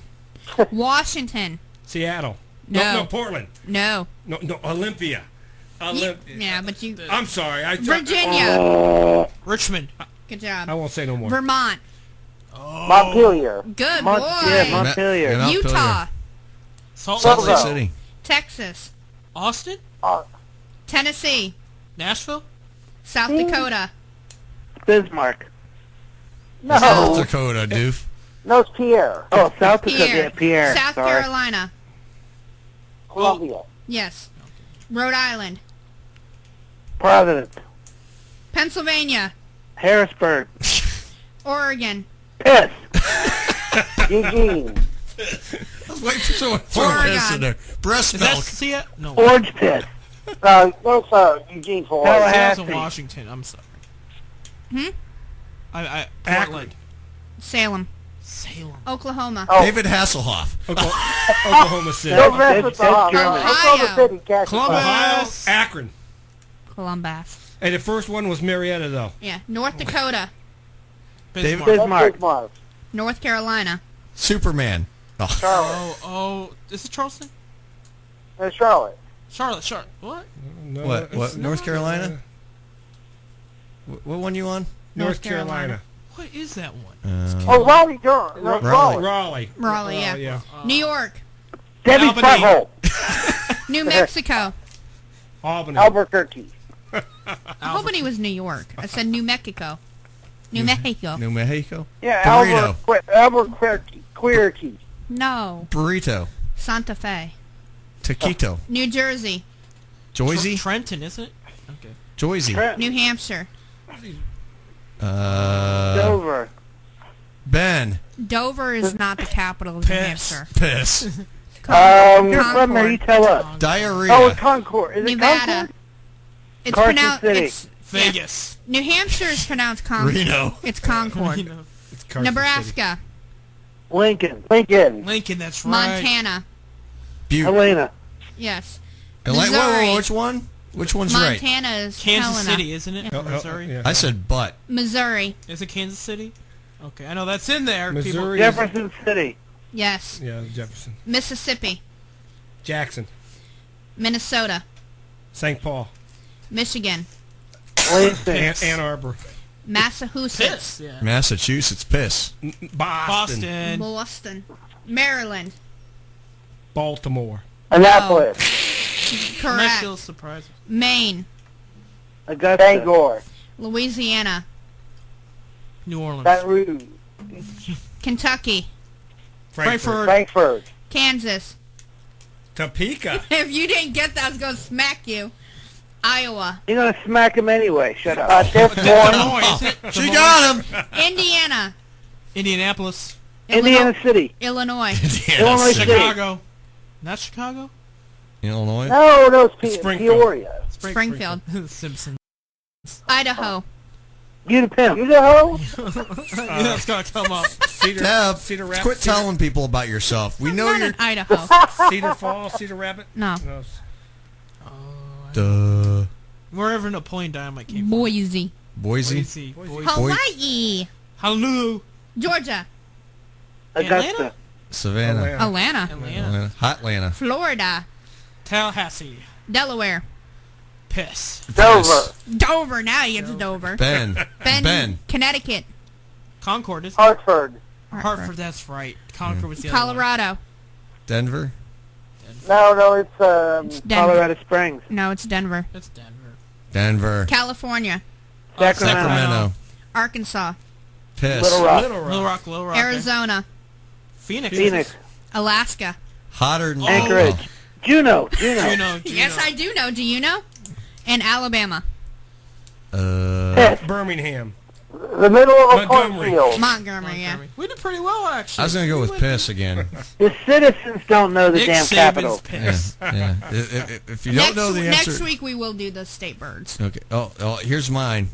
Washington. Seattle. No. Portland. No. No, Olympia. Yeah, but you. I'm sorry. Virginia. Richmond. Good job. I won't say no more. Vermont. Montpelier. Good boy. Yeah, Montpelier. Utah. Salt Salt Lake Lake City. City. Texas. Austin. Tennessee. Nashville. South Dakota. Bismarck. South No. Dakota, doof. No, it's Pierre. Oh, South Dakota. Pierre. Yeah, Pierre. South Sorry. Carolina. Columbia. Yes. Rhode Island. Providence. Pennsylvania. Harrisburg. Oregon. Piss. Eugene. I was waiting for someone to throw piss in there. Breast Is that milk. Seattle? No. Orange piss. No, Eugene for That was Tallahassee. in Washington. I'm sorry. Hmm? Portland. Salem. Salem. Oklahoma. David Hasselhoff. Oklahoma City. Don't mess with the Hawks. Ohio. Oklahoma City. Catch Ohio. Akron. Columbus. And the first one was Marietta, though. Yeah. North Dakota. Bismarck. North Carolina. Superman. Oh. Charlotte. Oh, is it Charleston? Charlotte. Charlotte. What? No, What? North Carolina? What one you on? North Carolina. What is that one? Oh, Raleigh, Durham. No, Raleigh. Raleigh, yeah. New York. Debbie's Albany. Butthole. New Mexico. Albany. Albuquerque. Albany was New York. I said New Mexico. New Mexico. New Mexico? Yeah, Burrito. Albuquerque. No. Burrito. Santa Fe. Taquito. New Jersey. Joyzy? Trenton, isn't it? Okay. Joyzy. New Hampshire. Dover. Ben. Dover is not the capital of New Hampshire. Piss. You're from there, you tell us. Diarrhea. Oh, it's Concord. Is it Nevada. Concord? It's Carson pronounced. City. It's Vegas. New Hampshire is pronounced Concord. Reno. It's Concord. Reno. It's Carson Nebraska. Lincoln. Lincoln, that's right. Montana. Butte. Helena. Yes. Whoa, which one? Which one's right? Montana is Kansas Helena. City, isn't it? Missouri. yeah. I said butt. Missouri. Is it Kansas City? Okay, I know that's in there. Missouri. Jefferson City. Yes. Yeah, Jefferson. Mississippi. Jackson. Minnesota. St. Paul. Michigan. Ann Arbor. Massachusetts. Yeah. Massachusetts. Piss. Boston. Boston. Maryland. Baltimore. Annapolis. That Correct. feels surprising. Maine. Augusta. Bangor. Louisiana. New Orleans. Baton Rouge. Kentucky. Frankfurt. Kansas. Topeka. If you didn't get that, I was going to smack you. Iowa. You're going to smack him anyway. Shut up. Des Moines. She got him. Indiana. Indianapolis. Indiana City. Illinois. Illinois City. Chicago. Not Chicago? Illinois. No, it's Springfield. Peoria. Springfield. Simpsons. Idaho. You the pimp. Idaho. That's going to come up. Cedar Tab, Rapids. quit telling people about yourself. We know Not you're. in Idaho. Cedar Falls, Cedar Rapids. No. Wherever Napoleon Dynamite came Boise. Boise. Hawaii. Honolulu. Georgia. Augusta. Savannah. Atlanta. Hot Atlanta. Florida. Tallahassee. Delaware. Piss. Dover. Now you get to Dover. Ben. Connecticut. Concord is Hartford. Hartford, that's right. Concord was the other Colorado. Denver. No, it's Denver. Colorado Springs. No, it's Denver. It's Denver. Denver. California. Sacramento. Arkansas. Piss. Little Rock. Arizona. Phoenix. Alaska. Hotter than Anchorage. Juneau. Yes, I do know. Do you know? And Alabama. Birmingham. The middle of a Montgomery. cornfield. Montgomery, yeah. We did pretty well, actually. I was going to go with piss again. The citizens don't know the Nick damn Saban's capital. Piss. Yeah. If you don't know the answer. Next week we will do the state birds. Okay. Oh, here's mine.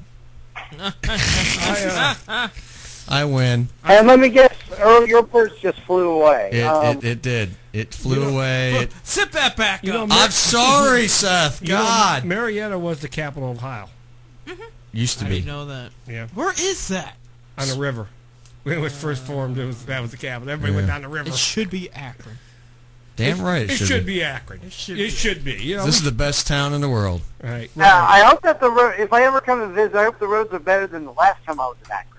I win. And let me guess, Earl, your birds just flew away. It did. It flew away. Sit that back up. I'm sorry, Seth. God. Marietta was the capital of Ohio. Used to I be. didn't know that. Yeah. Where is that? On the river. When it was first formed, that was the capital. Everybody went down the river. It should be Akron. Damn right it should be Akron. It should be. You know, this is the best town in the world. Right. I hope that the road, if I ever come to visit, I hope the roads are better than the last time I was in Akron.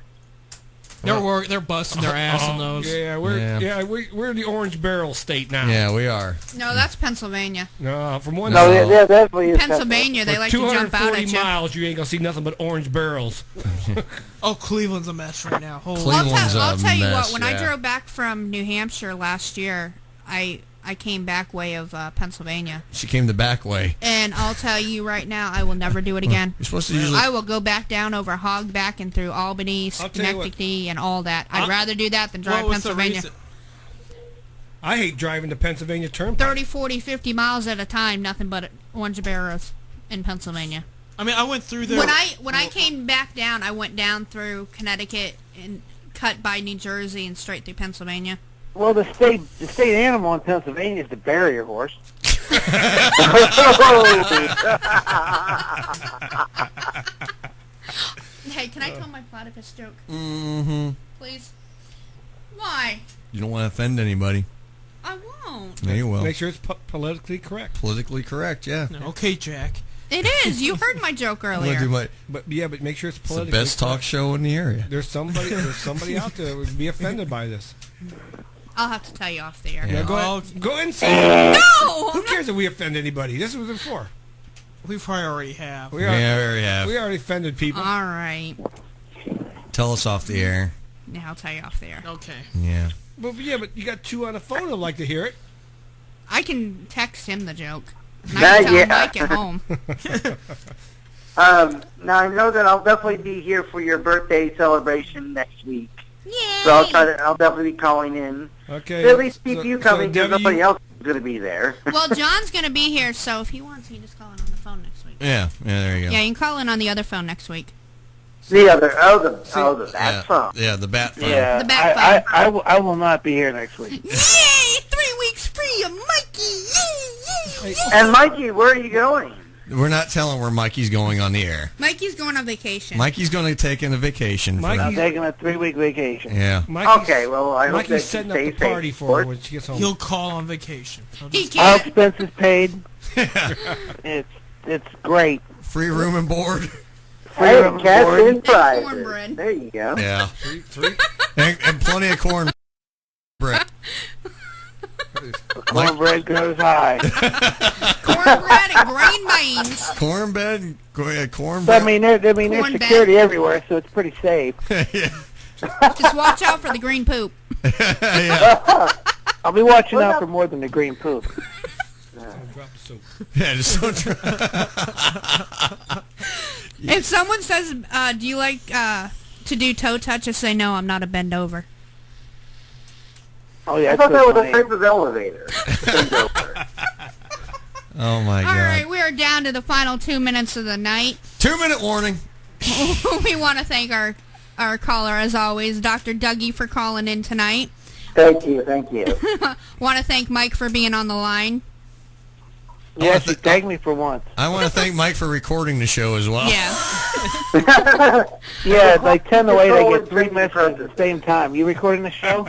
They're busting their ass on those. Yeah, we're the Orange Barrel state now. Yeah, we are. No, that's Pennsylvania. No, from one. No, yeah, definitely is Pennsylvania. They like to jump out at you. 240 miles, you ain't gonna see nothing but orange barrels. Oh, Cleveland's a mess right now. I'll tell you what. When I drove back from New Hampshire last year, I came back way of Pennsylvania. She came the back way. And I'll tell you right now, I will never do it again. You're supposed to usually. I will go back down over Hogback and through Albany, Schenectady, and all that. I'd rather do that than drive Pennsylvania. I hate driving the Pennsylvania Turnpike. 30, 40, 50 miles at a time, nothing but orange barrels in Pennsylvania. I mean, I went through there. When I came back down, I went down through Connecticut and cut by New Jersey and straight through Pennsylvania. Well, the state animal in Pennsylvania is the barrier horse. Hey, can I tell my platypus joke? Mm-hmm. Please? Why? You don't want to offend anybody. I won't. Yeah, you will. Make sure it's politically correct. Politically correct, yeah. Okay, Jack. It is. You heard my joke earlier. But make sure it's It's politically the best talk show in the area. There's somebody out there who would be offended by this. I'll have to tell you off the air. Yeah, go ahead and say it. No! Who cares if we offend anybody? This was before. We probably already have. We already offended people. All right. Tell us off the air. Yeah, I'll tell you off the air. Okay. Yeah. But you got two on the phone who'd like to hear it. I can text him the joke. And I can tell Mike at home. Now I know that I'll definitely be here for your birthday celebration next week. Yay! So I'll definitely be calling in. Okay. So at least keep you coming because nobody else is going to be there. Well, John's going to be here, so if he wants, he can just call in on the phone next week. Yeah, there you go. Yeah, you can call in on the other phone next week. The bat phone. Yeah, the bat phone. Yeah, the bat phone. I will not be here next week. Yay! 3 weeks free of Mikey! Yay! And Mikey, where are you going? We're not telling where Mikey's going on the air. Mikey's going on vacation. Mikey's going to take in a vacation. I'm taking a 3-week vacation. Yeah. Okay, well, I hope that Mikey's setting up the party for her when she gets home. He'll call on vacation. All expenses paid. It's great. Free room and board. Free room and board. Prizes. There you go. Yeah. and plenty of corn bread. Cornbread goes high. Cornbread and grain beans. Cornbread, cornbread. So, I mean, there's security everywhere, so it's pretty safe. Just watch out for the green poop. Yeah. I'll be watching out for more than the green poop. Drop the soap. Yeah, just don't drop. If someone says, do you like to do toe touch, just say, no, I'm not a bend over. Oh, yeah, I thought that was a type of elevator. Oh, my God. All right, we are down to the final 2 minutes of the night. 2-minute warning. We want to thank our caller, as always, Dr. Dougie, for calling in tonight. Thank you. Want to thank Mike for being on the line. Yeah, she tagged me for once. I want to thank Mike for recording the show as well. Yeah. Yeah, like 10 to 8, I get 3 messages at the same time. You recording the show?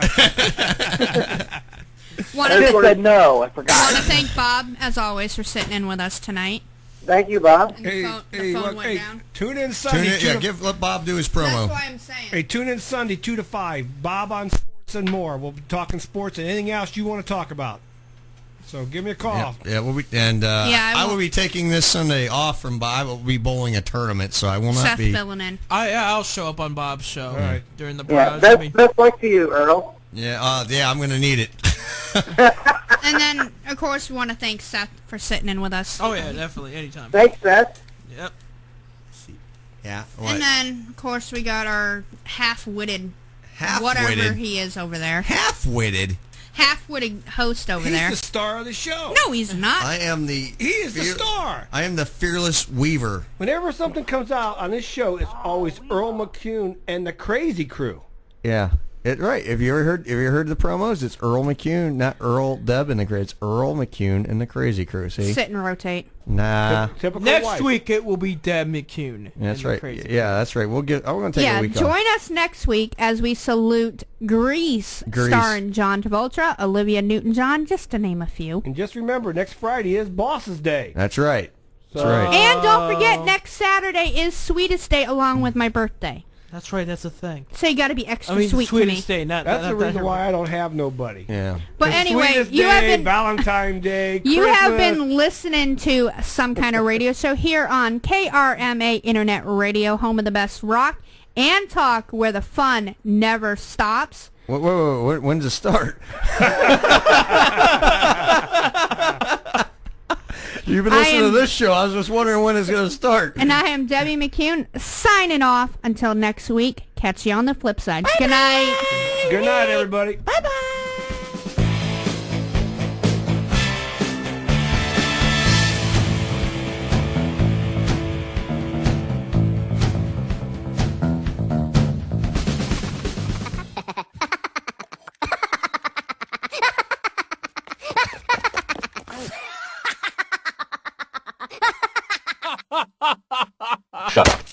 Want I just said no. I forgot. want to thank Bob, as always, for sitting in with us tonight. Thank you, Bob. And the phone went down. Tune in Sunday. Let Bob do his promo. That's why I'm saying. Hey, tune in Sunday 2 to 5. Bob on sports and more. We'll be talking sports and anything else you want to talk about. So give me a call. Yeah, I will be taking this Sunday off from Bob. I will be bowling a tournament, so I will not Seth be. filling in. I'll show up on Bob's show during the Yeah, Browns. best luck to you, Earl. Yeah, I'm going to need it. And then, of course, we want to thank Seth for sitting in with us. Oh, yeah, definitely. Anytime. Thanks, Seth. Yep. Yeah. And then, of course, we got our half-witted, whatever he is over there. Half-witted Host over there. He's the star of the show. No, he's not. I am the. He is the star. I am the fearless weaver. Whenever something comes out on this show, it's always Earl McCune and the Crazy Crew. Yeah. Right. Have you ever heard the promos? It's Earl McCune, not Earl Deb and the Crazy. It's Earl McCune and the Crazy Crew. See? Sit and rotate. Nah. Next week it will be Deb McCune. That's right. Yeah, that's right. We're going to take a week off. Join us next week as we salute Grease, starring John Travolta, Olivia Newton-John, just to name a few. And just remember, next Friday is Boss's Day. That's right. That's right. And don't forget, next Saturday is Sweetest Day along with my birthday. That's right, that's a thing. So you got to be extra sweet to me. Sweetest Day, that's the reason why I don't have nobody. Yeah. But anyway, Sweetest you Day, have been Valentine's Day, you Christmas. have been listening to some kind of radio show here on KRMA Internet Radio, home of the best rock and talk, where the fun never stops. Wait, when's it start? You've been listening to this show. I was just wondering when it's going to start. And I am Debbie McCune, signing off until next week. Catch you on the flip side. Good night. Good night, everybody. Bye-bye. Shut up.